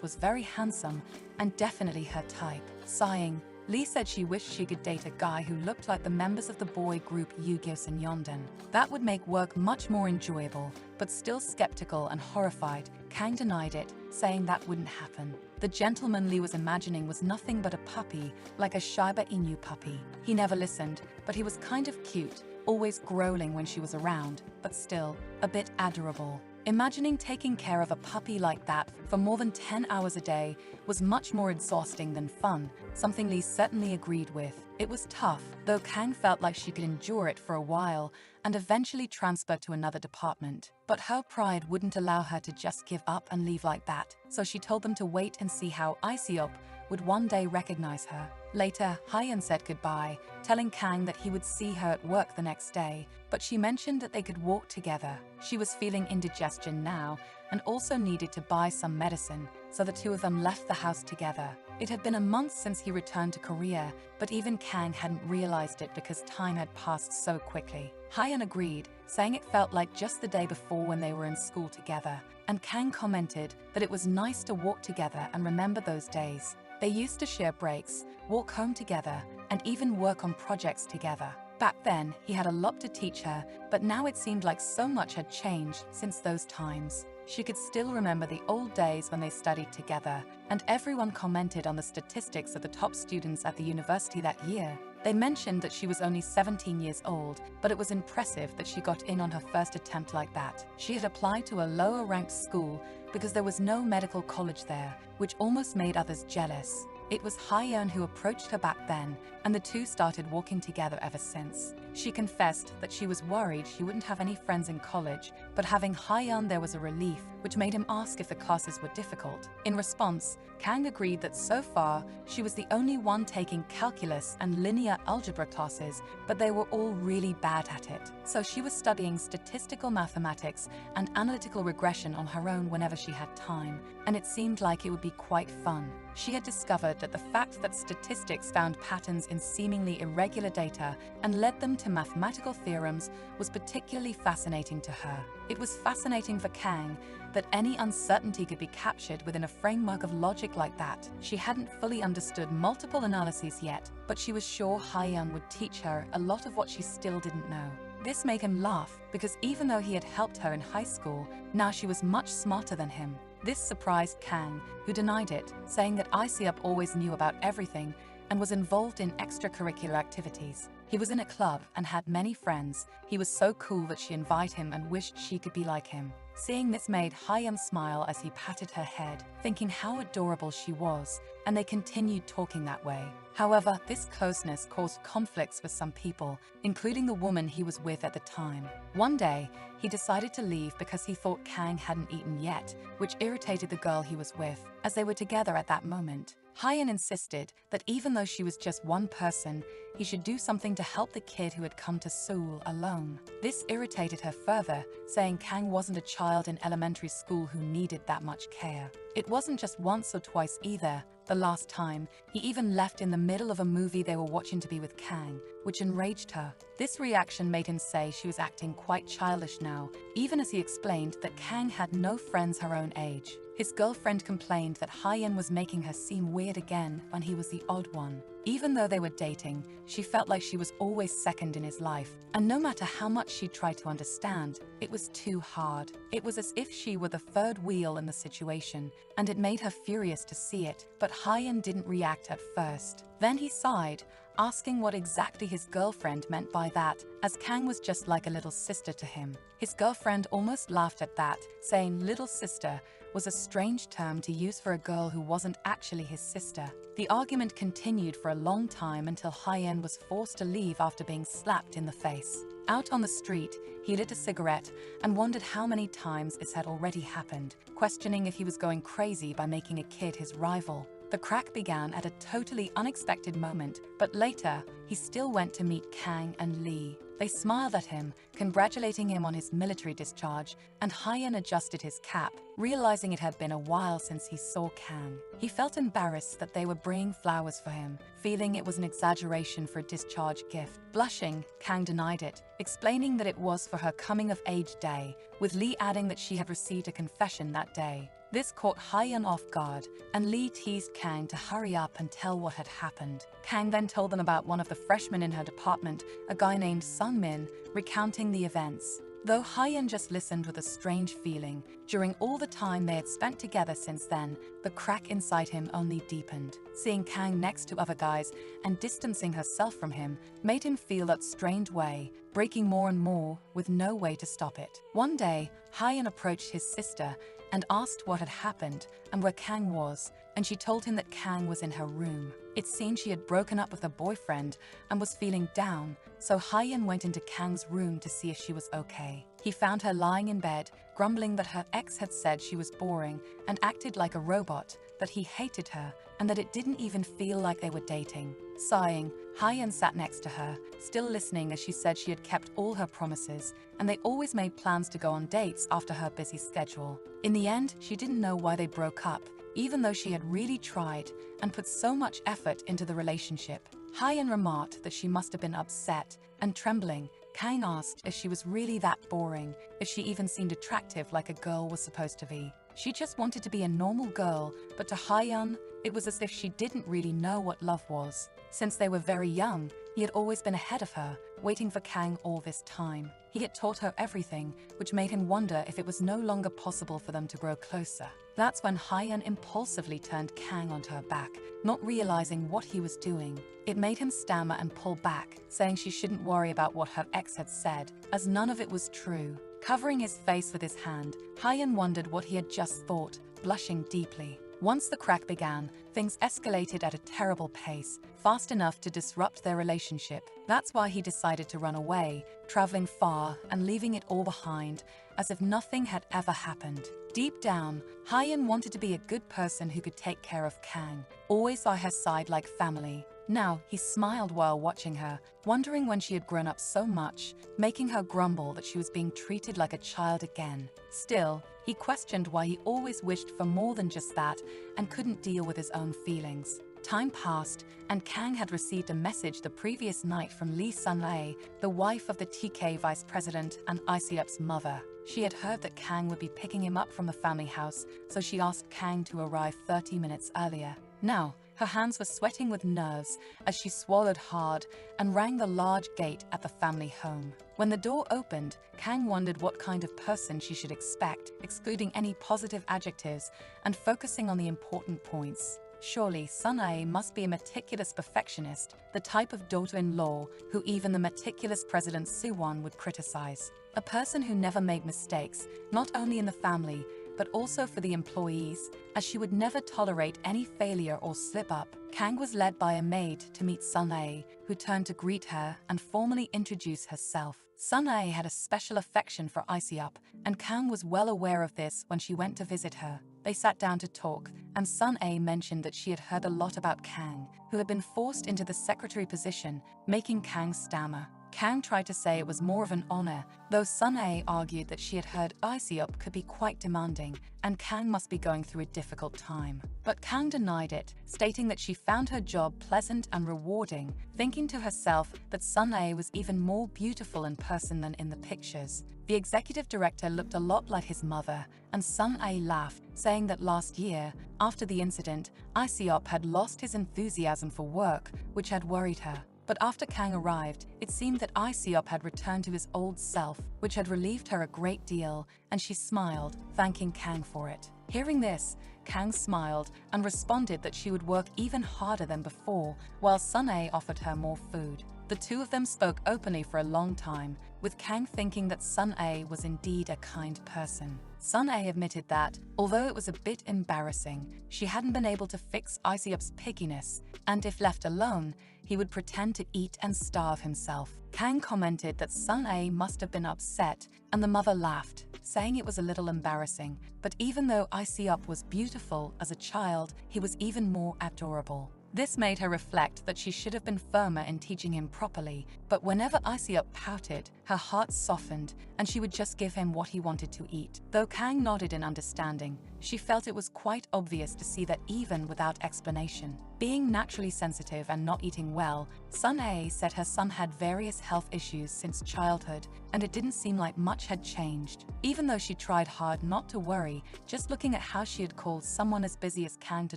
was very handsome and definitely her type. Sighing, Lee said she wished she could date a guy who looked like the members of the boy group Yu-Gi-Oh! And Yondan. That would make work much more enjoyable, but still skeptical and horrified, Kang denied it, saying that wouldn't happen. The gentleman Lee was imagining was nothing but a puppy, like a Shiba Inu puppy. He never listened, but he was kind of cute, always growling when she was around, but still, a bit adorable. Imagining taking care of a puppy like that for more than 10 hours a day was much more exhausting than fun, something Lee certainly agreed with. It was tough, though Kang felt like she could endure it for a while and eventually transfer to another department. But her pride wouldn't allow her to just give up and leave like that, so she told them to wait and see how Iceup would one day recognize her. Later, Hyun said goodbye, telling Kang that he would see her at work the next day, but she mentioned that they could walk together. She was feeling indigestion now and also needed to buy some medicine, so the two of them left the house together. It had been a month since he returned to Korea, but even Kang hadn't realized it because time had passed so quickly. Hyun agreed, saying it felt like just the day before when they were in school together, and Kang commented that it was nice to walk together and remember those days. They used to share breaks, walk home together, and even work on projects together. Back then, he had a lot to teach her, but now it seemed like so much had changed since those times. She could still remember the old days when they studied together, and everyone commented on the statistics of the top students at the university that year. They mentioned that she was only 17 years old, but it was impressive that she got in on her first attempt like that. She had applied to a lower-ranked school because there was no medical college there, which almost made others jealous. It was Hyun who approached her back then, and the two started walking together ever since. She confessed that she was worried she wouldn't have any friends in college, but having Hyeon there was a relief, which made him ask if the classes were difficult. In response, Kang agreed that so far, she was the only one taking calculus and linear algebra classes, but they were all really bad at it. So she was studying statistical mathematics and analytical regression on her own whenever she had time, and it seemed like it would be quite fun. She had discovered that the fact that statistics found patterns in seemingly irregular data and led them to mathematical theorems was particularly fascinating to her. It was fascinating for Kang that any uncertainty could be captured within a framework of logic like that. She hadn't fully understood multiple analyses yet, but she was sure Hyeon would teach her a lot of what she still didn't know. This made him laugh because even though he had helped her in high school, now she was much smarter than him. This surprised Kang, who denied it, saying that ICUP always knew about everything and was involved in extracurricular activities. He was in a club and had many friends. He was so cool that she invited him and wished she could be like him. Seeing this made Hyeon smile as he patted her head, thinking how adorable she was, and they continued talking that way. However, this closeness caused conflicts with some people, including the woman he was with at the time. One day, he decided to leave because he thought Kang hadn't eaten yet, which irritated the girl he was with, as they were together at that moment. Hyeon insisted that even though she was just one person, he should do something to help the kid who had come to Seoul alone. This irritated her further, saying Kang wasn't a child in elementary school who needed that much care. It wasn't just once or twice either. The last time, he even left in the middle of a movie they were watching to be with Kang, which enraged her. This reaction made him say she was acting quite childish now, even as he explained that Kang had no friends her own age. His girlfriend complained that Hyeon was making her seem weird again when he was the odd one. Even though they were dating, she felt like she was always second in his life, and no matter how much she tried to understand, it was too hard. It was as if she were the third wheel in the situation, and it made her furious to see it, but Hyeon didn't react at first. Then he sighed, asking what exactly his girlfriend meant by that, as Kang was just like a little sister to him. His girlfriend almost laughed at that, saying little sister was a strange term to use for a girl who wasn't actually his sister. The argument continued for a long time until Hyeon was forced to leave after being slapped in the face. Out on the street, he lit a cigarette and wondered how many times this had already happened, questioning if he was going crazy by making a kid his rival. The crack began at a totally unexpected moment, but later, he still went to meet Kang and Lee. They smiled at him, congratulating him on his military discharge, and Hyeon adjusted his cap, realizing it had been a while since he saw Kang. He felt embarrassed that they were bringing flowers for him, feeling it was an exaggeration for a discharge gift. Blushing, Kang denied it, explaining that it was for her coming-of-age day, with Lee adding that she had received a confession that day. This caught Hyeon off guard, and Lee teased Kang to hurry up and tell what had happened. Kang then told them about one of the freshmen in her department, a guy named Sungmin, recounting the events. Though Hyeon just listened with a strange feeling, during all the time they had spent together since then, the crack inside him only deepened. Seeing Kang next to other guys and distancing herself from him made him feel that strange way, breaking more and more with no way to stop it. One day, Hyeon approached his sister and asked what had happened and where Kang was, and she told him that Kang was in her room. It seemed she had broken up with her boyfriend and was feeling down, so Hyeon went into Kang's room to see if she was okay. He found her lying in bed, grumbling that her ex had said she was boring and acted like a robot, that he hated her, and that it didn't even feel like they were dating. Sighing, Hyeon sat next to her, still listening as she said she had kept all her promises, and they always made plans to go on dates after her busy schedule. In the end, she didn't know why they broke up, even though she had really tried and put so much effort into the relationship. Hyeon remarked that she must have been upset, and trembling, Kang asked if she was really that boring, if she even seemed attractive like a girl was supposed to be. She just wanted to be a normal girl, but to Hyeon, it was as if she didn't really know what love was. Since they were very young, he had always been ahead of her, waiting for Kang all this time. He had taught her everything, which made him wonder if it was no longer possible for them to grow closer. That's when Hyeon impulsively turned Kang onto her back, not realizing what he was doing. It made him stammer and pull back, saying she shouldn't worry about what her ex had said, as none of it was true. Covering his face with his hand, Hyeon wondered what he had just thought, blushing deeply. Once the crack began, things escalated at a terrible pace, fast enough to disrupt their relationship. That's why he decided to run away, traveling far and leaving it all behind, as if nothing had ever happened. Deep down, Hyein wanted to be a good person who could take care of Kang, always by her side like family. Now, he smiled while watching her, wondering when she had grown up so much, making her grumble that she was being treated like a child again. Still, he questioned why he always wished for more than just that and couldn't deal with his own feelings. Time passed, and Kang had received a message the previous night from Lee Sun-ae, the wife of the TK vice president and Iseup's mother. She had heard that Kang would be picking him up from the family house, so she asked Kang to arrive 30 minutes earlier. Now, her hands were sweating with nerves as she swallowed hard and rang the large gate at the family home. When the door opened, Kang wondered what kind of person she should expect, excluding any positive adjectives and focusing on the important points. Surely Sun-ae must be a meticulous perfectionist, the type of daughter-in-law who even the meticulous President Soo-won would criticize. A person who never made mistakes, not only in the family, but also for the employees, as she would never tolerate any failure or slip-up. Kang was led by a maid to meet Sun-ae, who turned to greet her and formally introduce herself. Sun-ae had a special affection for Iseup, and Kang was well aware of this when she went to visit her. They sat down to talk, and Sun-ae mentioned that she had heard a lot about Kang, who had been forced into the secretary position, making Kang stammer. Kang tried to say it was more of an honor, though Sun-ae argued that she had heard Iseup could be quite demanding, and Kang must be going through a difficult time. But Kang denied it, stating that she found her job pleasant and rewarding, thinking to herself that Sun-ae was even more beautiful in person than in the pictures. The executive director looked a lot like his mother, and Sun-ae laughed, saying that last year, after the incident, Iseup had lost his enthusiasm for work, which had worried her. But after Kang arrived, it seemed that Iseup had returned to his old self, which had relieved her a great deal, and she smiled, thanking Kang for it. Hearing this, Kang smiled and responded that she would work even harder than before, while Sun-ae offered her more food. The two of them spoke openly for a long time, with Kang thinking that Sun-ae was indeed a kind person. Sun-ae admitted that, although it was a bit embarrassing, she hadn't been able to fix Iseup's pickiness, and if left alone, he would pretend to eat and starve himself. Kang commented that Sun-ae must have been upset, and the mother laughed, saying it was a little embarrassing, but even though Iseup was beautiful as a child, he was even more adorable. This made her reflect that she should have been firmer in teaching him properly, but whenever Iseup pouted, her heart softened and she would just give him what he wanted to eat. Though Kang nodded in understanding, she felt it was quite obvious to see that even without explanation. Being naturally sensitive and not eating well, Sun-ae said her son had various health issues since childhood, and it didn't seem like much had changed. Even though she tried hard not to worry, just looking at how she had called someone as busy as Kang to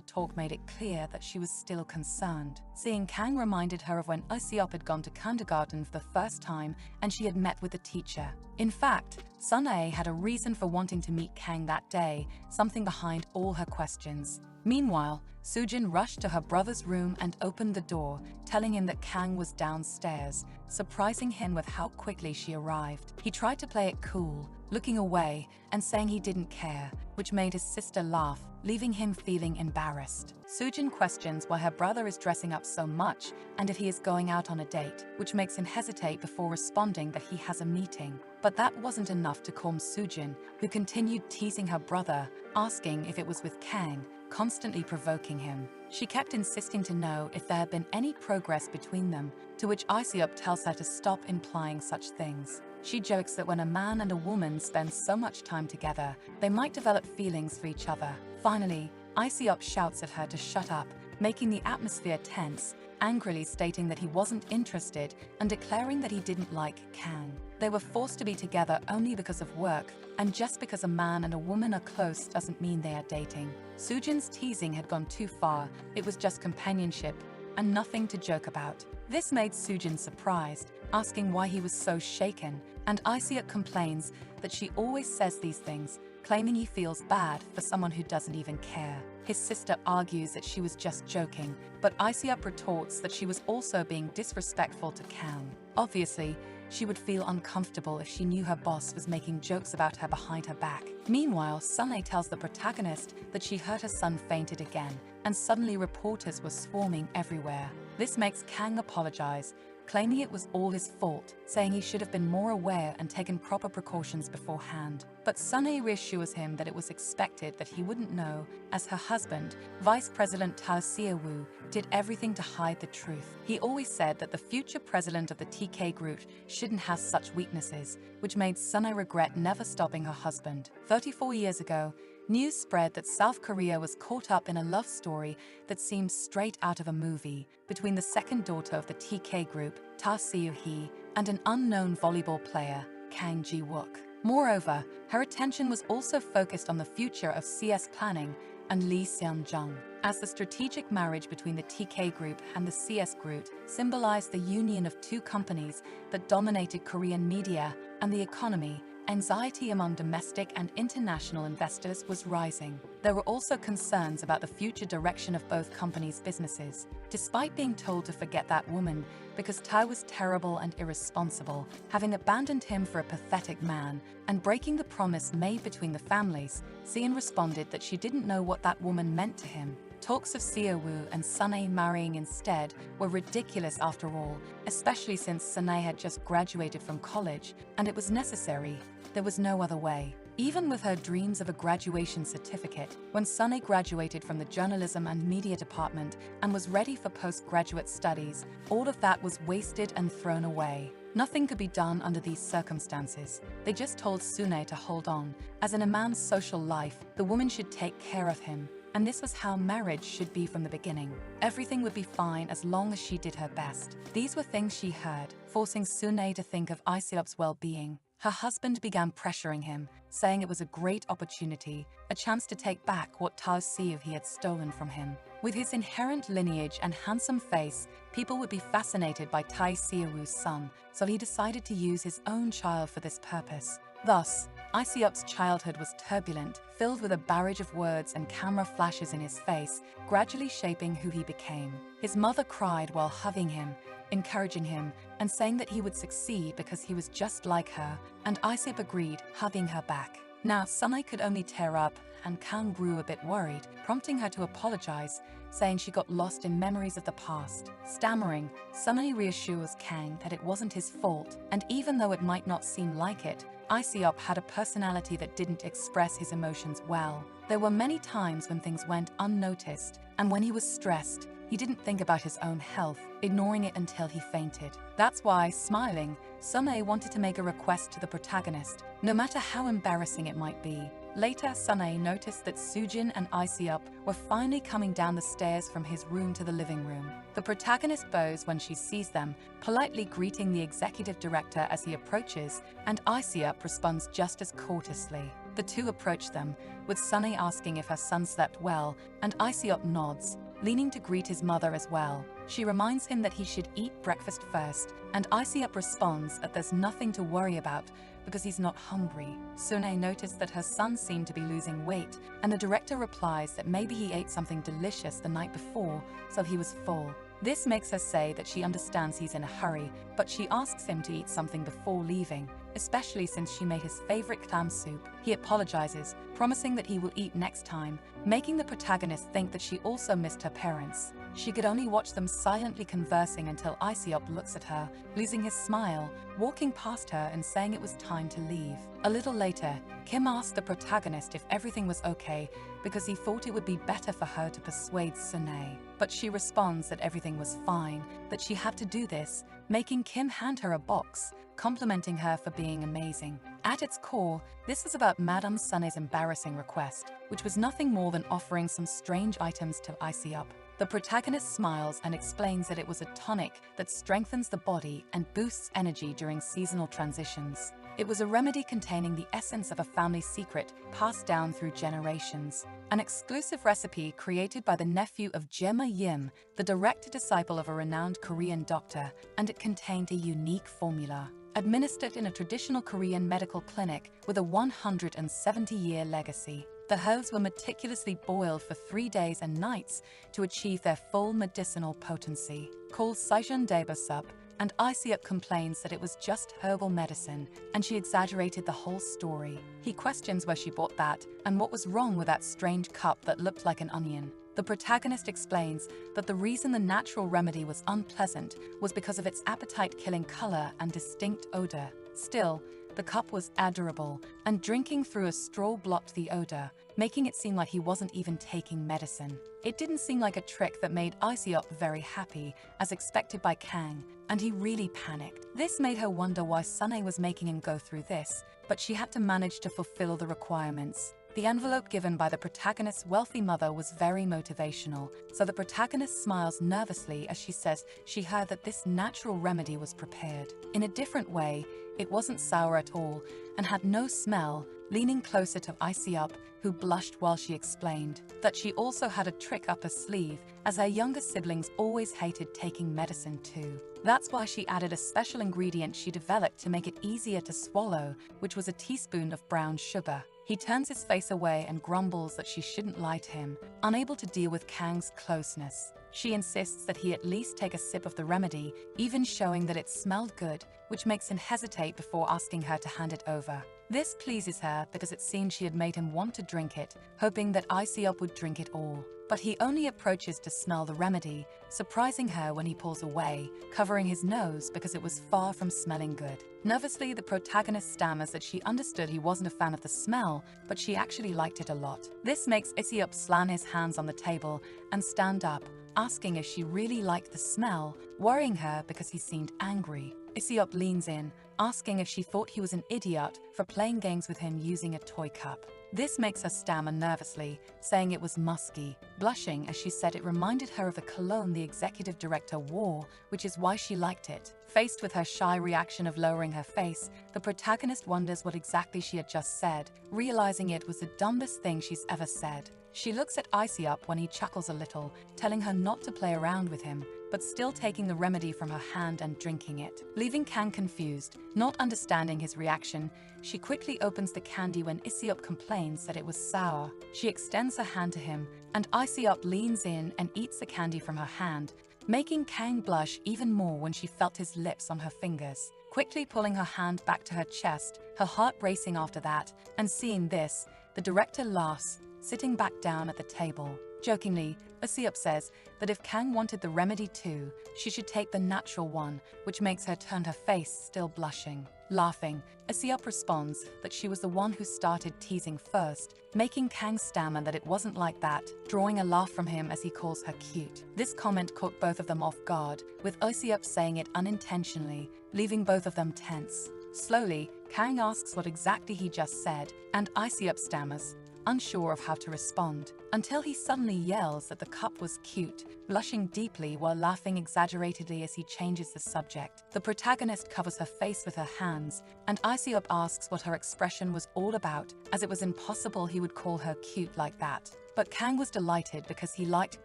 talk made it clear that she was still concerned. Seeing Kang reminded her of when Iseup had gone to kindergarten for the first time and she had met with the teacher. In fact, Sun-ae had a reason for wanting to meet Kang that day, something behind all her questions. Meanwhile, Soojin rushed to her brother's room and opened the door, telling him that Kang was downstairs, surprising him with how quickly she arrived. He tried to play it cool, looking away and saying he didn't care, which made his sister laugh, leaving him feeling embarrassed. Soojin questions why her brother is dressing up so much and if he is going out on a date, which makes him hesitate before responding that he has a meeting. But that wasn't enough to calm Soojin, who continued teasing her brother, asking if it was with Kang, constantly provoking him. She kept insisting to know if there had been any progress between them, to which Iseup tells her to stop implying such things. She jokes that when a man and a woman spend so much time together, they might develop feelings for each other. Finally, Iseup shouts at her to shut up, making the atmosphere tense, angrily stating that he wasn't interested and declaring that he didn't like Kang. They were forced to be together only because of work, and just because a man and a woman are close doesn't mean they are dating. Soojin's teasing had gone too far. It was just companionship and nothing to joke about. This made Soojin surprised, asking why he was so shaken, and Iseup complains that she always says these things, claiming he feels bad for someone who doesn't even care. His sister argues that she was just joking, but Iseup retorts that she was also being disrespectful to Kang. Obviously, she would feel uncomfortable if she knew her boss was making jokes about her behind her back. Meanwhile, Sunay tells the protagonist that she heard her son fainted again, and suddenly reporters were swarming everywhere. This makes Kang apologize, claiming it was all his fault, saying he should have been more aware and taken proper precautions beforehand. But Sunay reassures him that it was expected that he wouldn't know, as her husband, Vice President Tao Sia-woo, did everything to hide the truth. He always said that the future president of the TK Group shouldn't have such weaknesses, which made Sunay regret never stopping her husband. 34 years ago, news spread that South Korea was caught up in a love story that seemed straight out of a movie between the second daughter of the TK Group, Ta Seo-hee, and an unknown volleyball player, Kang Ji-wook. Moreover, her attention was also focused on the future of CS Planning and Lee Seon-jung, as the strategic marriage between the TK Group and the CS Group symbolized the union of two companies that dominated Korean media and the economy. Anxiety among domestic and international investors was rising. There were also concerns about the future direction of both companies' businesses. Despite being told to forget that woman because Tai was terrible and irresponsible, having abandoned him for a pathetic man, and breaking the promise made between the families, Seon responded that she didn't know what that woman meant to him. Talks of Seo-woo and Sunay marrying instead were ridiculous after all, especially since Sunay had just graduated from college, and it was necessary. There was no other way. Even with her dreams of a graduation certificate, when Sunay graduated from the journalism and media department and was ready for postgraduate studies, all of that was wasted and thrown away. Nothing could be done under these circumstances. They just told Sunay to hold on, as in a man's social life, the woman should take care of him. And this was how marriage should be from the beginning. Everything would be fine as long as she did her best. These were things she heard, forcing Sunay to think of Iseop's well-being. Her husband began pressuring him, saying it was a great opportunity, a chance to take back what Tao Seo-hee had stolen from him. With his inherent lineage and handsome face, people would be fascinated by Tai Seo-woo's son, so he decided to use his own child for this purpose. Thus, Iseop's childhood was turbulent, filled with a barrage of words and camera flashes in his face, gradually shaping who he became. His mother cried while hugging him, encouraging him, and saying that he would succeed because he was just like her, and Iseop agreed, hugging her back. Now, Sunay could only tear up, and Kang grew a bit worried, prompting her to apologize, saying she got lost in memories of the past. Stammering, Sunay reassures Kang that it wasn't his fault, and even though it might not seem like it, Iseop had a personality that didn't express his emotions well. There were many times when things went unnoticed, and when he was stressed, he didn't think about his own health, ignoring it until he fainted. That's why, smiling, Sunay wanted to make a request to the protagonist, no matter how embarrassing it might be. Later, Sunay noticed that Soojin and Iseop were finally coming down the stairs from his room to the living room. The protagonist bows when she sees them, politely greeting the executive director as he approaches, and Iseop responds just as courteously. The two approach them, with Sunay asking if her son slept well, and Iseop nods, leaning to greet his mother as well. She reminds him that he should eat breakfast first, and Iseop responds that there's nothing to worry about because he's not hungry. Sunay noticed that her son seemed to be losing weight, and the director replies that maybe he ate something delicious the night before, so he was full. This makes her say that she understands he's in a hurry, but she asks him to eat something before leaving, especially since she made his favorite clam soup. He apologizes, promising that he will eat next time, making the protagonist think that she also missed her parents. She could only watch them silently conversing until Iseop looks at her, losing his smile, walking past her and saying it was time to leave. A little later, Kim asked the protagonist if everything was okay because he thought it would be better for her to persuade Sunay. But she responds that everything was fine, that she had to do this, making Kim hand her a box, complimenting her for being amazing. At its core, this was about Madame Sunay's embarrassing request, which was nothing more than offering some strange items to Iseop. The protagonist smiles and explains that it was a tonic that strengthens the body and boosts energy during seasonal transitions. It was a remedy containing the essence of a family secret passed down through generations. An exclusive recipe created by the nephew of Gemma Yim, the direct disciple of a renowned Korean doctor, and it contained a unique formula. Administered in a traditional Korean medical clinic with a 170-year legacy. The herbs were meticulously boiled for 3 days and nights to achieve their full medicinal potency. Called Saijeon Daebasup, and Isiop complains that it was just herbal medicine and she exaggerated the whole story. He questions where she bought that and what was wrong with that strange cup that looked like an onion. The protagonist explains that the reason the natural remedy was unpleasant was because of its appetite-killing color and distinct odor. Still, the cup was adorable, and drinking through a straw blocked the odor, making it seem like he wasn't even taking medicine. It didn't seem like a trick that made Isiop very happy, as expected by Kang, and he really panicked. This made her wonder why Sunhae was making him go through this, but she had to manage to fulfill the requirements. The envelope given by the protagonist's wealthy mother was very motivational, so the protagonist smiles nervously as she says she heard that this natural remedy was prepared. In a different way, it wasn't sour at all and had no smell, leaning closer to Isiop, who blushed while she explained that she also had a trick up her sleeve, as her younger siblings always hated taking medicine too. That's why she added a special ingredient she developed to make it easier to swallow, which was a teaspoon of brown sugar. He turns his face away and grumbles that she shouldn't lie to him, unable to deal with Kang's closeness. She insists that he at least take a sip of the remedy, even showing that it smelled good, which makes him hesitate before asking her to hand it over. This pleases her because it seemed she had made him want to drink it, hoping that Isiop would drink it all. But he only approaches to smell the remedy, surprising her when he pulls away, covering his nose because it was far from smelling good. Nervously, the protagonist stammers that she understood he wasn't a fan of the smell, but she actually liked it a lot. This makes Isiop slam his hands on the table and stand up, asking if she really liked the smell, worrying her because he seemed angry. Isiop leans in, asking if she thought he was an idiot for playing games with him using a toy cup. This makes her stammer nervously, saying it was musky, blushing as she said it reminded her of the cologne the executive director wore, which is why she liked it. Faced with her shy reaction of lowering her face, the protagonist wonders what exactly she had just said, realizing it was the dumbest thing she's ever said. She looks at Isiop when he chuckles a little, telling her not to play around with him, but still taking the remedy from her hand and drinking it. Leaving Kang confused, not understanding his reaction, she quickly opens the candy when Isiop complains that it was sour. She extends her hand to him, and Isiop leans in and eats the candy from her hand, making Kang blush even more when she felt his lips on her fingers. Quickly pulling her hand back to her chest, her heart racing after that, and seeing this, the director laughs, sitting back down at the table. Jokingly, Isiop says that if Kang wanted the remedy too, she should take the natural one, which makes her turn her face, still blushing. Laughing, Isiop responds that she was the one who started teasing first, making Kang stammer that it wasn't like that, drawing a laugh from him as he calls her cute. This comment caught both of them off guard, with Isiop saying it unintentionally, leaving both of them tense. Slowly, Kang asks what exactly he just said, and Isiop stammers, unsure of how to respond, until he suddenly yells that the cup was cute, blushing deeply while laughing exaggeratedly as he changes the subject. The protagonist covers her face with her hands, and Isiop asks what her expression was all about, as it was impossible he would call her cute like that. But Kang was delighted because he liked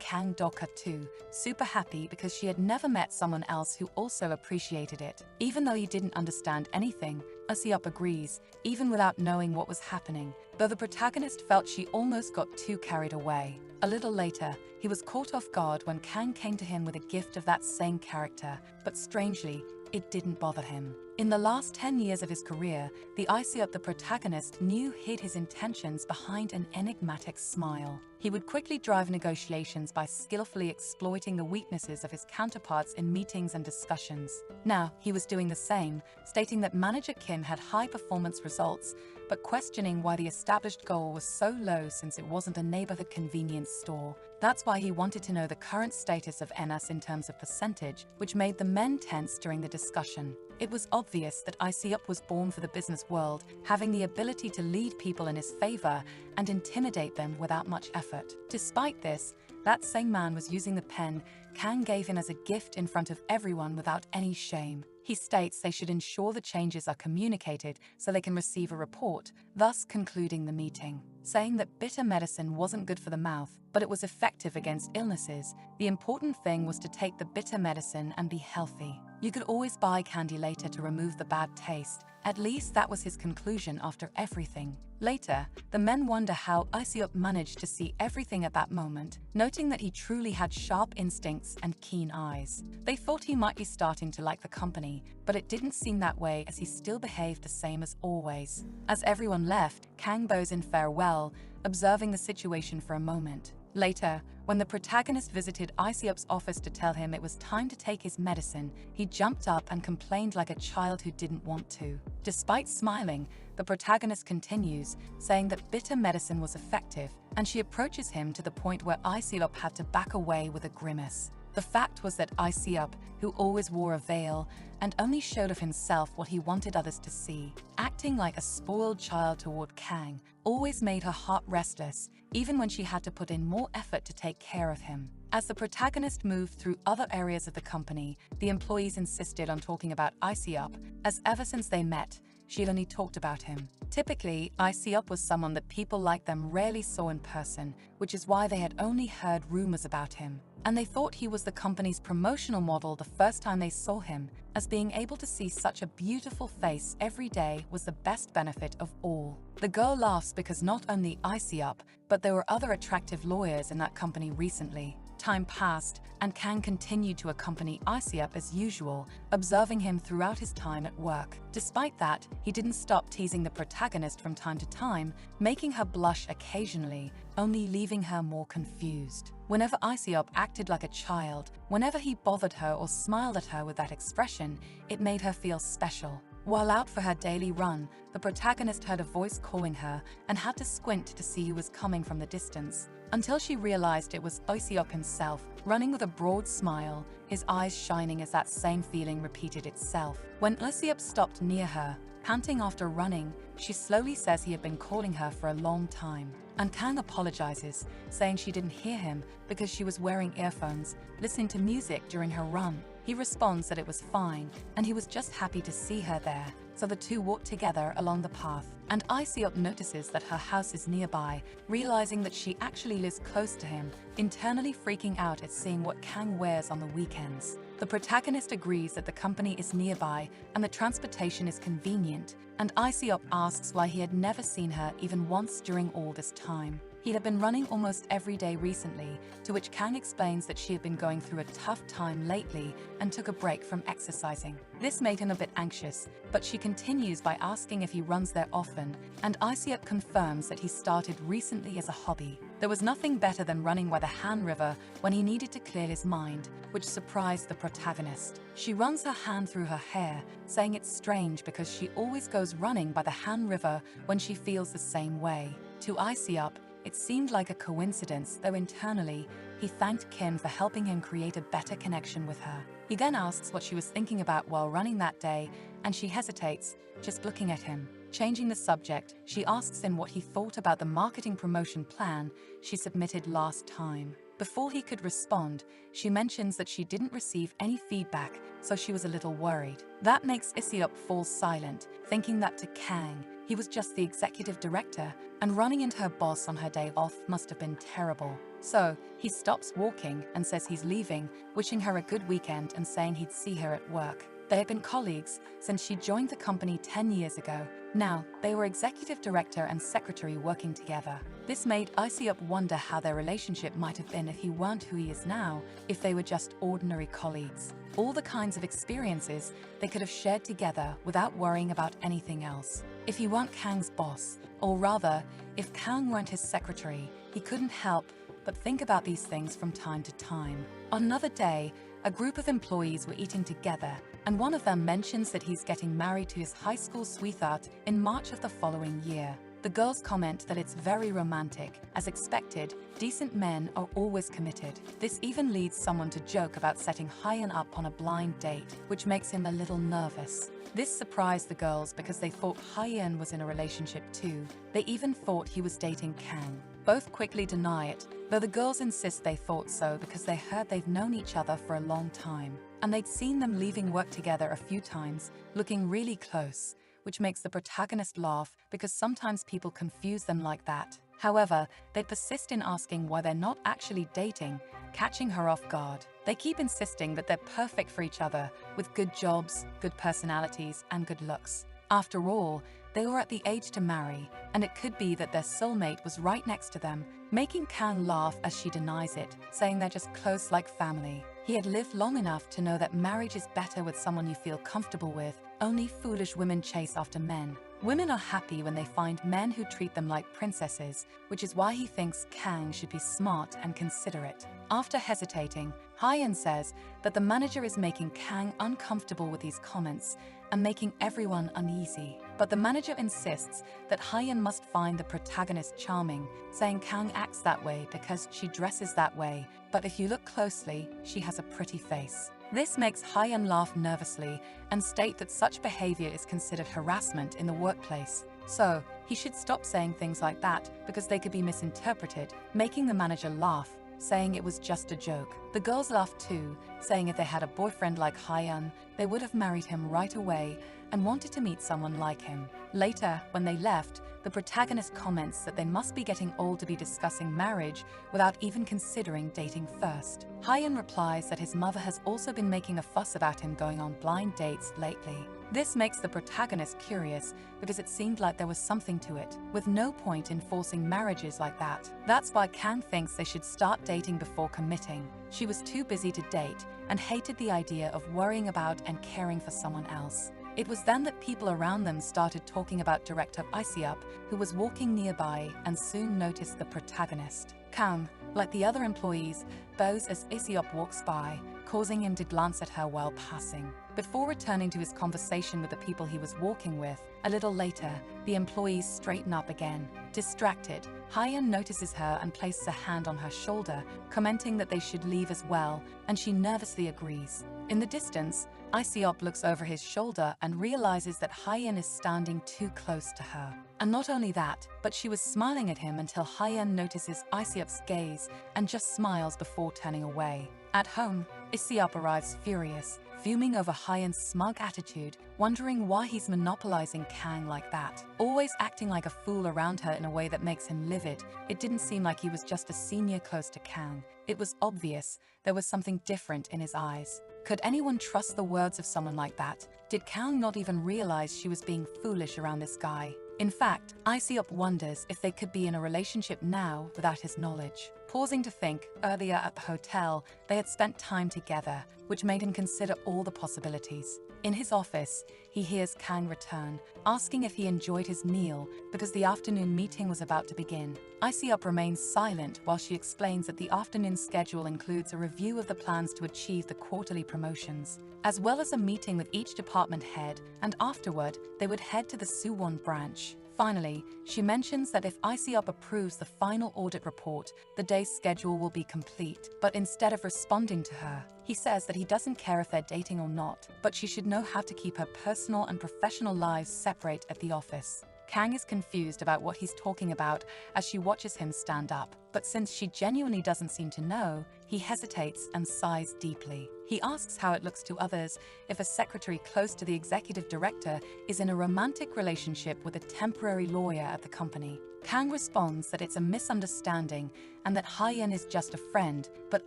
Kang Doka too, super happy because she had never met someone else who also appreciated it. Even though he didn't understand anything, Isiop agrees, even without knowing what was happening, though the protagonist felt she almost got too carried away. A little later, he was caught off guard when Kang came to him with a gift of that same character, but strangely, it didn't bother him. In the last 10 years of his career, the Isiop, the protagonist, knew hid his intentions behind an enigmatic smile. He would quickly drive negotiations by skillfully exploiting the weaknesses of his counterparts in meetings and discussions. Now, he was doing the same, stating that manager Kim had high-performance results, but questioning why the established goal was so low since it wasn't a neighborhood convenience store. That's why he wanted to know the current status of NS in terms of percentage, which made the men tense during the discussion. It was obvious that Isiop was born for the business world, having the ability to lead people in his favor and intimidate them without much effort. Despite this, that same man was using the pen Kang gave him as a gift in front of everyone without any shame. He states they should ensure the changes are communicated so they can receive a report, thus concluding the meeting. Saying that bitter medicine wasn't good for the mouth, but it was effective against illnesses, the important thing was to take the bitter medicine and be healthy. You could always buy candy later to remove the bad taste. At least that was his conclusion after everything. Later, the men wonder how Iseop managed to see everything at that moment, noting that he truly had sharp instincts and keen eyes. They thought he might be starting to like the company, but it didn't seem that way as he still behaved the same as always. As everyone left, Kang bows in farewell, observing the situation for a moment. Later, when the protagonist visited Iseop's office to tell him it was time to take his medicine, he jumped up and complained like a child who didn't want to. Despite smiling, the protagonist continues, saying that bitter medicine was effective, and she approaches him to the point where Iseop had to back away with a grimace. The fact was that Iseop, who always wore a veil and only showed of himself what he wanted others to see, acting like a spoiled child toward Kang, always made her heart restless, even when she had to put in more effort to take care of him. As the protagonist moved through other areas of the company, the employees insisted on talking about Iseop, as ever since they met, she'd only talked about him. Typically, Iseop was someone that people like them rarely saw in person, which is why they had only heard rumors about him. And they thought he was the company's promotional model the first time they saw him, as being able to see such a beautiful face every day was the best benefit of all. The girl laughs because not only Iseop, but there were other attractive lawyers in that company recently. Time passed, and Kang continued to accompany Iseop as usual, observing him throughout his time at work. Despite that, he didn't stop teasing the protagonist from time to time, making her blush occasionally, only leaving her more confused. Whenever Iseop acted like a child, whenever he bothered her or smiled at her with that expression, it made her feel special. While out for her daily run, the protagonist heard a voice calling her and had to squint to see who was coming from the distance, until she realized it was Iseop himself, running with a broad smile, his eyes shining as that same feeling repeated itself. When Iseop stopped near her, panting after running, she slowly says he had been calling her for a long time. And Kang apologizes, saying she didn't hear him because she was wearing earphones, listening to music during her run. He responds that it was fine, and he was just happy to see her there. So the two walk together along the path, and Iseop notices that her house is nearby, realizing that she actually lives close to him, internally freaking out at seeing what Kang wears on the weekends. The protagonist agrees that the company is nearby and the transportation is convenient, and Iseop asks why he had never seen her even once during all this time. He had been running almost every day recently, to which Kang explains that she had been going through a tough time lately and took a break from exercising. This made him a bit anxious, but she continues by asking if he runs there often, and Iseop confirms that he started recently as a hobby. There was nothing better than running by the Han River when he needed to clear his mind, which surprised the protagonist. She runs her hand through her hair, saying it's strange because she always goes running by the Han River when she feels the same way. To Iseop, it seemed like a coincidence, though internally, he thanked Kim for helping him create a better connection with her. He then asks what she was thinking about while running that day, and she hesitates, just looking at him. Changing the subject, she asks him what he thought about the marketing promotion plan she submitted last time. Before he could respond, she mentions that she didn't receive any feedback, so she was a little worried. That makes Iseop fall silent, thinking that to Kang, he was just the executive director, and running into her boss on her day off must have been terrible. So, he stops walking and says he's leaving, wishing her a good weekend and saying he'd see her at work. They had been colleagues since she joined the company 10 years ago. Now, they were executive director and secretary working together. This made Iseop wonder how their relationship might have been if he weren't who he is now, if they were just ordinary colleagues. All the kinds of experiences they could have shared together without worrying about anything else. If he weren't Kang's boss, or rather, if Kang weren't his secretary, he couldn't help but think about these things from time to time. On another day, a group of employees were eating together, and one of them mentions that he's getting married to his high school sweetheart in March of the following year. The girls comment that it's very romantic. As expected, decent men are always committed. This even leads someone to joke about setting Hyeon up on a blind date, which makes him a little nervous. This surprised the girls because they thought Hyeon was in a relationship too. They even thought he was dating Kang. Both quickly deny it, though the girls insist they thought so because they heard they've known each other for a long time. And they'd seen them leaving work together a few times, looking really close, which makes the protagonist laugh because sometimes people confuse them like that. However, they persist in asking why they're not actually dating, catching her off guard. They keep insisting that they're perfect for each other, with good jobs, good personalities, and good looks. After all, they were at the age to marry, and it could be that their soulmate was right next to them, making Kang laugh as she denies it, saying they're just close like family. He had lived long enough to know that marriage is better with someone you feel comfortable with. Only foolish women chase after men. Women are happy when they find men who treat them like princesses, which is why he thinks Kang should be smart and considerate. After hesitating, Hyeon says that the manager is making Kang uncomfortable with these comments and making everyone uneasy. But the manager insists that Hyeon must find the protagonist charming, saying Kang acts that way because she dresses that way, but if you look closely, she has a pretty face. This makes Hyeon laugh nervously and state that such behavior is considered harassment in the workplace. So, he should stop saying things like that because they could be misinterpreted, making the manager laugh, saying it was just a joke. The girls laugh too, saying if they had a boyfriend like Hyeon, they would have married him right away and wanted to meet someone like him. Later, when they left, the protagonist comments that they must be getting old to be discussing marriage without even considering dating first. Hyeon replies that his mother has also been making a fuss about him going on blind dates lately. This makes the protagonist curious because it seemed like there was something to it, with no point in forcing marriages like that. That's why Kang thinks they should start dating before committing. She was too busy to date and hated the idea of worrying about and caring for someone else. It was then that people around them started talking about director Iseup, who was walking nearby and soon noticed the protagonist. Kang, like the other employees, bows as Iseup walks by, causing him to glance at her while passing. Before returning to his conversation with the people he was walking with, a little later, the employees straighten up again. Distracted, Hyeon notices her and places a hand on her shoulder, commenting that they should leave as well, and she nervously agrees. In the distance, Iseup looks over his shoulder and realizes that Hyeon is standing too close to her. And not only that, but she was smiling at him until Hyeon notices Iseup's gaze and just smiles before turning away. At home, Iseup arrives furious, fuming over Hyeon's smug attitude, wondering why he's monopolizing Kang like that. Always acting like a fool around her in a way that makes him livid, it didn't seem like he was just a senior close to Kang. It was obvious there was something different in his eyes. Could anyone trust the words of someone like that? Did Kang not even realize she was being foolish around this guy? In fact, Iseup wonders if they could be in a relationship now without his knowledge. Pausing to think, earlier at the hotel, they had spent time together, which made him consider all the possibilities. In his office, he hears Kang return, asking if he enjoyed his meal because the afternoon meeting was about to begin. Iseup remains silent while she explains that the afternoon schedule includes a review of the plans to achieve the quarterly promotions, as well as a meeting with each department head, and afterward, they would head to the Suwon branch. Finally, she mentions that if Iseup approves the final audit report, the day's schedule will be complete. But instead of responding to her, he says that he doesn't care if they're dating or not, but she should know how to keep her personal and professional lives separate at the office. Kang is confused about what he's talking about as she watches him stand up, but since she genuinely doesn't seem to know, he hesitates and sighs deeply. He asks how it looks to others if a secretary close to the executive director is in a romantic relationship with a temporary lawyer at the company. Kang responds that it's a misunderstanding and that Hyeon is just a friend, but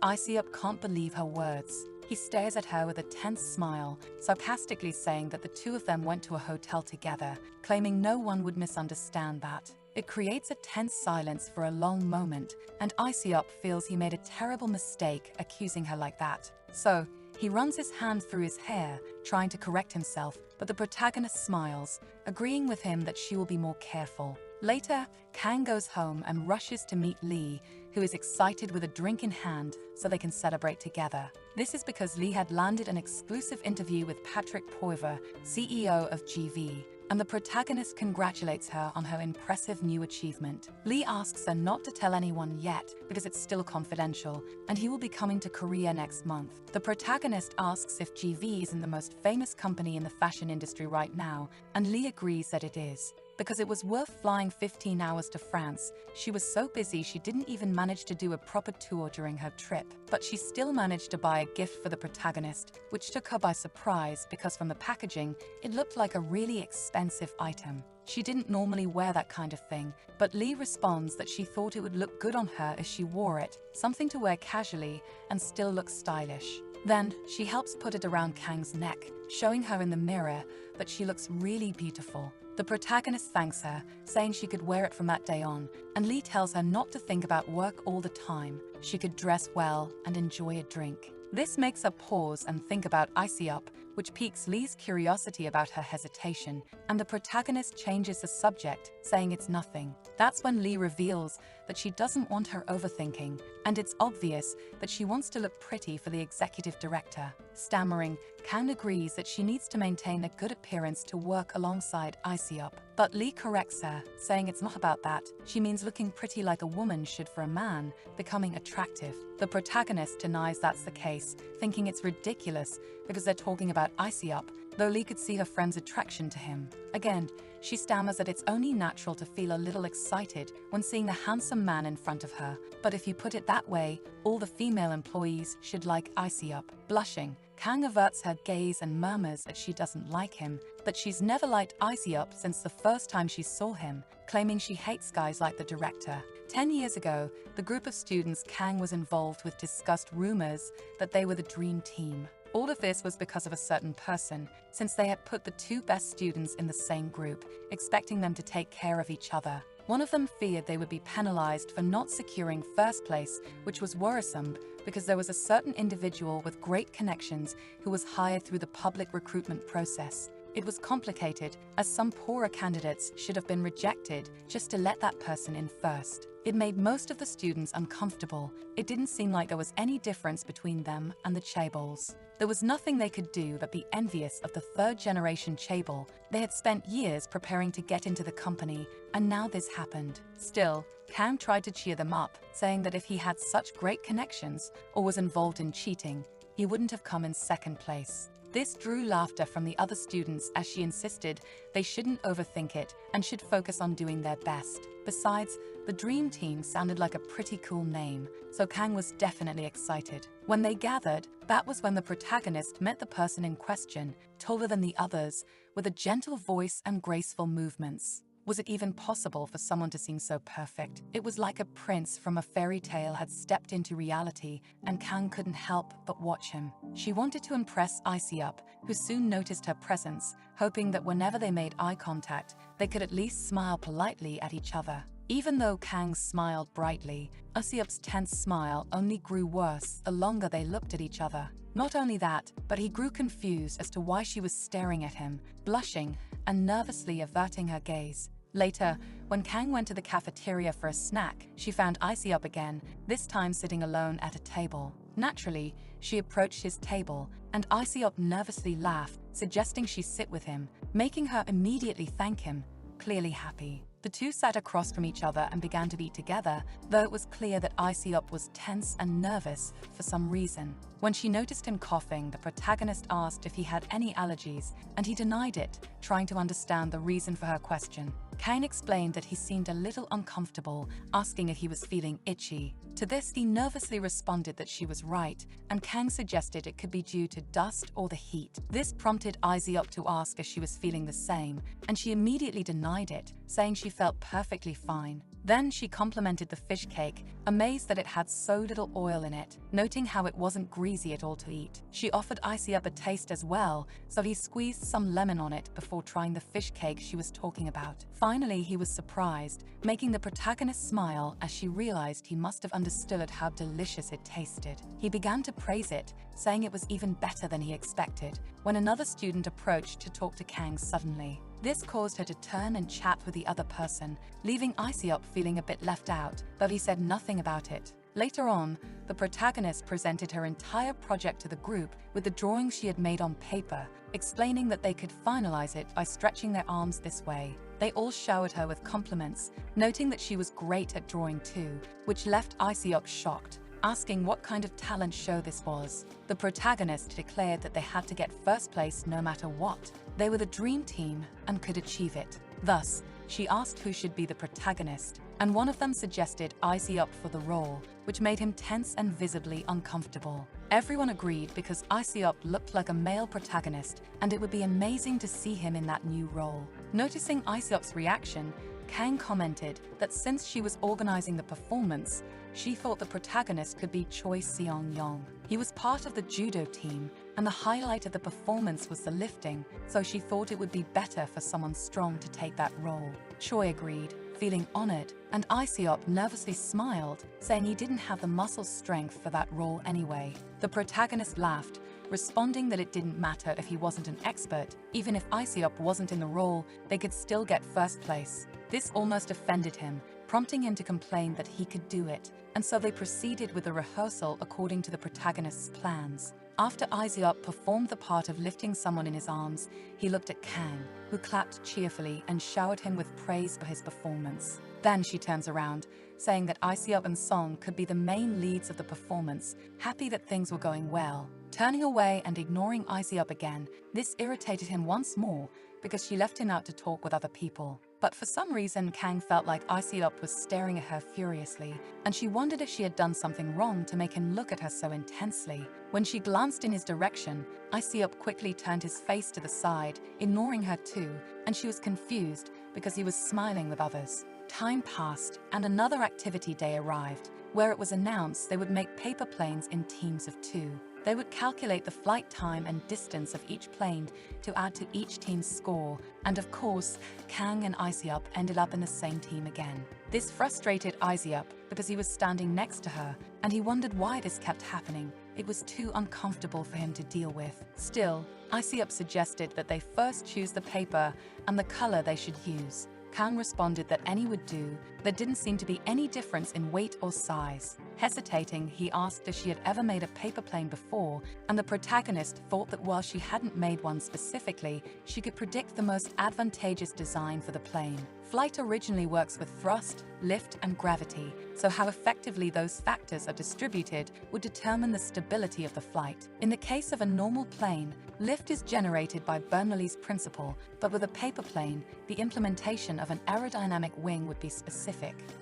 Iseup can't believe her words. He stares at her with a tense smile, sarcastically saying that the two of them went to a hotel together, claiming no one would misunderstand that. It creates a tense silence for a long moment, and Iseup feels he made a terrible mistake accusing her like that. So, he runs his hand through his hair, trying to correct himself, but the protagonist smiles, agreeing with him that she will be more careful. Later, Kang goes home and rushes to meet Lee, who is excited with a drink in hand so they can celebrate together. This is because Lee had landed an exclusive interview with Patrick Poiver, CEO of GV, and the protagonist congratulates her on her impressive new achievement. Lee asks her not to tell anyone yet because it's still confidential, and he will be coming to Korea next month. The protagonist asks if GV isn't the most famous company in the fashion industry right now, and Lee agrees that it is. because it was worth flying 15 hours to France. She was so busy she didn't even manage to do a proper tour during her trip. But she still managed to buy a gift for the protagonist, which took her by surprise because from the packaging, it looked like a really expensive item. She didn't normally wear that kind of thing, but Lee responds that she thought it would look good on her as she wore it, something to wear casually and still look stylish. Then, she helps put it around Kang's neck, showing her in the mirror that she looks really beautiful. The protagonist thanks her, saying she could wear it from that day on, and Lee tells her not to think about work all the time. She could dress well and enjoy a drink. This makes her pause and think about Icy Up, which piques Lee's curiosity about her hesitation, and the protagonist changes the subject, saying it's nothing. That's when Lee reveals that she doesn't want her overthinking, and it's obvious that she wants to look pretty for the executive director. Stammering, Kang agrees that she needs to maintain a good appearance to work alongside Icy Up. But Lee corrects her, saying it's not about that. She means looking pretty like a woman should for a man, becoming attractive. The protagonist denies that's the case, thinking it's ridiculous because they're talking about Icy Up, though Lee could see her friend's attraction to him. Again, she stammers that it's only natural to feel a little excited when seeing the handsome man in front of her, but if you put it that way, all the female employees should like Icy Up. Blushing, Kang averts her gaze and murmurs that she doesn't like him, but she's never liked Icy Up since the first time she saw him, claiming she hates guys like the director. 10 years ago, the group of students Kang was involved with discussed rumors that they were the dream team. All of this was because of a certain person, since they had put the two best students in the same group, expecting them to take care of each other. One of them feared they would be penalized for not securing first place, which was worrisome because there was a certain individual with great connections who was hired through the public recruitment process. It was complicated, as some poorer candidates should have been rejected just to let that person in first. It made most of the students uncomfortable. It didn't seem like there was any difference between them and the chaebols. There was nothing they could do but be envious of the third-generation chaebol. They had spent years preparing to get into the company, and now this happened. Still, Kang tried to cheer them up, saying that if he had such great connections or was involved in cheating, he wouldn't have come in second place. This drew laughter from the other students as she insisted they shouldn't overthink it and should focus on doing their best. Besides, the Dream Team sounded like a pretty cool name, so Kang was definitely excited. When they gathered, that was when the protagonist met the person in question, taller than the others, with a gentle voice and graceful movements. Was it even possible for someone to seem so perfect? It was like a prince from a fairy tale had stepped into reality, and Kang couldn't help but watch him. She wanted to impress Icy Up, who soon noticed her presence, hoping that whenever they made eye contact, they could at least smile politely at each other. Even though Kang smiled brightly, Icy Up's tense smile only grew worse the longer they looked at each other. Not only that, but he grew confused as to why she was staring at him, blushing and nervously averting her gaze. Later, when Kang went to the cafeteria for a snack, she found Icy Up again, this time sitting alone at a table. Naturally, she approached his table, and Icy Up nervously laughed, suggesting she sit with him, making her immediately thank him, clearly happy. The two sat across from each other and began to eat together, though it was clear that Icy Up was tense and nervous for some reason. When she noticed him coughing, the protagonist asked if he had any allergies, and he denied it, trying to understand the reason for her question. Kang explained that he seemed a little uncomfortable, asking if he was feeling itchy. To this, he nervously responded that she was right, and Kang suggested it could be due to dust or the heat. This prompted Icy Up to ask if she was feeling the same, and she immediately denied it, saying she felt perfectly fine. Then she complimented the fish cake, amazed that it had so little oil in it, noting how it wasn't greasy at all to eat. She offered Icy Up a taste as well, so he squeezed some lemon on it before trying the fish cake she was talking about. Finally, he was surprised, making the protagonist smile as she realized he must have understood how delicious it tasted. He began to praise it, saying it was even better than he expected, when another student approached to talk to Kang suddenly. This caused her to turn and chat with the other person, leaving Icy Up feeling a bit left out, though he said nothing about it. Later on, the protagonist presented her entire project to the group with the drawings she had made on paper, explaining that they could finalize it by stretching their arms this way. They all showered her with compliments, noting that she was great at drawing too, which left Icy Up shocked, asking what kind of talent show this was. The protagonist declared that they had to get first place no matter what. They were the dream team and could achieve it. Thus, She asked who should be the protagonist, and one of them suggested Icey-up for the role, which made him tense and visibly uncomfortable. Everyone agreed because Icey-up looked like a male protagonist, and it would be amazing to see him in that new role. Noticing Icey-up's reaction, Kang commented that since she was organizing the performance, she thought the protagonist could be Choi Seong-yong. He was part of the judo team, and the highlight of the performance was the lifting, so she thought it would be better for someone strong to take that role. Choi agreed, feeling honored, and Icey-up nervously smiled, saying he didn't have the muscle strength for that role anyway. The protagonist laughed, responding that it didn't matter if he wasn't an expert. Even if Icey-up wasn't in the role, they could still get first place. This almost offended him, prompting him to complain that he could do it, and so they proceeded with the rehearsal according to the protagonist's plans. After Icey-up performed the part of lifting someone in his arms, he looked at Kang, who clapped cheerfully and showered him with praise for his performance. Then she turns around, saying that Icey-up and Song could be the main leads of the performance, happy that things were going well. Turning away and ignoring Icey-up again, this irritated him once more because she left him out to talk with other people. But for some reason, Kang felt like Icey-up was staring at her furiously, and she wondered if she had done something wrong to make him look at her so intensely. When she glanced in his direction, Icey-up quickly turned his face to the side, ignoring her too, and she was confused because he was smiling with others. Time passed, and another activity day arrived, where it was announced they would make paper planes in teams of 2. They would calculate the flight time and distance of each plane to add to each team's score, and of course, Kang and Icey-up ended up in the same team again. This frustrated Icey-up because he was standing next to her, and he wondered why this kept happening. It was too uncomfortable for him to deal with. Still, Icey-up suggested that they first choose the paper and the color they should use. Kang responded that any would do. There didn't seem to be any difference in weight or size. Hesitating, he asked if she had ever made a paper plane before, and the protagonist thought that while she hadn't made one specifically, she could predict the most advantageous design for the plane. Flight originally works with thrust, lift, and gravity, so how effectively those factors are distributed would determine the stability of the flight. In the case of a normal plane, lift is generated by Bernoulli's principle, but with a paper plane, the implementation of an aerodynamic wing would be specific.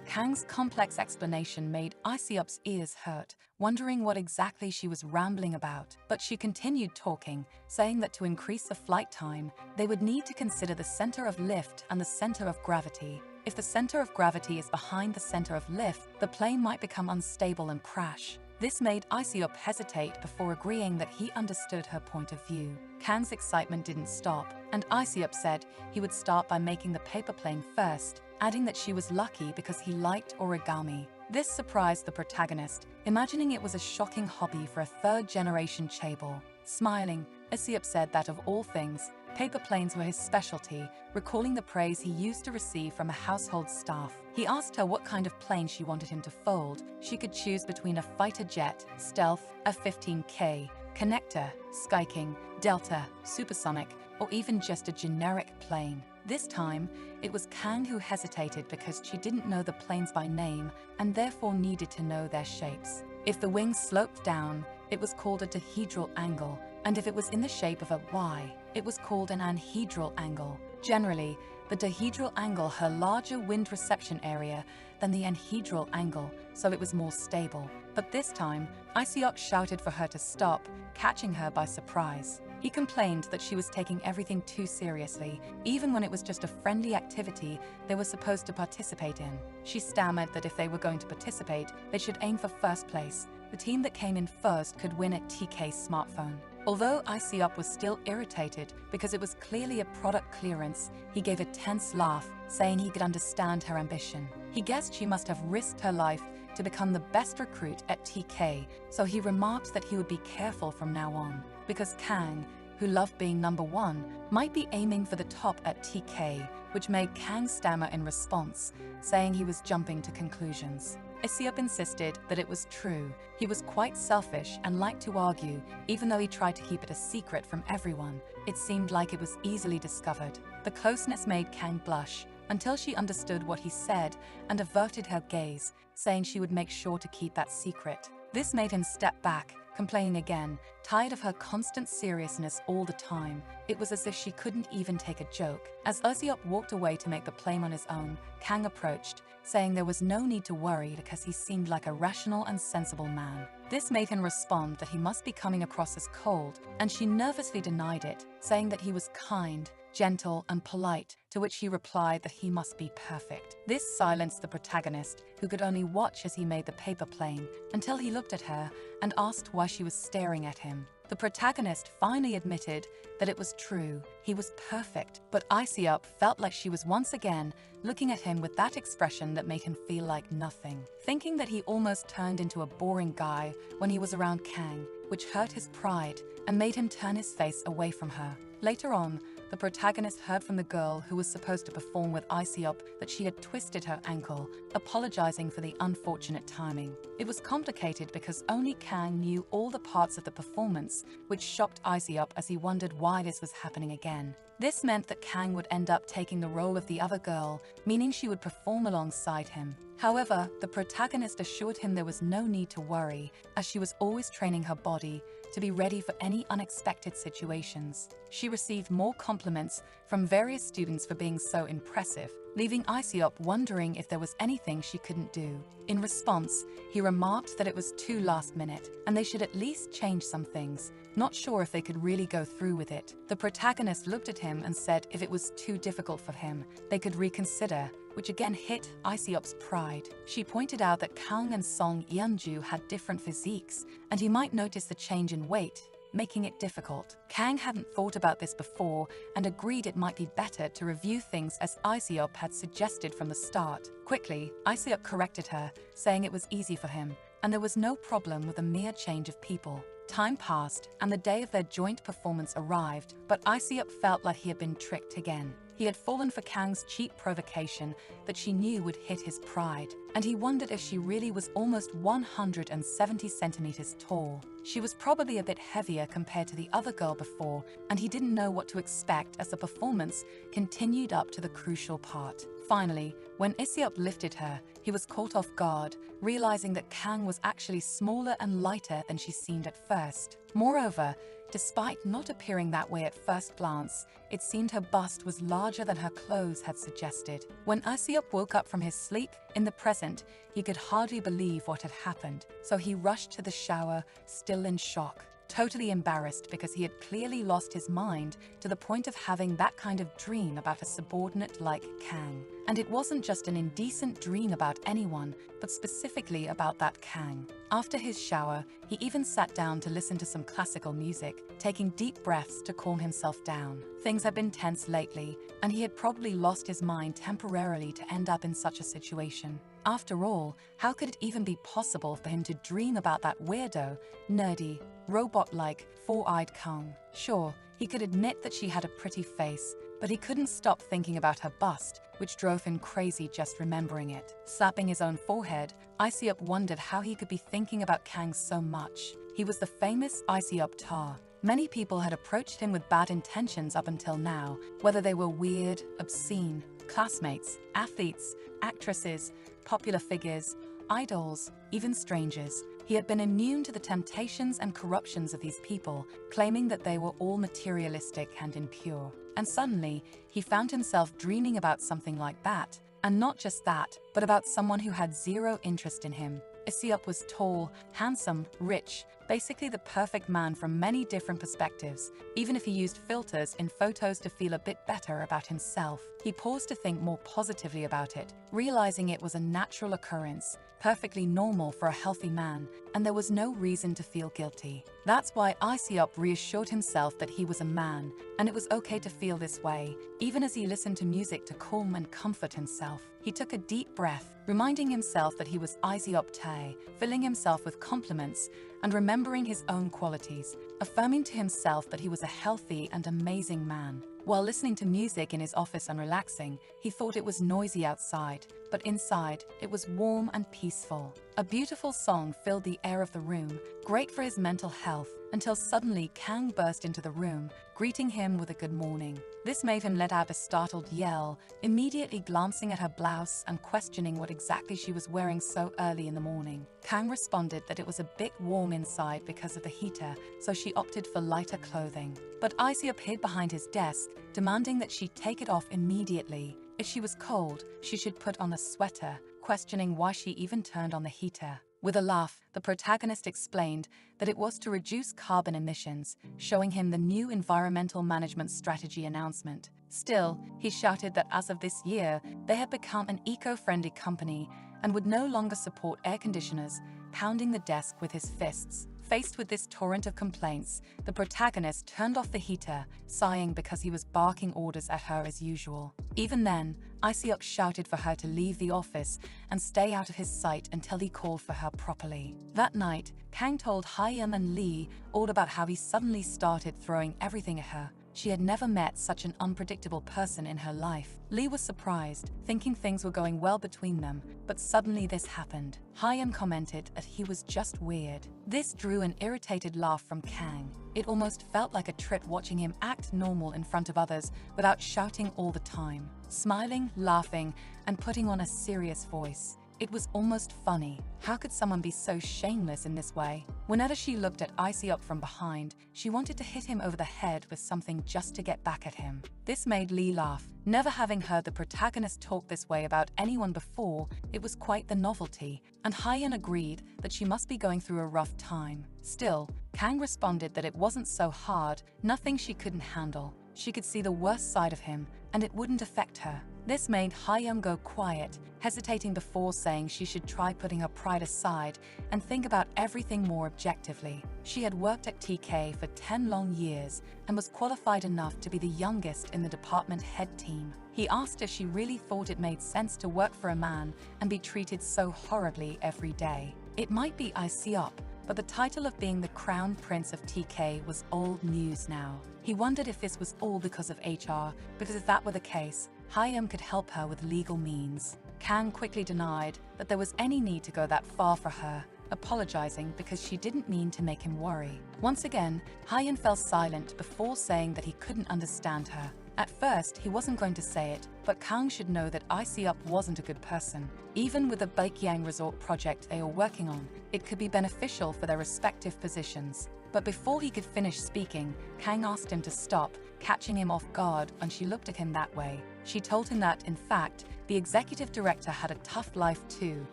Kang's complex explanation made Icey-up's ears hurt, wondering what exactly she was rambling about. But she continued talking, saying that to increase the flight time, they would need to consider the center of lift and the center of gravity. If the center of gravity is behind the center of lift, the plane might become unstable and crash. This made Icey-up hesitate before agreeing that he understood her point of view. Kang's excitement didn't stop, and Icey-up said he would start by making the paper plane first, adding that she was lucky because he liked origami. This surprised the protagonist, imagining it was a shocking hobby for a third-generation chaebol. Smiling, Icey-up said that of all things, paper planes were his specialty, recalling the praise he used to receive from a household staff. He asked her what kind of plane she wanted him to fold. She could choose between a fighter jet, stealth, F-15K, connector, Sky King, Delta, supersonic, or even just a generic plane. This time, it was Kang who hesitated because she didn't know the planes by name and therefore needed to know their shapes. If the wings sloped down, it was called a dihedral angle, and if it was in the shape of a Y, it was called an anhedral angle. Generally, the dihedral angle had a larger wind reception area than the anhedral angle, so it was more stable. But this time, Icey-up shouted for her to stop, catching her by surprise. He complained that she was taking everything too seriously, even when it was just a friendly activity they were supposed to participate in. She stammered that if they were going to participate, they should aim for first place. The team that came in first could win a TK's smartphone. Although Icey-up was still irritated because it was clearly a product clearance, he gave a tense laugh, saying he could understand her ambition. He guessed she must have risked her life to become the best recruit at TK, so he remarked that he would be careful from now on, because Kang, who loved being number 1, might be aiming for the top at TK, which made Kang stammer in response, saying he was jumping to conclusions. Icey-up insisted that it was true. He was quite selfish and liked to argue, even though he tried to keep it a secret from everyone. It seemed like it was easily discovered. The closeness made Kang blush, until she understood what he said and averted her gaze, saying she would make sure to keep that secret. This made him step back, complaining again, tired of her constant seriousness all the time. It was as if she couldn't even take a joke. As Uziop walked away to make the plane on his own, Kang approached, saying there was no need to worry because he seemed like a rational and sensible man. This made him respond that he must be coming across as cold, and she nervously denied it, saying that he was kind, gentle, and polite, to which he replied that he must be perfect. This silenced the protagonist, who could only watch as he made the paper plane, until he looked at her and asked why she was staring at him. The protagonist finally admitted that it was true, he was perfect, but Uziop felt like she was once again looking at him with that expression that made him feel like nothing, thinking that he almost turned into a boring guy when he was around Kang, which hurt his pride and made him turn his face away from her. Later on, the protagonist heard from the girl who was supposed to perform with Uziop that she had twisted her ankle, apologizing for the unfortunate timing. It was complicated because only Kang knew all the parts of the performance, which shocked Uziop as he wondered why this was happening again. This meant that Kang would end up taking the role of the other girl, meaning she would perform alongside him. However, the protagonist assured him there was no need to worry, as she was always training her body to be ready for any unexpected situations. She received more compliments from various students for being so impressive, leaving Uziop wondering if there was anything she couldn't do. In response, he remarked that it was too last minute, and they should at least change some things, not sure if they could really go through with it. The protagonist looked at him and said if it was too difficult for him, they could reconsider, which again hit Uziop's pride. She pointed out that Kang and Song Yeonju had different physiques, and he might notice the change in weight, making it difficult. Kang hadn't thought about this before and agreed it might be better to review things as Uziop had suggested from the start. Quickly, Uziop corrected her, saying it was easy for him, and there was no problem with a mere change of people. Time passed, and the day of their joint performance arrived, but Uziop felt like he had been tricked again. He had fallen for Kang's cheap provocation that she knew would hit his pride, and he wondered if she really was almost 170 centimeters tall. She was probably a bit heavier compared to the other girl before, and he didn't know what to expect as the performance continued up to the crucial part. Finally, when Uziop lifted her, he was caught off guard, realizing that Kang was actually smaller and lighter than she seemed at first. Moreover, despite not appearing that way at first glance, it seemed her bust was larger than her clothes had suggested. When Uziop woke up from his sleep in the present, he could hardly believe what had happened, so he rushed to the shower, still in shock, totally embarrassed because he had clearly lost his mind to the point of having that kind of dream about a subordinate like Kang. And it wasn't just an indecent dream about anyone, but specifically about that Kang. After his shower, he even sat down to listen to some classical music, taking deep breaths to calm himself down. Things had been tense lately, and he had probably lost his mind temporarily to end up in such a situation. After all, how could it even be possible for him to dream about that weirdo, nerdy, robot-like, four-eyed Kang? Sure, he could admit that she had a pretty face, but he couldn't stop thinking about her bust, which drove him crazy just remembering it. Slapping his own forehead, Uziop wondered how he could be thinking about Kang so much. He was the famous Uziop Tar. Many people had approached him with bad intentions up until now, whether they were weird, obscene, classmates, athletes, actresses, popular figures, idols, even strangers. He had been immune to the temptations and corruptions of these people, claiming that they were all materialistic and impure. And suddenly, he found himself dreaming about something like that. And not just that, but about someone who had zero interest in him. Uziop was tall, handsome, rich, basically the perfect man from many different perspectives, even if he used filters in photos to feel a bit better about himself. He paused to think more positively about it, realizing it was a natural occurrence, perfectly normal for a healthy man, and there was no reason to feel guilty. That's why Uziop reassured himself that he was a man, and it was okay to feel this way, even as he listened to music to calm and comfort himself. He took a deep breath, reminding himself that he was Uziop Tae, filling himself with compliments and remembering his own qualities, affirming to himself that he was a healthy and amazing man. While listening to music in his office and relaxing, he thought it was noisy outside, but inside, it was warm and peaceful. A beautiful song filled the air of the room, great for his mental health, until suddenly Kang burst into the room, greeting him with a good morning. This made him let out a startled yell, immediately glancing at her blouse and questioning what exactly she was wearing so early in the morning. Kang responded that it was a bit warm inside because of the heater, so she opted for lighter clothing. But Isiop hid behind his desk, demanding that she take it off immediately. If she was cold, she should put on a sweater, questioning why she even turned on the heater. With a laugh, the protagonist explained that it was to reduce carbon emissions, showing him the new environmental management strategy announcement. Still, he shouted that as of this year, they had become an eco-friendly company and would no longer support air conditioners, pounding the desk with his fists. Faced with this torrent of complaints, the protagonist turned off the heater, sighing because he was barking orders at her as usual. Even then, Isiop shouted for her to leave the office and stay out of his sight until he called for her properly. That night, Kang told Hyun and Lee all about how he suddenly started throwing everything at her. She had never met such an unpredictable person in her life. Lee was surprised, thinking things were going well between them, but suddenly this happened. Hyun commented that he was just weird. This drew an irritated laugh from Kang. It almost felt like a trip watching him act normal in front of others without shouting all the time. Smiling, laughing, and putting on a serious voice. It was almost funny. How could someone be so shameless in this way? Whenever she looked at Isiop from behind, she wanted to hit him over the head with something just to get back at him. This made Lee laugh. Never having heard the protagonist talk this way about anyone before, it was quite the novelty, and Hyun agreed that she must be going through a rough time. Still, Kang responded that it wasn't so hard, nothing she couldn't handle. She could see the worst side of him, and it wouldn't affect her. This made Hyun go quiet, hesitating before saying she should try putting her pride aside and think about everything more objectively. She had worked at TK for 10 long years and was qualified enough to be the youngest in the department head team. He asked if she really thought it made sense to work for a man and be treated so horribly every day. It might be Isiop, but the title of being the Crown Prince of TK was old news now. He wondered if this was all because of HR, because if that were the case, Hyun could help her with legal means. Kang quickly denied that there was any need to go that far for her, apologizing because she didn't mean to make him worry. Once again, Hyun fell silent before saying that he couldn't understand her. At first, he wasn't going to say it, but Kang should know that Isiop wasn't a good person. Even with the Baekhyang Resort project they were working on, it could be beneficial for their respective positions. But before he could finish speaking, Kang asked him to stop, catching him off guard when she looked at him that way. She told him that, in fact, the executive director had a tough life too,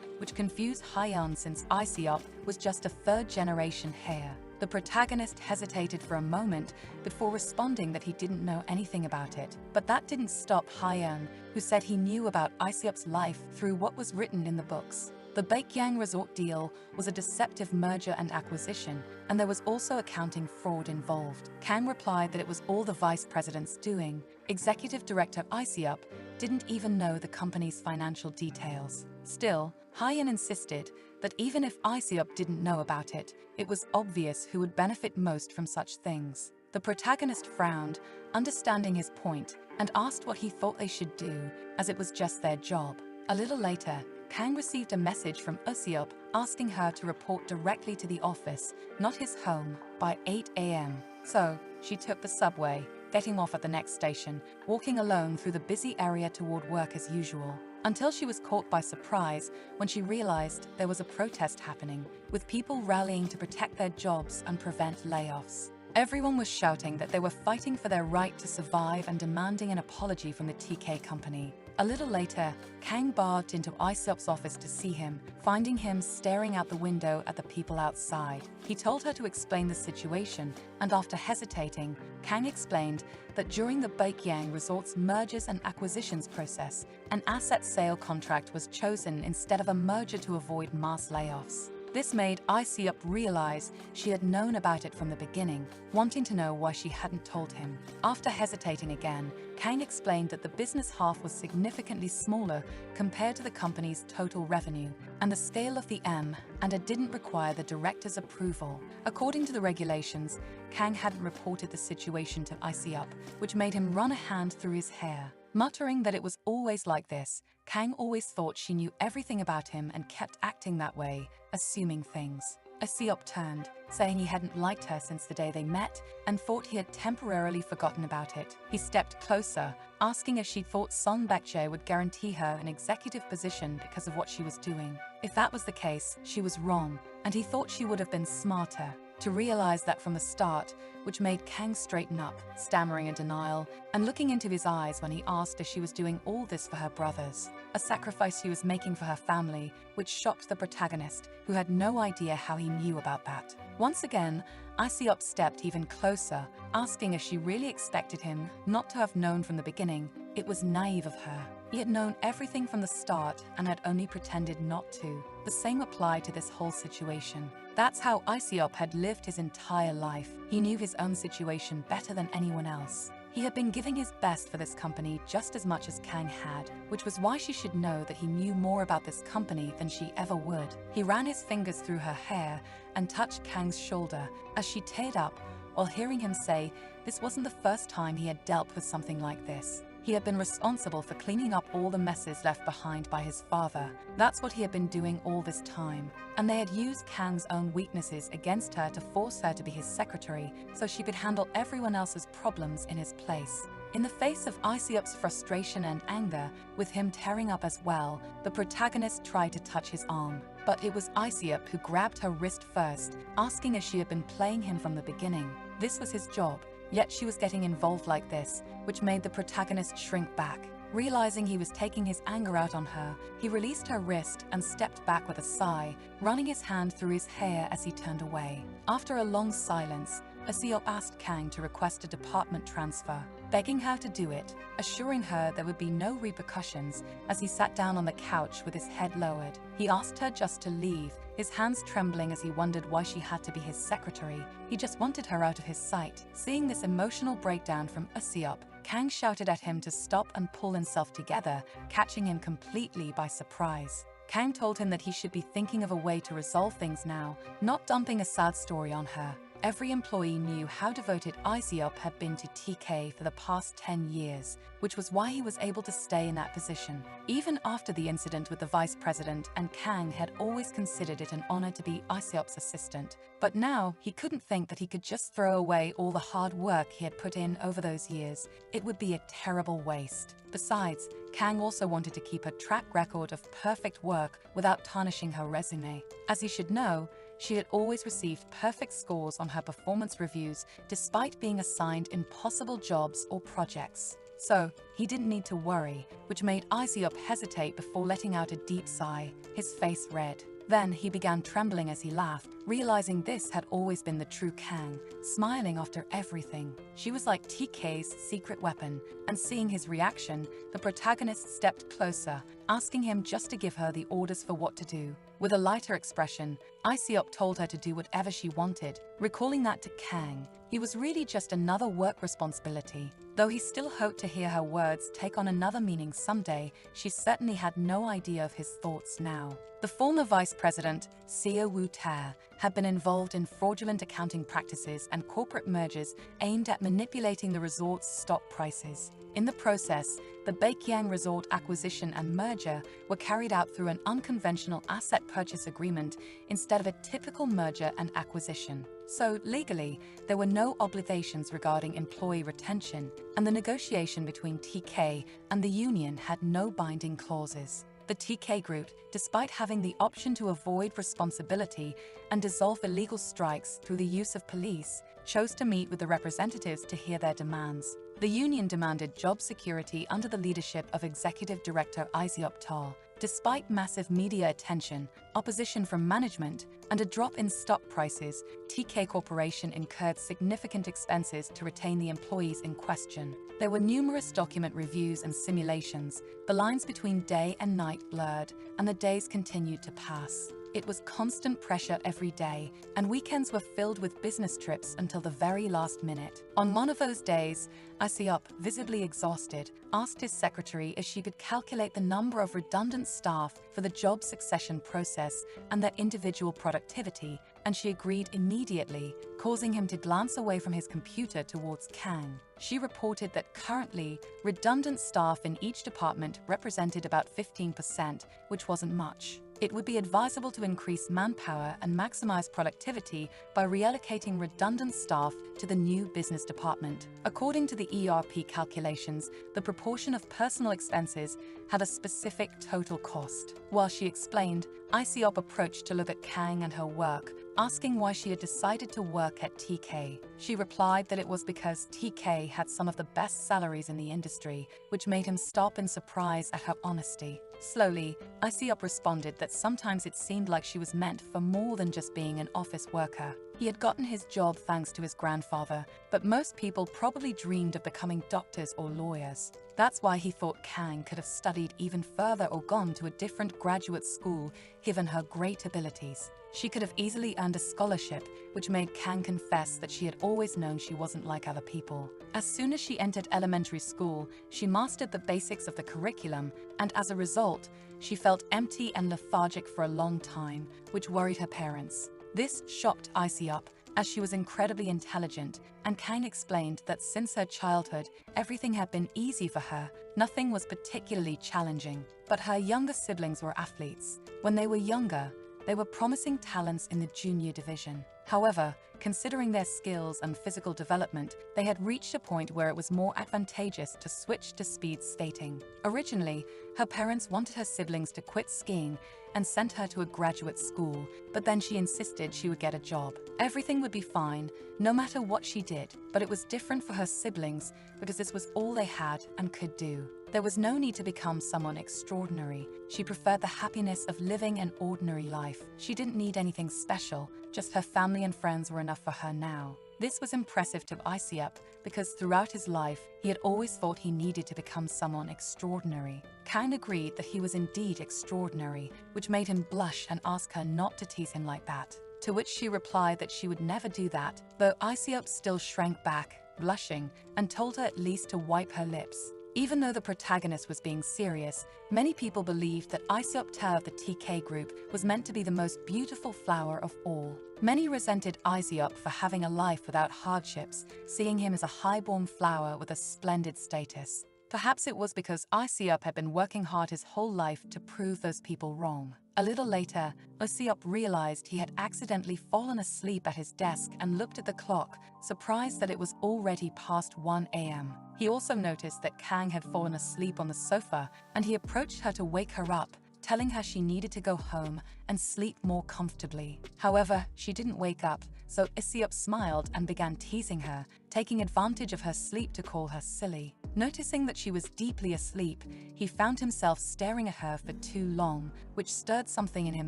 which confused Hyun since Isiop was just a third-generation heir. The protagonist hesitated for a moment before responding that he didn't know anything about it. But that didn't stop Hyun, who said he knew about Isiop's life through what was written in the books. The Baekhyang Resort deal was a deceptive merger and acquisition, and there was also accounting fraud involved. Kang replied that it was all the vice president's doing. Executive Director Isiop didn't even know the company's financial details. Still, Hyun insisted that even if Isiop didn't know about it, it was obvious who would benefit most from such things. The protagonist frowned, understanding his point, and asked what he thought they should do, as it was just their job. A little later, Kang received a message from Isiop asking her to report directly to the office, not his home, by 8 a.m. So, she took the subway, getting off at the next station, walking alone through the busy area toward work as usual. Until she was caught by surprise when she realized there was a protest happening, with people rallying to protect their jobs and prevent layoffs. Everyone was shouting that they were fighting for their right to survive and demanding an apology from the TK company. A little later, Kang barged into Isiop's office to see him, finding him staring out the window at the people outside. He told her to explain the situation, and after hesitating, Kang explained that during the Baekhyang Resort's mergers and acquisitions process, an asset sale contract was chosen instead of a merger to avoid mass layoffs. This made Isiop realize she had known about it from the beginning, wanting to know why she hadn't told him. After hesitating again, Kang explained that the business half was significantly smaller compared to the company's total revenue, and the scale of the M, and it didn't require the director's approval. According to the regulations, Kang hadn't reported the situation to Isiop, which made him run a hand through his hair. Muttering that it was always like this, Kang always thought she knew everything about him and kept acting that way, assuming things. Asiop turned, saying he hadn't liked her since the day they met and thought he had temporarily forgotten about it. He stepped closer, asking if she thought Son Baekjae would guarantee her an executive position because of what she was doing. If that was the case, she was wrong, and he thought she would have been smarter to realize that from the start, which made Kang straighten up, stammering in denial, and looking into his eyes when he asked if she was doing all this for her brothers. A sacrifice she was making for her family, which shocked the protagonist, who had no idea how he knew about that. Once again, Isiop stepped even closer, asking if she really expected him not to have known from the beginning. It was naive of her. He had known everything from the start and had only pretended not to. The same applied to this whole situation. That's how Isiop had lived his entire life. He knew his own situation better than anyone else. He had been giving his best for this company just as much as Kang had, which was why she should know that he knew more about this company than she ever would. He ran his fingers through her hair and touched Kang's shoulder as she teared up, while hearing him say this wasn't the first time he had dealt with something like this. He had been responsible for cleaning up all the messes left behind by his father. That's what he had been doing all this time. And they had used Kang's own weaknesses against her to force her to be his secretary so she could handle everyone else's problems in his place. In the face of Isiop's frustration and anger, with him tearing up as well, the protagonist tried to touch his arm. But it was Isiop who grabbed her wrist first, asking if she had been playing him from the beginning. This was his job. Yet she was getting involved like this, which made the protagonist shrink back. Realizing he was taking his anger out on her, he released her wrist and stepped back with a sigh, running his hand through his hair as he turned away. After a long silence, Asiop asked Kang to request a department transfer, begging her to do it, assuring her there would be no repercussions as he sat down on the couch with his head lowered. He asked her just to leave, his hands trembling as he wondered why she had to be his secretary. He just wanted her out of his sight. Seeing this emotional breakdown from Asiop, Kang shouted at him to stop and pull himself together, catching him completely by surprise. Kang told him that he should be thinking of a way to resolve things now, not dumping a sad story on her. Every employee knew how devoted Isiop had been to TK for the past 10 years, which was why he was able to stay in that position. Even after the incident with the vice president, and Kang had always considered it an honor to be Isiop's assistant. But now, he couldn't think that he could just throw away all the hard work he had put in over those years. It would be a terrible waste. Besides, Kang also wanted to keep a track record of perfect work without tarnishing her resume. As he should know, she had always received perfect scores on her performance reviews despite being assigned impossible jobs or projects. So, he didn't need to worry, which made Isiop hesitate before letting out a deep sigh, his face red. Then he began trembling as he laughed, realizing this had always been the true Kang, smiling after everything. She was like TK's secret weapon, and seeing his reaction, the protagonist stepped closer, asking him just to give her the orders for what to do. With a lighter expression, Isiop told her to do whatever she wanted, recalling that to Kang. He was really just another work responsibility. Though he still hoped to hear her words take on another meaning someday, she certainly had no idea of his thoughts now. The former vice president, Seo Woo-tae, had been involved in fraudulent accounting practices and corporate mergers aimed at manipulating the resort's stock prices. In the process, the Baekhyang Resort acquisition and merger were carried out through an unconventional asset purchase agreement instead of a typical merger and acquisition. So, legally, there were no obligations regarding employee retention, and the negotiation between TK and the union had no binding clauses. The TK Group, despite having the option to avoid responsibility and dissolve illegal strikes through the use of police, chose to meet with the representatives to hear their demands. The union demanded job security under the leadership of Executive Director Isiop Tall. Despite massive media attention, opposition from management, and a drop in stock prices, TK Corporation incurred significant expenses to retain the employees in question. There were numerous document reviews and simulations. The lines between day and night blurred, and the days continued to pass. It was constant pressure every day, and weekends were filled with business trips until the very last minute. On one of those days, Isiop, visibly exhausted, asked his secretary if she could calculate the number of redundant staff for the job succession process and their individual productivity, and she agreed immediately, causing him to glance away from his computer towards Kang. She reported that currently, redundant staff in each department represented about 15%, which wasn't much. It would be advisable to increase manpower and maximize productivity by reallocating redundant staff to the new business department. According to the ERP calculations, the proportion of personal expenses had a specific total cost. While she explained, Isiop approached to look at Kang and her work, asking why she had decided to work at TK. She replied that it was because TK had some of the best salaries in the industry, which made him stop in surprise at her honesty. Slowly, Isiop responded that sometimes it seemed like she was meant for more than just being an office worker. He had gotten his job thanks to his grandfather, but most people probably dreamed of becoming doctors or lawyers. That's why he thought Kang could have studied even further or gone to a different graduate school given her great abilities. She could have easily earned a scholarship, which made Kang confess that she had always known she wasn't like other people. As soon as she entered elementary school, she mastered the basics of the curriculum, and as a result, she felt empty and lethargic for a long time, which worried her parents. This shocked Isiop, as she was incredibly intelligent, and Kang explained that since her childhood, everything had been easy for her, nothing was particularly challenging. But her younger siblings were athletes. When they were younger, they were promising talents in the junior division. However, considering their skills and physical development, they had reached a point where it was more advantageous to switch to speed skating. Originally, her parents wanted her siblings to quit skiing and sent her to a graduate school, but then she insisted she would get a job. Everything would be fine, no matter what she did, but it was different for her siblings because this was all they had and could do. There was no need to become someone extraordinary. She preferred the happiness of living an ordinary life. She didn't need anything special, just her family and friends were enough for her now. This was impressive to Isiop because throughout his life, he had always thought he needed to become someone extraordinary. Kang agreed that he was indeed extraordinary, which made him blush and ask her not to tease him like that. To which she replied that she would never do that, though Isiop still shrank back, blushing, and told her at least to wipe her lips. Even though the protagonist was being serious, many people believed that Isiop of the TK group was meant to be the most beautiful flower of all. Many resented Isiop for having a life without hardships, seeing him as a highborn flower with a splendid status. Perhaps it was because Isiop had been working hard his whole life to prove those people wrong. A little later, Isiop realized he had accidentally fallen asleep at his desk and looked at the clock, surprised that it was already past 1 a.m. He also noticed that Kang had fallen asleep on the sofa, and he approached her to wake her up, telling her she needed to go home and sleep more comfortably. However, she didn't wake up, so Isiop smiled and began teasing her, taking advantage of her sleep to call her silly. Noticing that she was deeply asleep, he found himself staring at her for too long, which stirred something in him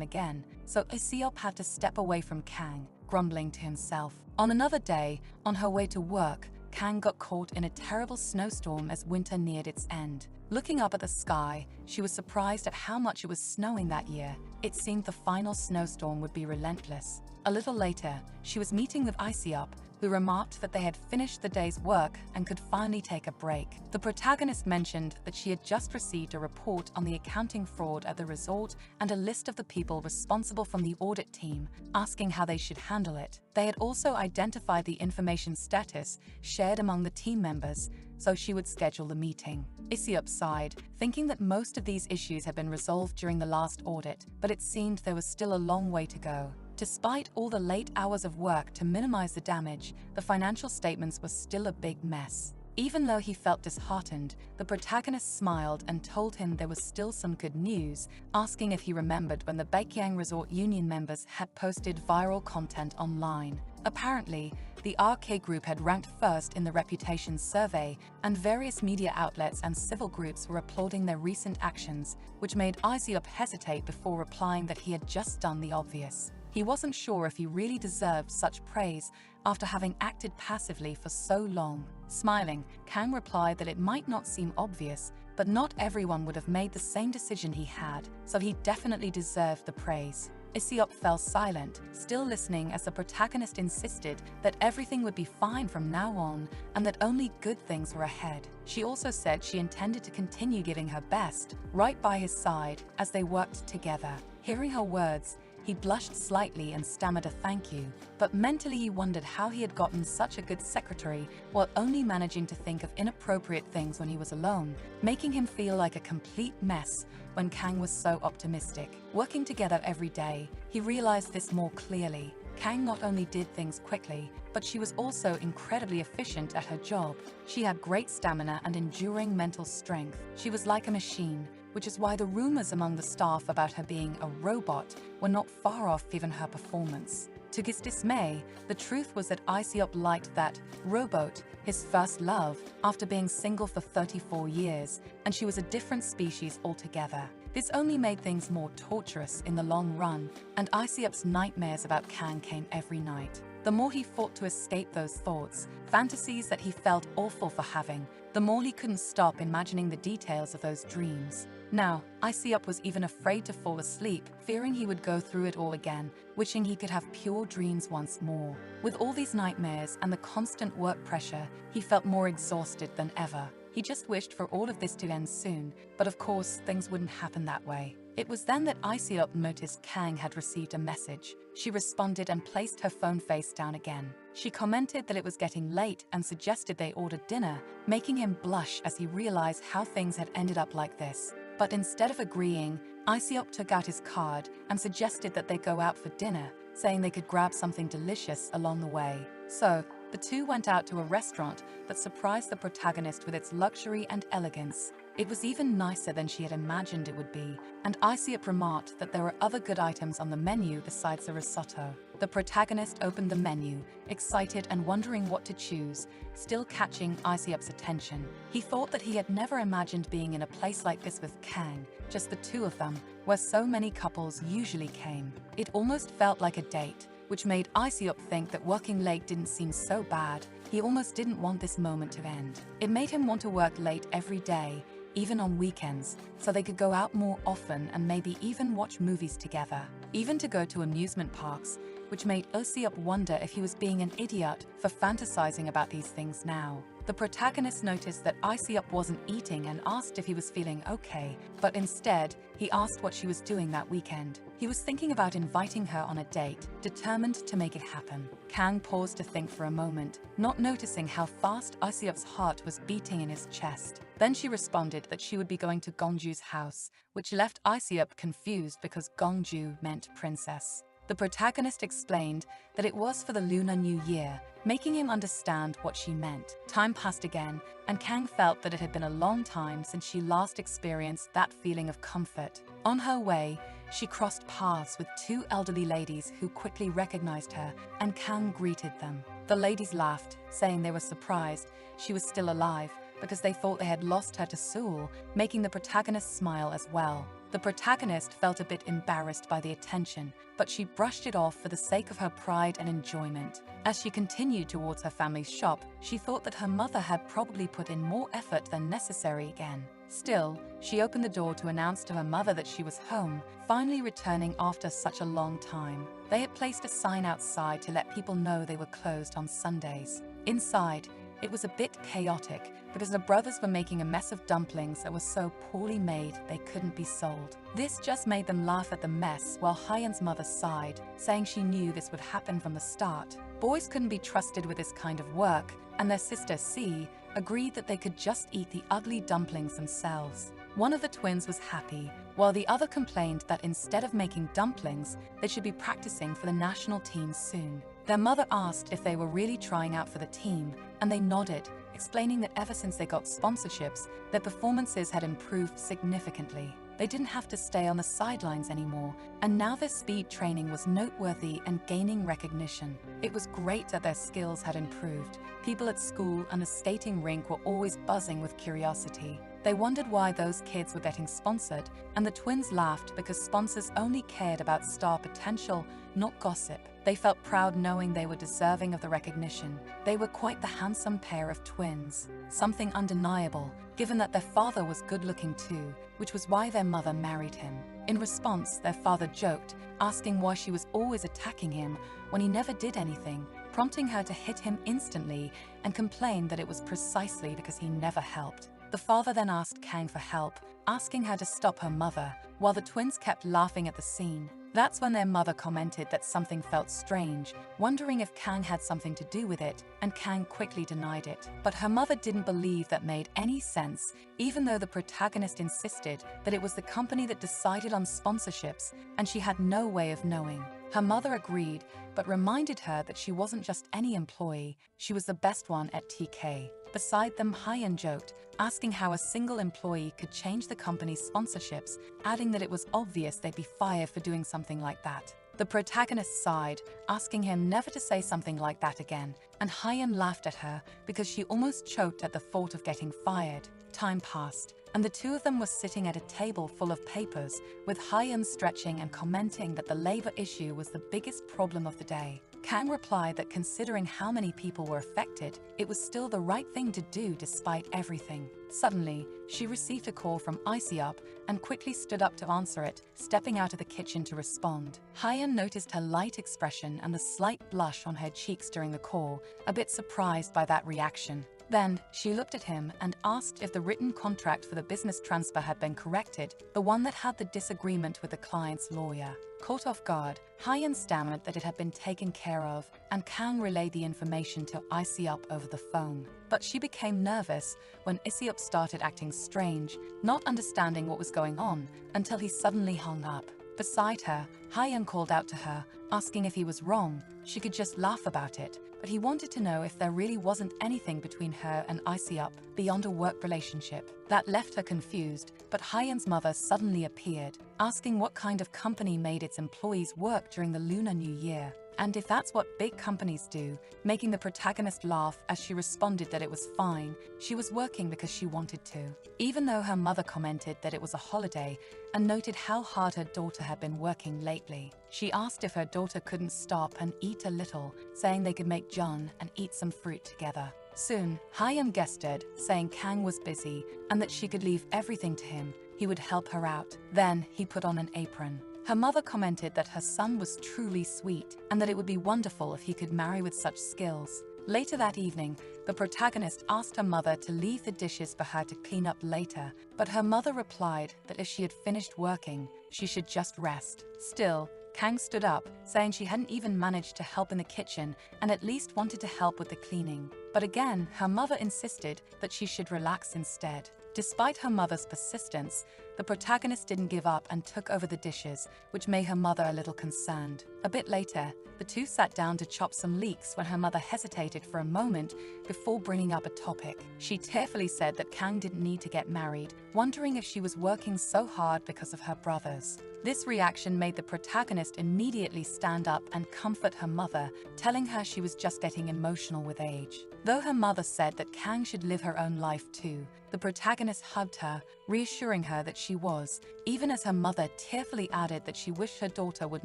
again, so Isiop had to step away from Kang, grumbling to himself. On another day, on her way to work, Kang got caught in a terrible snowstorm as winter neared its end. Looking up at the sky, she was surprised at how much it was snowing that year. It seemed the final snowstorm would be relentless. A little later, she was meeting with Isiop, who remarked that they had finished the day's work and could finally take a break. The protagonist mentioned that she had just received a report on the accounting fraud at the resort and a list of the people responsible from the audit team, asking how they should handle it. They had also identified the information status shared among the team members, so she would schedule the meeting. Isiop sighed, thinking that most of these issues had been resolved during the last audit, but it seemed there was still a long way to go. Despite all the late hours of work to minimize the damage, the financial statements were still a big mess. Even though he felt disheartened, the protagonist smiled and told him there was still some good news, asking if he remembered when the Baekhyang Resort Union members had posted viral content online. Apparently, the RK group had ranked first in the reputation survey, and various media outlets and civil groups were applauding their recent actions, which made Isiop hesitate before replying that he had just done the obvious. He wasn't sure if he really deserved such praise after having acted passively for so long. Smiling, Kang replied that it might not seem obvious, but not everyone would have made the same decision he had, so he definitely deserved the praise. Isiop fell silent, still listening as the protagonist insisted that everything would be fine from now on and that only good things were ahead. She also said she intended to continue giving her best, right by his side, as they worked together. Hearing her words, he blushed slightly and stammered a thank you, but mentally he wondered how he had gotten such a good secretary while only managing to think of inappropriate things when he was alone, making him feel like a complete mess when Kang was so optimistic. Working together every day, he realized this more clearly. Kang not only did things quickly, but she was also incredibly efficient at her job. She had great stamina and enduring mental strength. She was like a machine, which is why the rumors among the staff about her being a robot were not far off given her performance. To his dismay, the truth was that Isiop liked that robot, his first love, after being single for 34 years, and she was a different species altogether. This only made things more torturous in the long run, and Isiop's nightmares about Kang came every night. The more he fought to escape those thoughts, fantasies that he felt awful for having, the more he couldn't stop imagining the details of those dreams. Now, Isiop was even afraid to fall asleep, fearing he would go through it all again, wishing he could have pure dreams once more. With all these nightmares and the constant work pressure, he felt more exhausted than ever. He just wished for all of this to end soon, but of course, things wouldn't happen that way. It was then that Isiop noticed Kang had received a message. She responded and placed her phone face down again. She commented that it was getting late and suggested they order dinner, making him blush as he realized how things had ended up like this. But instead of agreeing, Isiop took out his card and suggested that they go out for dinner, saying they could grab something delicious along the way. So, the two went out to a restaurant that surprised the protagonist with its luxury and elegance. It was even nicer than she had imagined it would be, and Isiop remarked that there were other good items on the menu besides the risotto. The protagonist opened the menu, excited and wondering what to choose, still catching Isiop's attention. He thought that he had never imagined being in a place like this with Kang, just the two of them, where so many couples usually came. It almost felt like a date, which made Isiop think that working late didn't seem so bad. He almost didn't want this moment to end. It made him want to work late every day, even on weekends, so they could go out more often and maybe even watch movies together, even to go to amusement parks, which made Isiop wonder if he was being an idiot for fantasizing about these things now. The protagonist noticed that Isiop wasn't eating and asked if he was feeling okay, but instead, he asked what she was doing that weekend. He was thinking about inviting her on a date, determined to make it happen. Kang paused to think for a moment, not noticing how fast Isiop's heart was beating in his chest. Then she responded that she would be going to Gongju's house, which left Isiop confused because Gongju meant princess. The protagonist explained that it was for the Lunar New Year, making him understand what she meant. Time passed again, and Kang felt that it had been a long time since she last experienced that feeling of comfort. On her way, she crossed paths with two elderly ladies who quickly recognized her, and Kang greeted them. The ladies laughed, saying they were surprised she was still alive because they thought they had lost her to Seoul, making the protagonist smile as well. The protagonist felt a bit embarrassed by the attention, but she brushed it off for the sake of her pride and enjoyment. As she continued towards her family's shop, she thought that her mother had probably put in more effort than necessary again. Still, she opened the door to announce to her mother that she was home, finally returning after such a long time. They had placed a sign outside to let people know they were closed on Sundays. Inside, it was a bit chaotic because the brothers were making a mess of dumplings that were so poorly made they couldn't be sold. This just made them laugh at the mess while Hyeon's mother sighed, saying she knew this would happen from the start. Boys couldn't be trusted with this kind of work, and their sister C agreed that they could just eat the ugly dumplings themselves. One of the twins was happy, while the other complained that instead of making dumplings, they should be practicing for the national team soon. Their mother asked if they were really trying out for the team, and they nodded, explaining that ever since they got sponsorships, their performances had improved significantly. They didn't have to stay on the sidelines anymore, and now their speed training was noteworthy and gaining recognition. It was great that their skills had improved. People at school and the skating rink were always buzzing with curiosity. They wondered why those kids were getting sponsored, and the twins laughed because sponsors only cared about star potential, not gossip. They felt proud knowing they were deserving of the recognition. They were quite the handsome pair of twins. Something undeniable given that their father was good-looking too, which was why their mother married him. In response, their father joked, asking why she was always attacking him when he never did anything, prompting her to hit him instantly and complain that it was precisely because he never helped. The father then asked Kang for help, asking her to stop her mother, while the twins kept laughing at the scene. That's when their mother commented that something felt strange, wondering if Kang had something to do with it, and Kang quickly denied it. But her mother didn't believe that made any sense, even though the protagonist insisted that it was the company that decided on sponsorships, and she had no way of knowing. Her mother agreed, but reminded her that she wasn't just any employee, she was the best one at TK. Beside them, Hyun joked, asking how a single employee could change the company's sponsorships, adding that it was obvious they'd be fired for doing something like that. The protagonist sighed, asking him never to say something like that again, and Hyun laughed at her because she almost choked at the thought of getting fired. Time passed, and the two of them were sitting at a table full of papers, with Hyun stretching and commenting that the labor issue was the biggest problem of the day. Kang replied that considering how many people were affected, it was still the right thing to do despite everything. Suddenly, she received a call from ICUP and quickly stood up to answer it, stepping out of the kitchen to respond. Hyun noticed her light expression and the slight blush on her cheeks during the call, a bit surprised by that reaction. Then, she looked at him and asked if the written contract for the business transfer had been corrected, the one that had the disagreement with the client's lawyer. Caught off guard, Hyun stammered that it had been taken care of, and Kang relayed the information to ICUP over the phone. But she became nervous when ICUP started acting strange, not understanding what was going on, until he suddenly hung up. Beside her, Hyun called out to her, asking if he was wrong. She could just laugh about it, but he wanted to know if there really wasn't anything between her and ICUP beyond a work relationship. That left her confused, but Hyun's mother suddenly appeared, asking what kind of company made its employees work during the Lunar New Year, and if that's what big companies do, making the protagonist laugh as she responded that it was fine, she was working because she wanted to. Even though her mother commented that it was a holiday and noted how hard her daughter had been working lately. She asked if her daughter couldn't stop and eat a little, saying they could make jun and eat some fruit together. Soon, Hyun gestured, saying Kang was busy and that she could leave everything to him. He would help her out. Then he put on an apron. Her mother commented that her son was truly sweet and that it would be wonderful if he could marry with such skills. Later that evening, the protagonist asked her mother to leave the dishes for her to clean up later, but her mother replied that if she had finished working, she should just rest. Still, Kang stood up, saying she hadn't even managed to help in the kitchen and at least wanted to help with the cleaning. But again, her mother insisted that she should relax instead. Despite her mother's persistence, the protagonist didn't give up and took over the dishes, which made her mother a little concerned. A bit later, the two sat down to chop some leeks when her mother hesitated for a moment before bringing up a topic. She tearfully said that Kang didn't need to get married, wondering if she was working so hard because of her brothers. This reaction made the protagonist immediately stand up and comfort her mother, telling her she was just getting emotional with age. Though her mother said that Kang should live her own life too, the protagonist hugged her, reassuring her that she was, even as her mother tearfully added that she wished her daughter would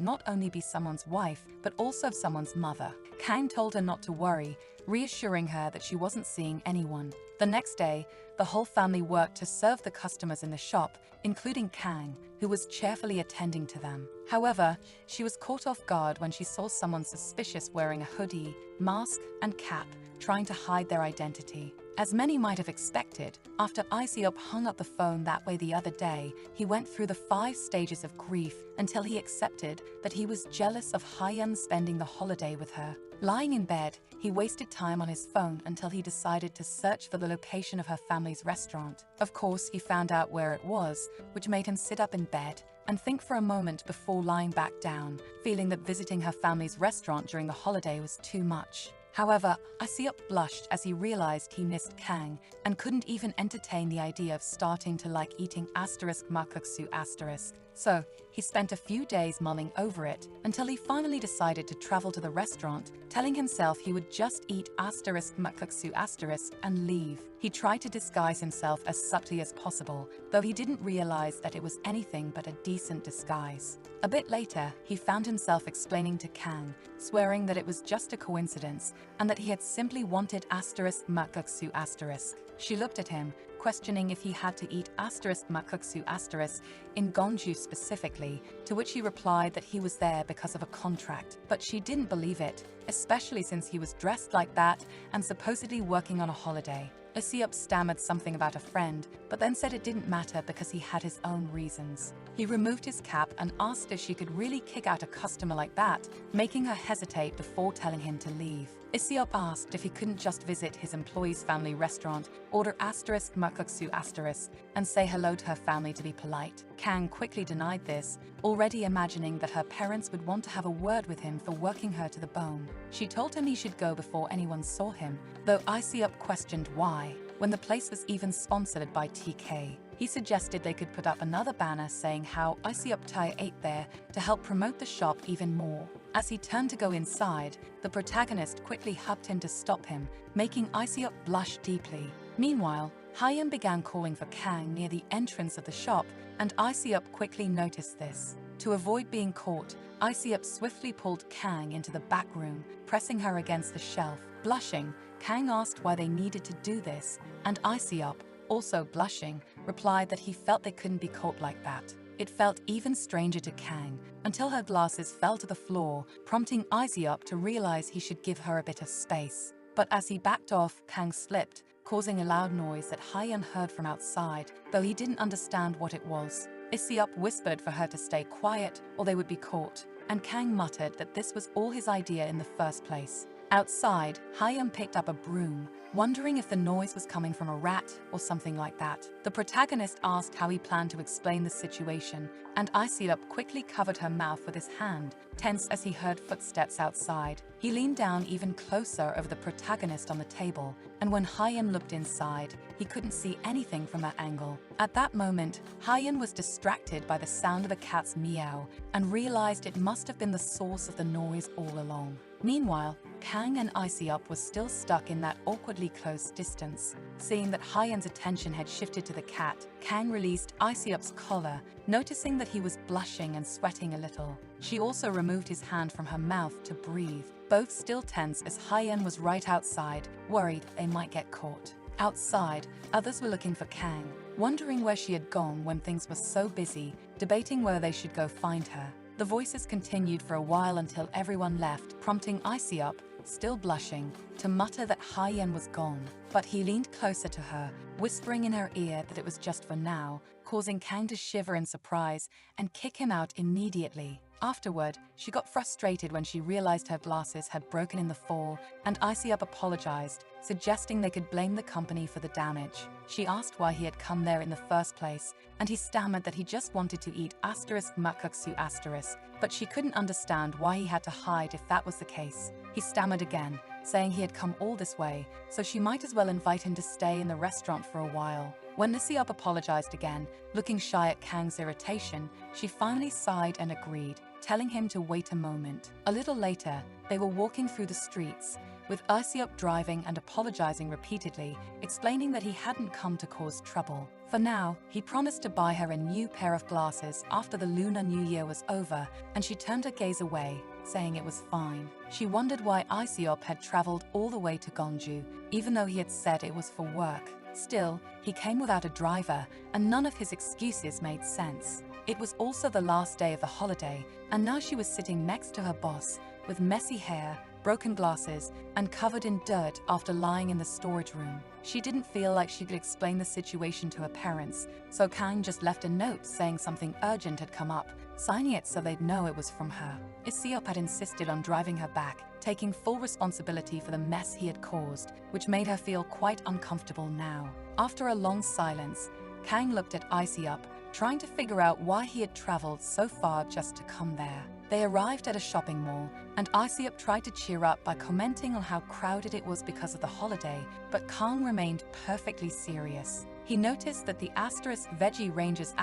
not only be someone's wife, but also someone's mother. Kang told her not to worry, reassuring her that she wasn't seeing anyone. The next day, the whole family worked to serve the customers in the shop, including Kang, who was cheerfully attending to them. However, she was caught off guard when she saw someone suspicious wearing a hoodie, mask, and cap, trying to hide their identity. As many might have expected, after ICUP hung up the phone that way the other day, he went through the 5 stages of grief until he accepted that he was jealous of Hyun spending the holiday with her. Lying in bed, he wasted time on his phone until he decided to search for the location of her family's restaurant. Of course, he found out where it was, which made him sit up in bed and think for a moment before lying back down, feeling that visiting her family's restaurant during the holiday was too much. However, ICUP blushed as he realized he missed Kang and couldn't even entertain the idea of starting to like eating *makuksu*. So, he spent a few days mulling over it until he finally decided to travel to the restaurant, telling himself he would just eat *makuksu* and leave. He tried to disguise himself as subtly as possible, though he didn't realize that it was anything but a decent disguise. A bit later, he found himself explaining to Kang, swearing that it was just a coincidence and that he had simply wanted *makuksu*. She looked at him, questioning if he had to eat *makuksu* in Gonju specifically, to which he replied that he was there because of a contract. But she didn't believe it, especially since he was dressed like that and supposedly working on a holiday. Isiop stammered something about a friend, but then said it didn't matter because he had his own reasons. He removed his cap and asked if she could really kick out a customer like that, making her hesitate before telling him to leave. Isiop asked if he couldn't just visit his employee's family restaurant, order *makuksu*, and say hello to her family to be polite. Kang quickly denied this, already imagining that her parents would want to have a word with him for working her to the bone. She told him he should go before anyone saw him, though Isiop questioned why. When the place was even sponsored by TK, he suggested they could put up another banner saying how Isiop Tai ate there to help promote the shop even more. As he turned to go inside, the protagonist quickly hugged him to stop him, making Isiop blush deeply. Meanwhile, Hyun began calling for Kang near the entrance of the shop, and Isiop quickly noticed this. To avoid being caught, Isiop swiftly pulled Kang into the back room, pressing her against the shelf. Blushing, Kang asked why they needed to do this, and Isiop, also blushing, replied that he felt they couldn't be caught like that. It felt even stranger to Kang, until her glasses fell to the floor, prompting Isiop to realize he should give her a bit of space. But as he backed off, Kang slipped, causing a loud noise that Hyun heard from outside, though he didn't understand what it was. Isiop whispered for her to stay quiet or they would be caught, and Kang muttered that this was all his idea in the first place. Outside, Hyun picked up a broom, wondering if the noise was coming from a rat or something like that. The protagonist asked how he planned to explain the situation, and Isiop quickly covered her mouth with his hand, tense as he heard footsteps outside. He leaned down even closer over the protagonist on the table, and when Hyun looked inside, he couldn't see anything from that angle. At that moment, Hyun was distracted by the sound of a cat's meow and realized it must have been the source of the noise all along. Meanwhile, Kang and Isiop were still stuck in that awkwardly close distance. Seeing that Hyun's attention had shifted to the cat, Kang released Isiop's collar, noticing that he was blushing and sweating a little. She also removed his hand from her mouth to breathe, both still tense as Hyun was right outside, worried they might get caught. Outside, others were looking for Kang, wondering where she had gone when things were so busy, debating whether they should go find her. The voices continued for a while until everyone left, prompting Isiop, still blushing, to mutter that Hyun was gone. But he leaned closer to her, whispering in her ear that it was just for now, causing Kang to shiver in surprise and kick him out immediately. Afterward, she got frustrated when she realized her glasses had broken in the fall, and Isiop apologized, suggesting they could blame the company for the damage. She asked why he had come there in the first place, and he stammered that he just wanted to eat *makuksu*, but she couldn't understand why he had to hide if that was the case. He stammered again, saying he had come all this way, so she might as well invite him to stay in the restaurant for a while. When Isiop apologized again, looking shy at Kang's irritation, she finally sighed and agreed, telling him to wait a moment. A little later, they were walking through the streets, with Isiop driving and apologizing repeatedly, explaining that he hadn't come to cause trouble. For now, he promised to buy her a new pair of glasses after the Lunar New Year was over, and she turned her gaze away, saying it was fine. She wondered why Isiop had traveled all the way to Gonju, even though he had said it was for work. Still, he came without a driver, and none of his excuses made sense. It was also the last day of the holiday, and now she was sitting next to her boss, with messy hair, broken glasses, and covered in dirt after lying in the storage room. She didn't feel like she could explain the situation to her parents, so Kang just left a note saying something urgent had come up, signing it so they'd know it was from her. Isiop had insisted on driving her back, taking full responsibility for the mess he had caused, which made her feel quite uncomfortable now. After a long silence, Kang looked at Isiop, trying to figure out why he had traveled so far just to come there. They arrived at a shopping mall, and Isiop tried to cheer up by commenting on how crowded it was because of the holiday, but Kang remained perfectly serious. He noticed that the *Veggie Rangers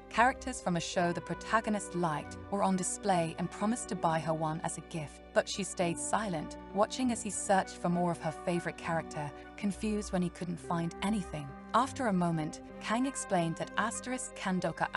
characters from a show the protagonist liked were on display and promised to buy her one as a gift. But she stayed silent, watching as he searched for more of her favorite character, confused when he couldn't find anything. After a moment, Kang explained that Kandoka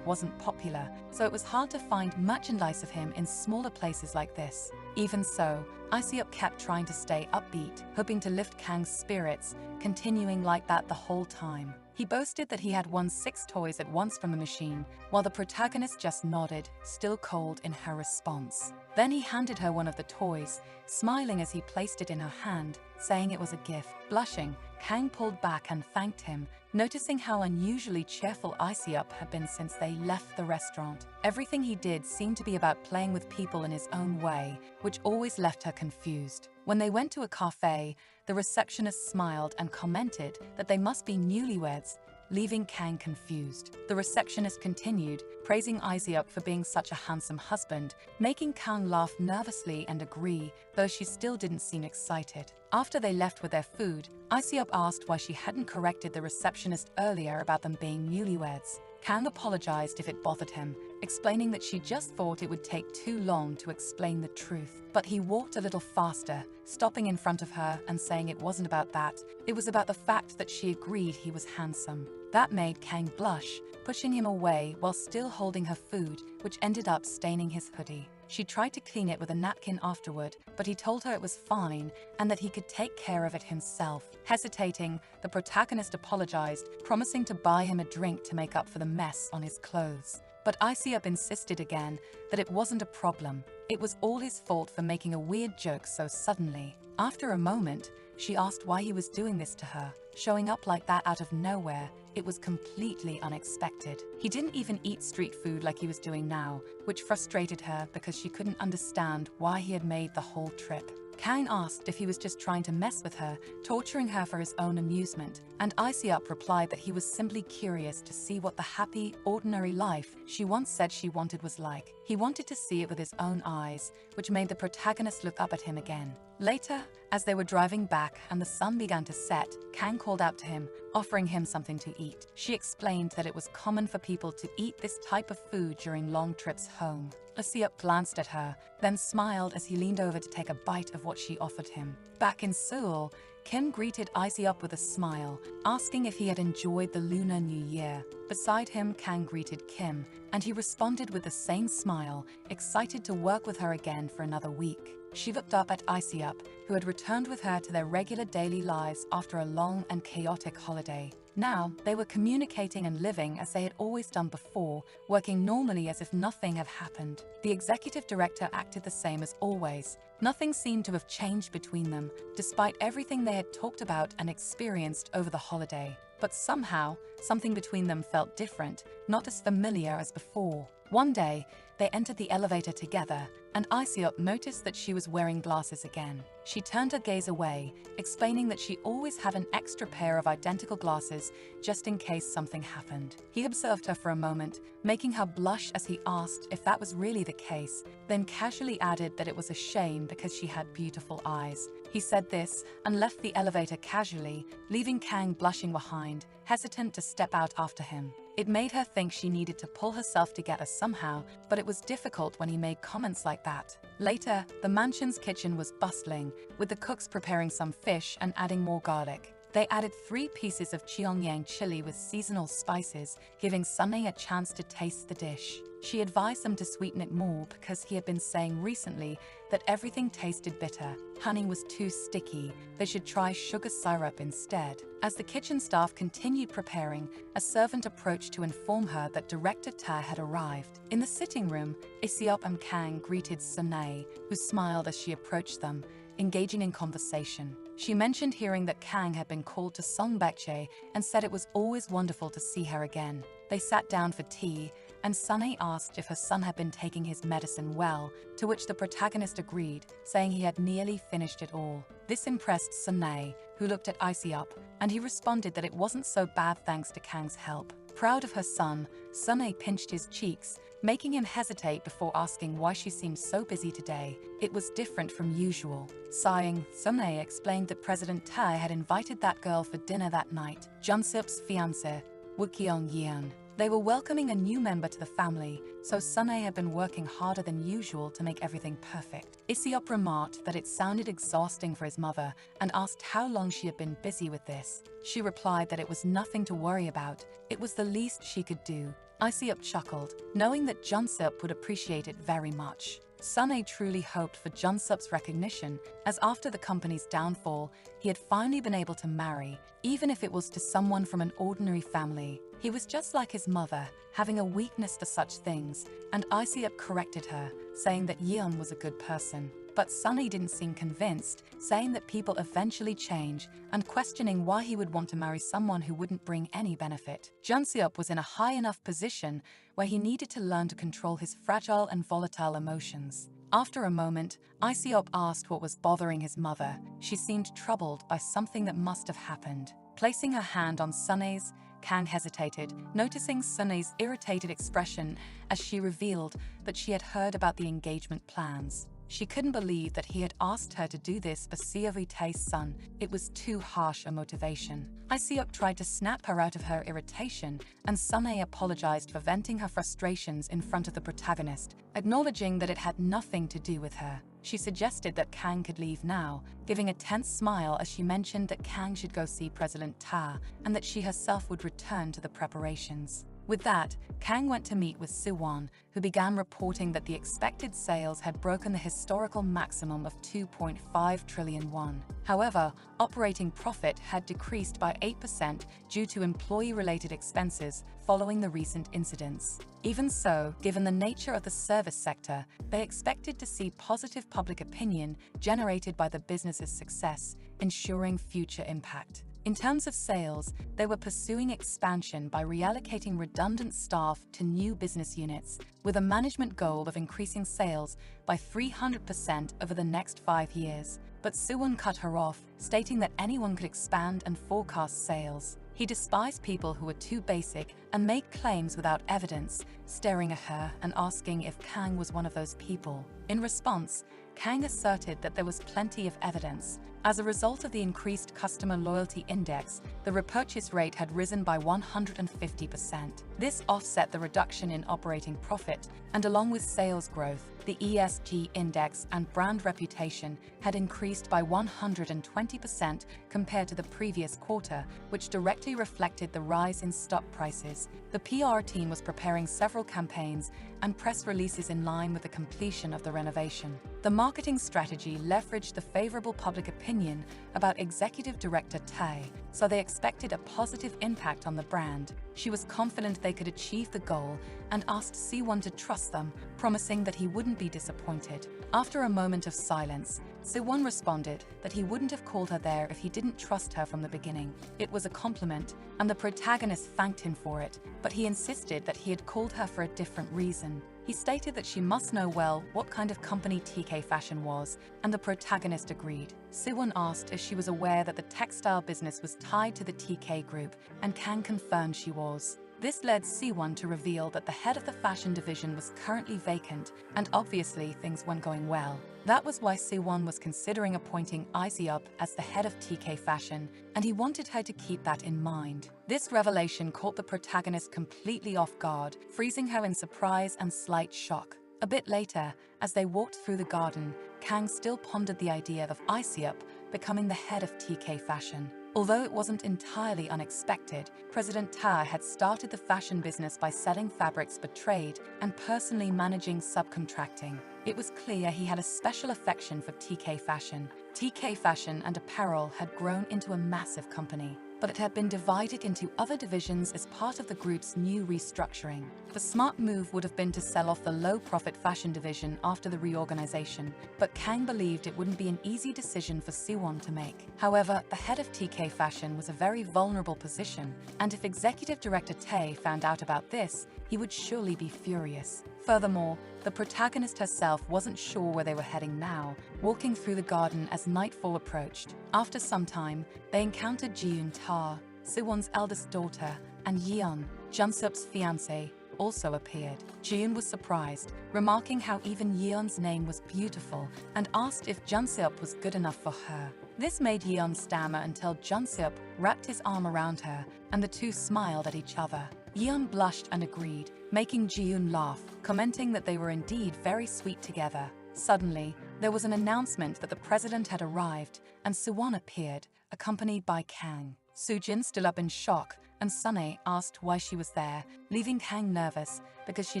wasn't popular, so it was hard to find merchandise of him in smaller places like this. Even so, Iseop kept trying to stay upbeat, hoping to lift Kang's spirits, continuing like that the whole time. He boasted that he had won 6 toys at once from the machine, while the protagonist just nodded, still cold in her response. Then he handed her one of the toys, smiling as he placed it in her hand, saying it was a gift. Blushing, Kang pulled back and thanked him, noticing how unusually cheerful Iseop had been since they left the restaurant. Everything he did seemed to be about playing with people in his own way, which always left her confused. When they went to a cafe, the receptionist smiled and commented that they must be newlyweds, leaving Kang confused. The receptionist continued, praising Iseop for being such a handsome husband, making Kang laugh nervously and agree, though she still didn't seem excited. After they left with their food, Iseop asked why she hadn't corrected the receptionist earlier about them being newlyweds. Kang apologized if it bothered him, explaining that she just thought it would take too long to explain the truth. But he walked a little faster, stopping in front of her and saying it wasn't about that, it was about the fact that she agreed he was handsome. That made Kang blush, pushing him away while still holding her food, which ended up staining his hoodie. She tried to clean it with a napkin afterward, but he told her it was fine and that he could take care of it himself. Hesitating, the protagonist apologized, promising to buy him a drink to make up for the mess on his clothes. But Iseop insisted again that it wasn't a problem. It was all his fault for making a weird joke so suddenly. After a moment, she asked why he was doing this to her, showing up like that out of nowhere. It was completely unexpected. He didn't even eat street food like he was doing now, which frustrated her because she couldn't understand why he had made the whole trip. Kang asked if he was just trying to mess with her, torturing her for his own amusement, and Iseop replied that he was simply curious to see what the happy, ordinary life she once said she wanted was like. He wanted to see it with his own eyes, which made the protagonist look up at him again. Later, as they were driving back and the sun began to set, Kang called out to him, offering him something to eat. She explained that it was common for people to eat this type of food during long trips home. Iseop glanced at her, then smiled as he leaned over to take a bite of what she offered him. Back in Seoul, Kim greeted Iseop with a smile, asking if he had enjoyed the Lunar New Year. Beside him, Kang greeted Kim, and he responded with the same smile, excited to work with her again for another week. She looked up at Iseop, who had returned with her to their regular daily lives after a long and chaotic holiday. Now, they were communicating and living as they had always done before, working normally as if nothing had happened. The executive director acted the same as always. Nothing seemed to have changed between them, despite everything they had talked about and experienced over the holiday. But somehow, something between them felt different, not as familiar as before. One day, they entered the elevator together, and Iseop noticed that she was wearing glasses again. She turned her gaze away, explaining that she always had an extra pair of identical glasses just in case something happened. He observed her for a moment, making her blush as he asked if that was really the case, then casually added that it was a shame because she had beautiful eyes. He said this and left the elevator casually, leaving Kang blushing behind, hesitant to step out after him. It made her think she needed to pull herself together somehow, but it was difficult when he made comments like that. Later, the mansion's kitchen was bustling, with the cooks preparing some fish and adding more garlic. They added 3 pieces of Cheongyang chili with seasonal spices, giving Sunny a chance to taste the dish. She advised them to sweeten it more because he had been saying recently that everything tasted bitter. Honey was too sticky. They should try sugar syrup instead. As the kitchen staff continued preparing, a servant approached to inform her that Director Ta had arrived. In the sitting room, Iseop and Kang greeted Sunay, who smiled as she approached them, engaging in conversation. She mentioned hearing that Kang had been called to Songbakche and said it was always wonderful to see her again. They sat down for tea, and Sunay asked if her son had been taking his medicine well, to which the protagonist agreed, saying he had nearly finished it all. This impressed Sunay, who looked at Iseop, and he responded that it wasn't so bad thanks to Kang's help. Proud of her son, Sunay pinched his cheeks, making him hesitate before asking why she seemed so busy today. It was different from usual. Sighing, Sunay explained that President Tai had invited that girl for dinner that night, Junseop's fiancé, Woo Kyung-yeon. They were welcoming a new member to the family, so Sunay had been working harder than usual to make everything perfect. Isiop remarked that it sounded exhausting for his mother and asked how long she had been busy with this. She replied that it was nothing to worry about, it was the least she could do. Isiop chuckled, knowing that Junsup would appreciate it very much. Sunay truly hoped for Junsup's recognition, as after the company's downfall, he had finally been able to marry, even if it was to someone from an ordinary family. He was just like his mother, having a weakness for such things, and Isiop corrected her, saying that Yeon was a good person. But Sunny didn't seem convinced, saying that people eventually change and questioning why he would want to marry someone who wouldn't bring any benefit. Junsup was in a high enough position where he needed to learn to control his fragile and volatile emotions. After a moment, Isiop asked what was bothering his mother. She seemed troubled by something that must have happened. Placing her hand on Sunny's, Kang hesitated, noticing Sunny's irritated expression as she revealed that she had heard about the engagement plans. She couldn't believe that he had asked her to do this for Siovitae's son. It was too harsh a motivation. Isiop tried to snap her out of her irritation, and Sunny apologized for venting her frustrations in front of the protagonist, acknowledging that it had nothing to do with her. She suggested that Kang could leave now, giving a tense smile as she mentioned that Kang should go see President Ta and that she herself would return to the preparations. With that, Kang went to meet with Siwon, who began reporting that the expected sales had broken the historical maximum of 2.5 trillion won. However, operating profit had decreased by 8% due to employee-related expenses following the recent incidents. Even so, given the nature of the service sector, they expected to see positive public opinion generated by the business's success, ensuring future impact. In terms of sales, they were pursuing expansion by reallocating redundant staff to new business units, with a management goal of increasing sales by 300% over the next 5 years. But Siwon cut her off, stating that anyone could expand and forecast sales. He despised people who were too basic and made claims without evidence, staring at her and asking if Kang was one of those people. In response, Kang asserted that there was plenty of evidence. As a result of the increased customer loyalty index, the repurchase rate had risen by 150%. This offset the reduction in operating profit, and along with sales growth, the ESG index and brand reputation had increased by 120% compared to the previous quarter, which directly reflected the rise in stock prices. The PR team was preparing several campaigns and press releases in line with the completion of the renovation. The marketing strategy leveraged the favorable public opinion about Executive Director Tae, so they expected a positive impact on the brand. She was confident they could achieve the goal and asked Siwon to trust them, promising that he wouldn't be disappointed. After a moment of silence, Siwon responded that he wouldn't have called her there if he didn't trust her from the beginning. It was a compliment, and the protagonist thanked him for it, but he insisted that he had called her for a different reason. He stated that she must know well what kind of company TK Fashion was, and the protagonist agreed. Siwon asked if she was aware that the textile business was tied to the TK group, and Kang confirmed she was. This led Siwon to reveal that the head of the fashion division was currently vacant, and obviously things weren't going well. That was why Siwon was considering appointing Isiop as the head of TK Fashion, and he wanted her to keep that in mind. This revelation caught the protagonist completely off guard, freezing her in surprise and slight shock. A bit later, as they walked through the garden, Kang still pondered the idea of Isiop becoming the head of TK Fashion. Although it wasn't entirely unexpected, President Ta had started the fashion business by selling fabrics for trade and personally managing subcontracting. It was clear he had a special affection for TK Fashion. TK Fashion and Apparel had grown into a massive company, but it had been divided into other divisions as part of the group's new restructuring. The smart move would have been to sell off the low-profit fashion division after the reorganization, but Kang believed it wouldn't be an easy decision for Siwon to make. However, the head of TK Fashion was a very vulnerable position, and if Executive Director Tae found out about this, he would surely be furious. Furthermore, the protagonist herself wasn't sure where they were heading now, walking through the garden as nightfall approached. After some time, they encountered Jiyoon Ta, Siwon's eldest daughter, and Yeon, Junsup's fiancé, also appeared. Jiyoon was surprised, remarking how even Yeon's name was beautiful, and asked if Junsup was good enough for her. This made Yeon stammer until Junsup wrapped his arm around her, and the two smiled at each other. Yeon blushed and agreed, making Ji-yoon laugh, commenting that they were indeed very sweet together. Suddenly, there was an announcement that the president had arrived, and Suwon appeared, accompanied by Kang. Soojin stood up in shock, and Sunnae asked why she was there, leaving Kang nervous because she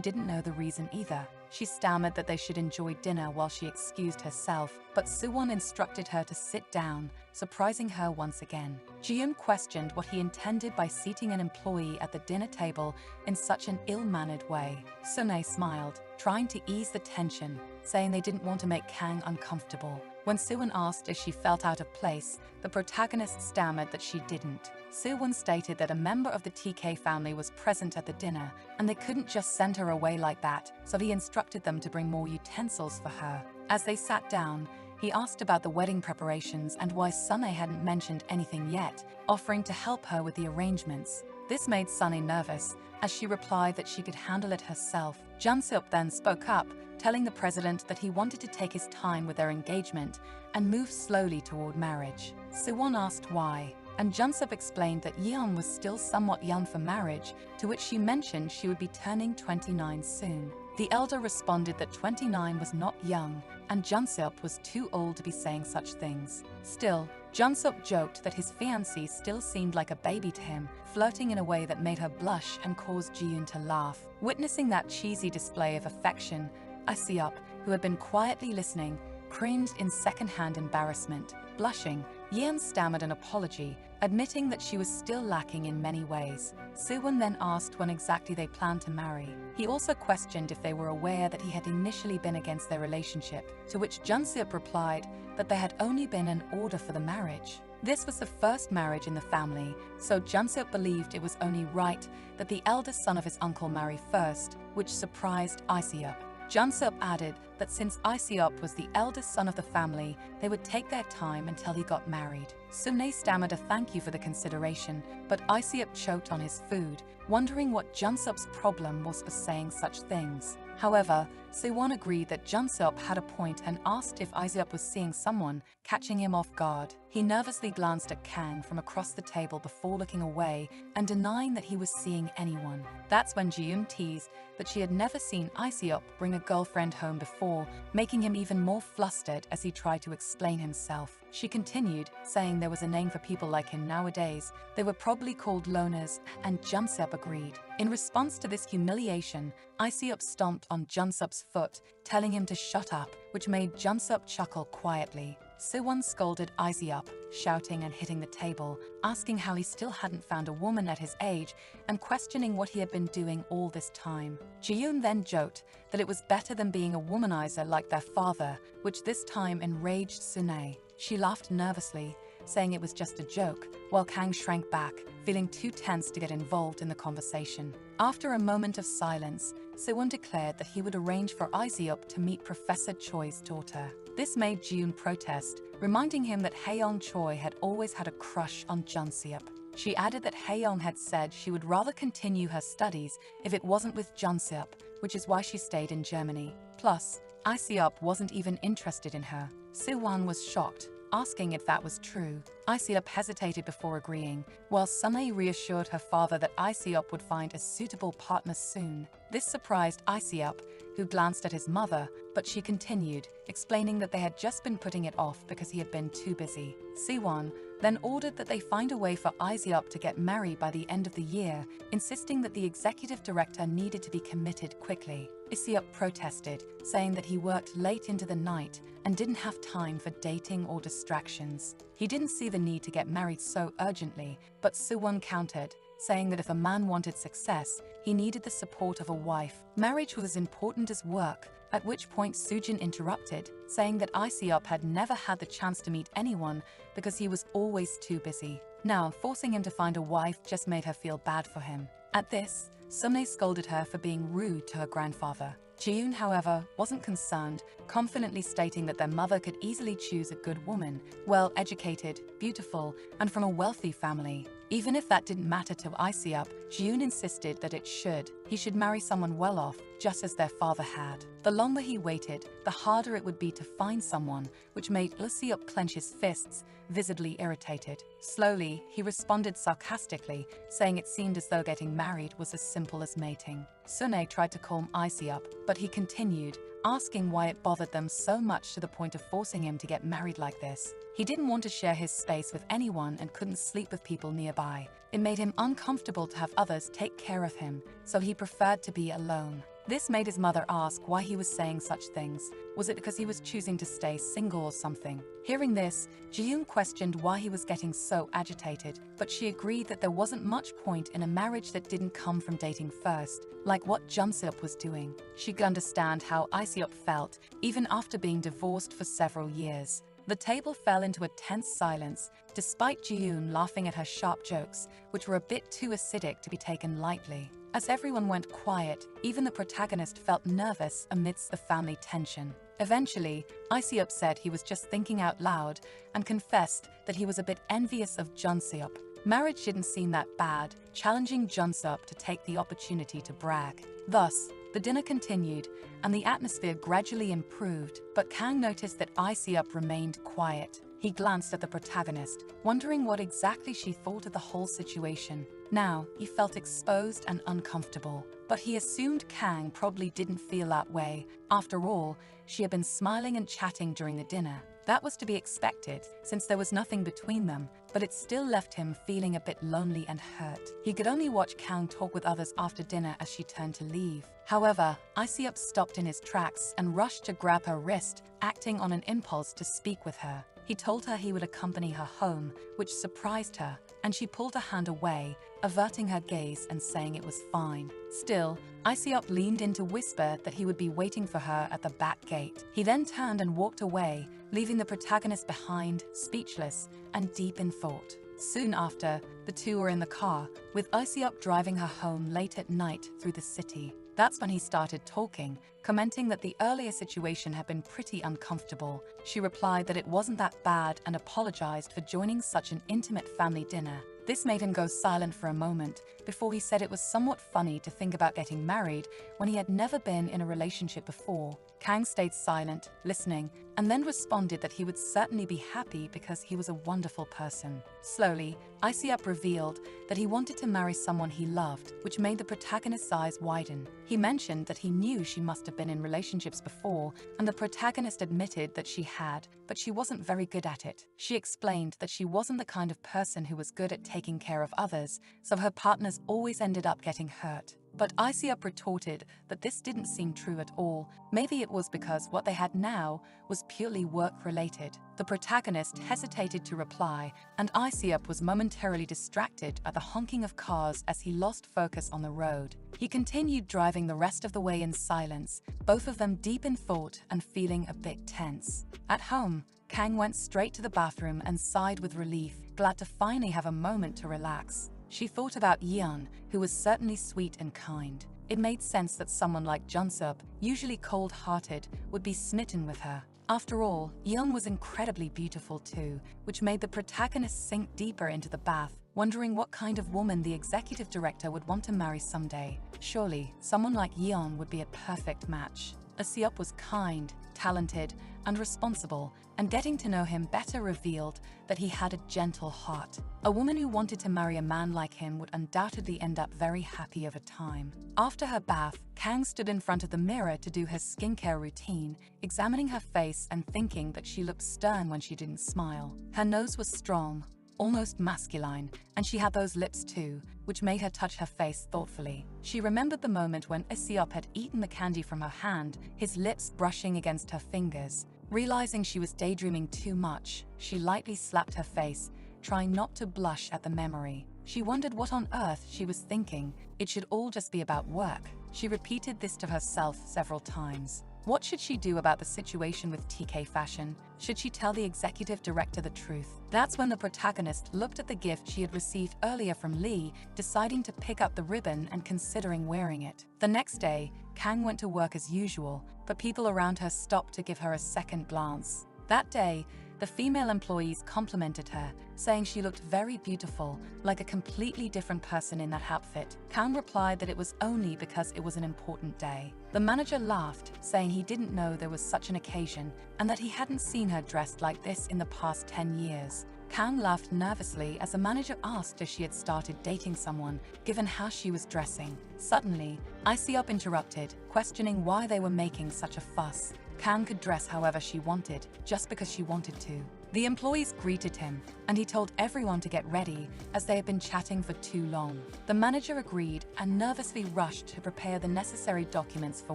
didn't know the reason either. She stammered that they should enjoy dinner while she excused herself, but Suwon instructed her to sit down, surprising her once again. Ji-yoon questioned what he intended by seating an employee at the dinner table in such an ill-mannered way. Sunnae smiled, trying to ease the tension, saying they didn't want to make Kang uncomfortable. When Suwon asked if she felt out of place, the protagonist stammered that she didn't. Suwon stated that a member of the TK family was present at the dinner, and they couldn't just send her away like that, so he instructed them to bring more utensils for her. As they sat down, he asked about the wedding preparations and why Sunnae hadn't mentioned anything yet, offering to help her with the arrangements. This made Sunnae nervous, as she replied that she could handle it herself. Jun-seop then spoke up, telling the president that he wanted to take his time with their engagement and move slowly toward marriage. Suwon asked why, and Jun-seop explained that Yeon was still somewhat young for marriage, to which she mentioned she would be turning 29 soon. The elder responded that 29 was not young, and Jun-seop was too old to be saying such things. Still, Jun-seop joked that his fiancée still seemed like a baby to him, flirting in a way that made her blush and caused Ji-yoon to laugh. Witnessing that cheesy display of affection, Iseop, who had been quietly listening, cringed in second-hand embarrassment. Blushing, Yeon stammered an apology, admitting that she was still lacking in many ways. Suwon then asked when exactly they planned to marry. He also questioned if they were aware that he had initially been against their relationship, to which Jun-seop replied that there had only been an order for the marriage. This was the first marriage in the family, so Jun-seop believed it was only right that the eldest son of his uncle marry first, which surprised Iseop. Jun-seop added that since Iseop was the eldest son of the family, they would take their time until he got married. Sunnae stammered a thank you for the consideration, but Iseop choked on his food, wondering what Jun-seop's problem was for saying such things. However, Suwon agreed that Jun-seop had a point and asked if Iseop was seeing someone, catching him off guard. He nervously glanced at Kang from across the table before looking away and denying that he was seeing anyone. That's when Ji-yoon teased that she had never seen Iseop bring a girlfriend home before, making him even more flustered as he tried to explain himself. She continued, saying there was a name for people like him nowadays. They were probably called loners, and Jun-seop agreed. In response to this humiliation, Iseop stomped on Jun-seop's foot, telling him to shut up, which made Jun-seop chuckle quietly. Suwon scolded Iseop, shouting and hitting the table, asking how he still hadn't found a woman at his age and questioning what he had been doing all this time. Ji-yoon then joked that it was better than being a womanizer like their father, which this time enraged Sunnae. She laughed nervously, saying it was just a joke, while Kang shrank back, feeling too tense to get involved in the conversation. After a moment of silence, Suwon declared that he would arrange for Iseop to meet Professor Choi's daughter. This made Ji-yoon protest, reminding him that Haeyoung Choi had always had a crush on Jun-seop. She added that Haeyoung had said she would rather continue her studies if it wasn't with Jun-seop, which is why she stayed in Germany. Plus, Iseop wasn't even interested in her. Suwon was shocked, asking if that was true. Iseop hesitated before agreeing, while Sunnae reassured her father that Iseop would find a suitable partner soon. This surprised Iseop, who glanced at his mother, but she continued, explaining that they had just been putting it off because he had been too busy. Siwon then ordered that they find a way for Iseop to get married by the end of the year, insisting that the executive director needed to be committed quickly. Iseop protested, saying that he worked late into the night and didn't have time for dating or distractions. He didn't see the need to get married so urgently, but Suwon countered, saying that if a man wanted success, he needed the support of a wife. Marriage was as important as work, at which point Soojin interrupted, saying that Iseop had never had the chance to meet anyone because he was always too busy. Now, forcing him to find a wife just made her feel bad for him. At this, Sunnae scolded her for being rude to her grandfather. Ji-yoon, however, wasn't concerned, confidently stating that their mother could easily choose a good woman, well-educated, beautiful, and from a wealthy family. Even if that didn't matter to Iseup, June insisted that it should. He should marry someone well off, just as their father had. The longer he waited, the harder it would be to find someone, which made Iseup clench his fists, visibly irritated. Slowly, he responded sarcastically, saying it seemed as though getting married was as simple as mating. Sune tried to calm Iseup, but he continued, asking why it bothered them so much to the point of forcing him to get married like this. He didn't want to share his space with anyone and couldn't sleep with people nearby. It made him uncomfortable to have others take care of him, so he preferred to be alone. This made his mother ask why he was saying such things. Was it because he was choosing to stay single or something? Hearing this, Ji-yoon questioned why he was getting so agitated, but she agreed that there wasn't much point in a marriage that didn't come from dating first, like what Jun-seop was doing. She could understand how Iseup felt, even after being divorced for several years. The table fell into a tense silence, despite Ji-yoon laughing at her sharp jokes, which were a bit too acidic to be taken lightly. As everyone went quiet, even the protagonist felt nervous amidst the family tension. Eventually, Iseup said he was just thinking out loud and confessed that he was a bit envious of Jun-seop. Marriage didn't seem that bad, challenging Jun-seop to take the opportunity to brag. Thus, the dinner continued, and the atmosphere gradually improved, but Kang noticed that Iseup remained quiet. He glanced at the protagonist, wondering what exactly she thought of the whole situation. Now, he felt exposed and uncomfortable, but he assumed Kang probably didn't feel that way. After all, she had been smiling and chatting during the dinner. That was to be expected, since there was nothing between them, but it still left him feeling a bit lonely and hurt. He could only watch Kang talk with others after dinner as she turned to leave. However, Iseup stopped in his tracks and rushed to grab her wrist, acting on an impulse to speak with her. He told her he would accompany her home, which surprised her, and she pulled her hand away, averting her gaze and saying it was fine. Still, Iseup leaned in to whisper that he would be waiting for her at the back gate. He then turned and walked away, leaving the protagonist behind, speechless and deep in thought. Soon after, the two were in the car, with Iseup driving her home late at night through the city. That's when he started talking, commenting that the earlier situation had been pretty uncomfortable. She replied that it wasn't that bad and apologized for joining such an intimate family dinner. This made him go silent for a moment before he said it was somewhat funny to think about getting married when he had never been in a relationship before. Kang stayed silent, listening, and then responded that he would certainly be happy because he was a wonderful person. Slowly, Iseup revealed that he wanted to marry someone he loved, which made the protagonist's eyes widen. He mentioned that he knew she must have been in relationships before, and the protagonist admitted that she had, but she wasn't very good at it. She explained that she wasn't the kind of person who was good at taking care of others, so her partners always ended up getting hurt. But Iseup retorted that this didn't seem true at all. Maybe it was because what they had now was purely work-related. The protagonist hesitated to reply, and Iseup was momentarily distracted at the honking of cars as he lost focus on the road. He continued driving the rest of the way in silence, both of them deep in thought and feeling a bit tense. At home, Kang went straight to the bathroom and sighed with relief, glad to finally have a moment to relax. She thought about Yeon, who was certainly sweet and kind. It made sense that someone like Jun-seop, usually cold-hearted, would be smitten with her. After all, Yeon was incredibly beautiful too, which made the protagonist sink deeper into the bath, wondering what kind of woman the executive director would want to marry someday. Surely, someone like Yeon would be a perfect match. Iseup was kind, talented, and responsible, and getting to know him better revealed that he had a gentle heart. A woman who wanted to marry a man like him would undoubtedly end up very happy over time. After her bath, Kang stood in front of the mirror to do her skincare routine, examining her face and thinking that she looked stern when she didn't smile. Her nose was strong, almost masculine, and she had those lips too, which made her touch her face thoughtfully. She remembered the moment when Iseup had eaten the candy from her hand, his lips brushing against her fingers. Realizing she was daydreaming too much, she lightly slapped her face, trying not to blush at the memory. She wondered what on earth she was thinking. It should all just be about work. She repeated this to herself several times. What should she do about the situation with TK Fashion? Should she tell the executive director the truth? That's when the protagonist looked at the gift she had received earlier from Lee, deciding to pick up the ribbon and considering wearing it. The next day, Kang went to work as usual, but people around her stopped to give her a second glance. That day, The female employees complimented her, saying she looked very beautiful, like a completely different person in that outfit. Kang replied that it was only because it was an important day. The manager laughed, saying he didn't know there was such an occasion and that he hadn't seen her dressed like this in the past 10 years. Kang laughed nervously as the manager asked if she had started dating someone, given how she was dressing. Suddenly, Isiop interrupted, questioning why they were making such a fuss. Kang could dress however she wanted, just because she wanted to. The employees greeted him, and he told everyone to get ready as they had been chatting for too long. The manager agreed and nervously rushed to prepare the necessary documents for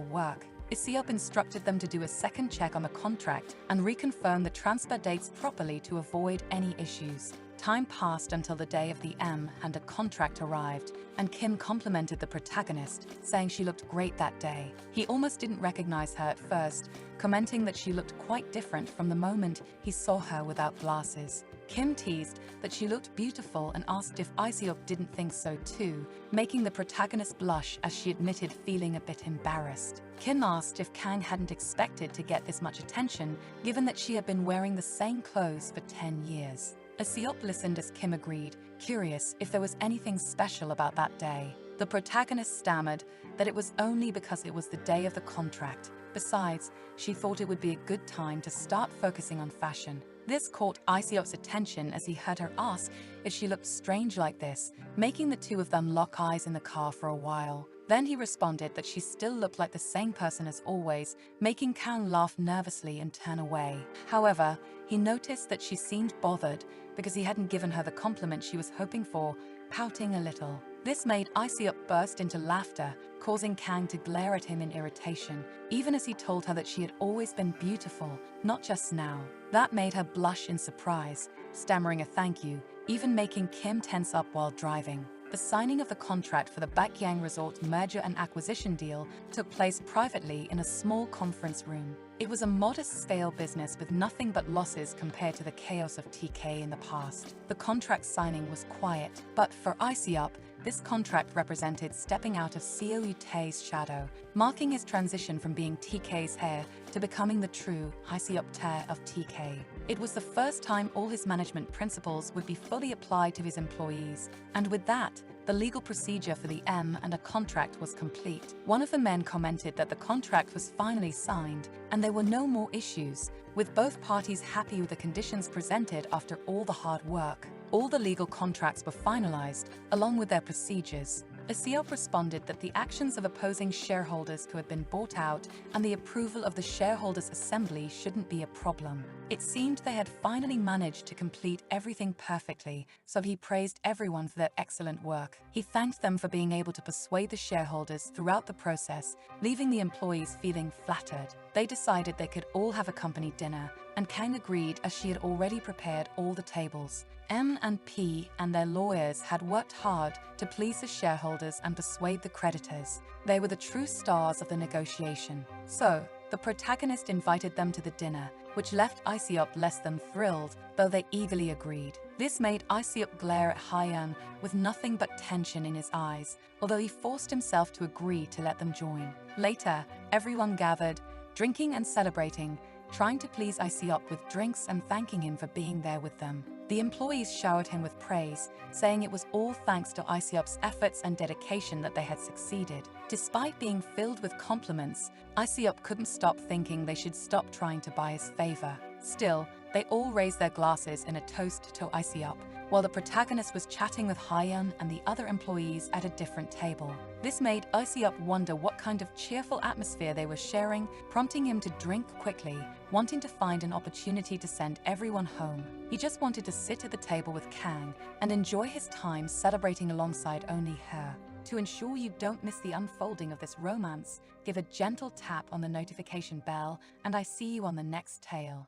work. Isiop instructed them to do a second check on the contract and reconfirm the transfer dates properly to avoid any issues. Time passed until the day of the M and a contract arrived, and Kim complimented the protagonist, saying she looked great that day. He almost didn't recognize her at first, commenting that she looked quite different from the moment he saw her without glasses. Kim teased that she looked beautiful and asked if Isiop didn't think so too, making the protagonist blush as she admitted feeling a bit embarrassed. Kim asked if Kang hadn't expected to get this much attention, given that she had been wearing the same clothes for 10 years. Isiop listened as Kim agreed, curious if there was anything special about that day. The protagonist stammered that it was only because it was the day of the contract. Besides, she thought it would be a good time to start focusing on fashion. This caught Isiop's attention as he heard her ask if she looked strange like this, making the two of them lock eyes in the car for a while. Then he responded that she still looked like the same person as always, making Kang laugh nervously and turn away. However, he noticed that she seemed bothered because he hadn't given her the compliment she was hoping for, pouting a little. This made Isiop burst into laughter, causing Kang to glare at him in irritation, even as he told her that she had always been beautiful, not just now. That made her blush in surprise, stammering a thank you, even making Kim tense up while driving. The signing of the contract for the Baekhyang Resort merger and acquisition deal took place privately in a small conference room. It was a modest-scale business with nothing but losses compared to the chaos of TK in the past. The contract signing was quiet, but for Isiop, this contract represented stepping out of Seo Tae's shadow, marking his transition from being TK's heir to becoming the true Isiop Tae of TK. It was the first time all his management principles would be fully applied to his employees, and with that, the legal procedure for the M and a contract was complete. One of the men commented that the contract was finally signed, and there were no more issues, with both parties happy with the conditions presented after all the hard work. All the legal contracts were finalized, along with their procedures. Isiop responded that the actions of opposing shareholders who had been bought out and the approval of the shareholders' assembly shouldn't be a problem. It seemed they had finally managed to complete everything perfectly, so he praised everyone for their excellent work. He thanked them for being able to persuade the shareholders throughout the process, leaving the employees feeling flattered. They decided they could all have a company dinner, and Kang agreed as she had already prepared all the tables. M and P and their lawyers had worked hard to please the shareholders and persuade the creditors. They were the true stars of the negotiation. So, the protagonist invited them to the dinner, which left Isiop less than thrilled, though they eagerly agreed. This made Isiop glare at Hyeon with nothing but tension in his eyes, although he forced himself to agree to let them join. Later, everyone gathered, drinking and celebrating, trying to please Isiop with drinks and thanking him for being there with them. The employees showered him with praise, saying it was all thanks to Isiop's efforts and dedication that they had succeeded. Despite being filled with compliments, Isiop couldn't stop thinking they should stop trying to buy his favor. Still, they all raised their glasses in a toast to Isiop, while the protagonist was chatting with Hyeon and the other employees at a different table. This made Isiop wonder what kind of cheerful atmosphere they were sharing, prompting him to drink quickly, wanting to find an opportunity to send everyone home. He just wanted to sit at the table with Kang and enjoy his time celebrating alongside only her. To ensure you don't miss the unfolding of this romance, give a gentle tap on the notification bell, and I see you on the next tale.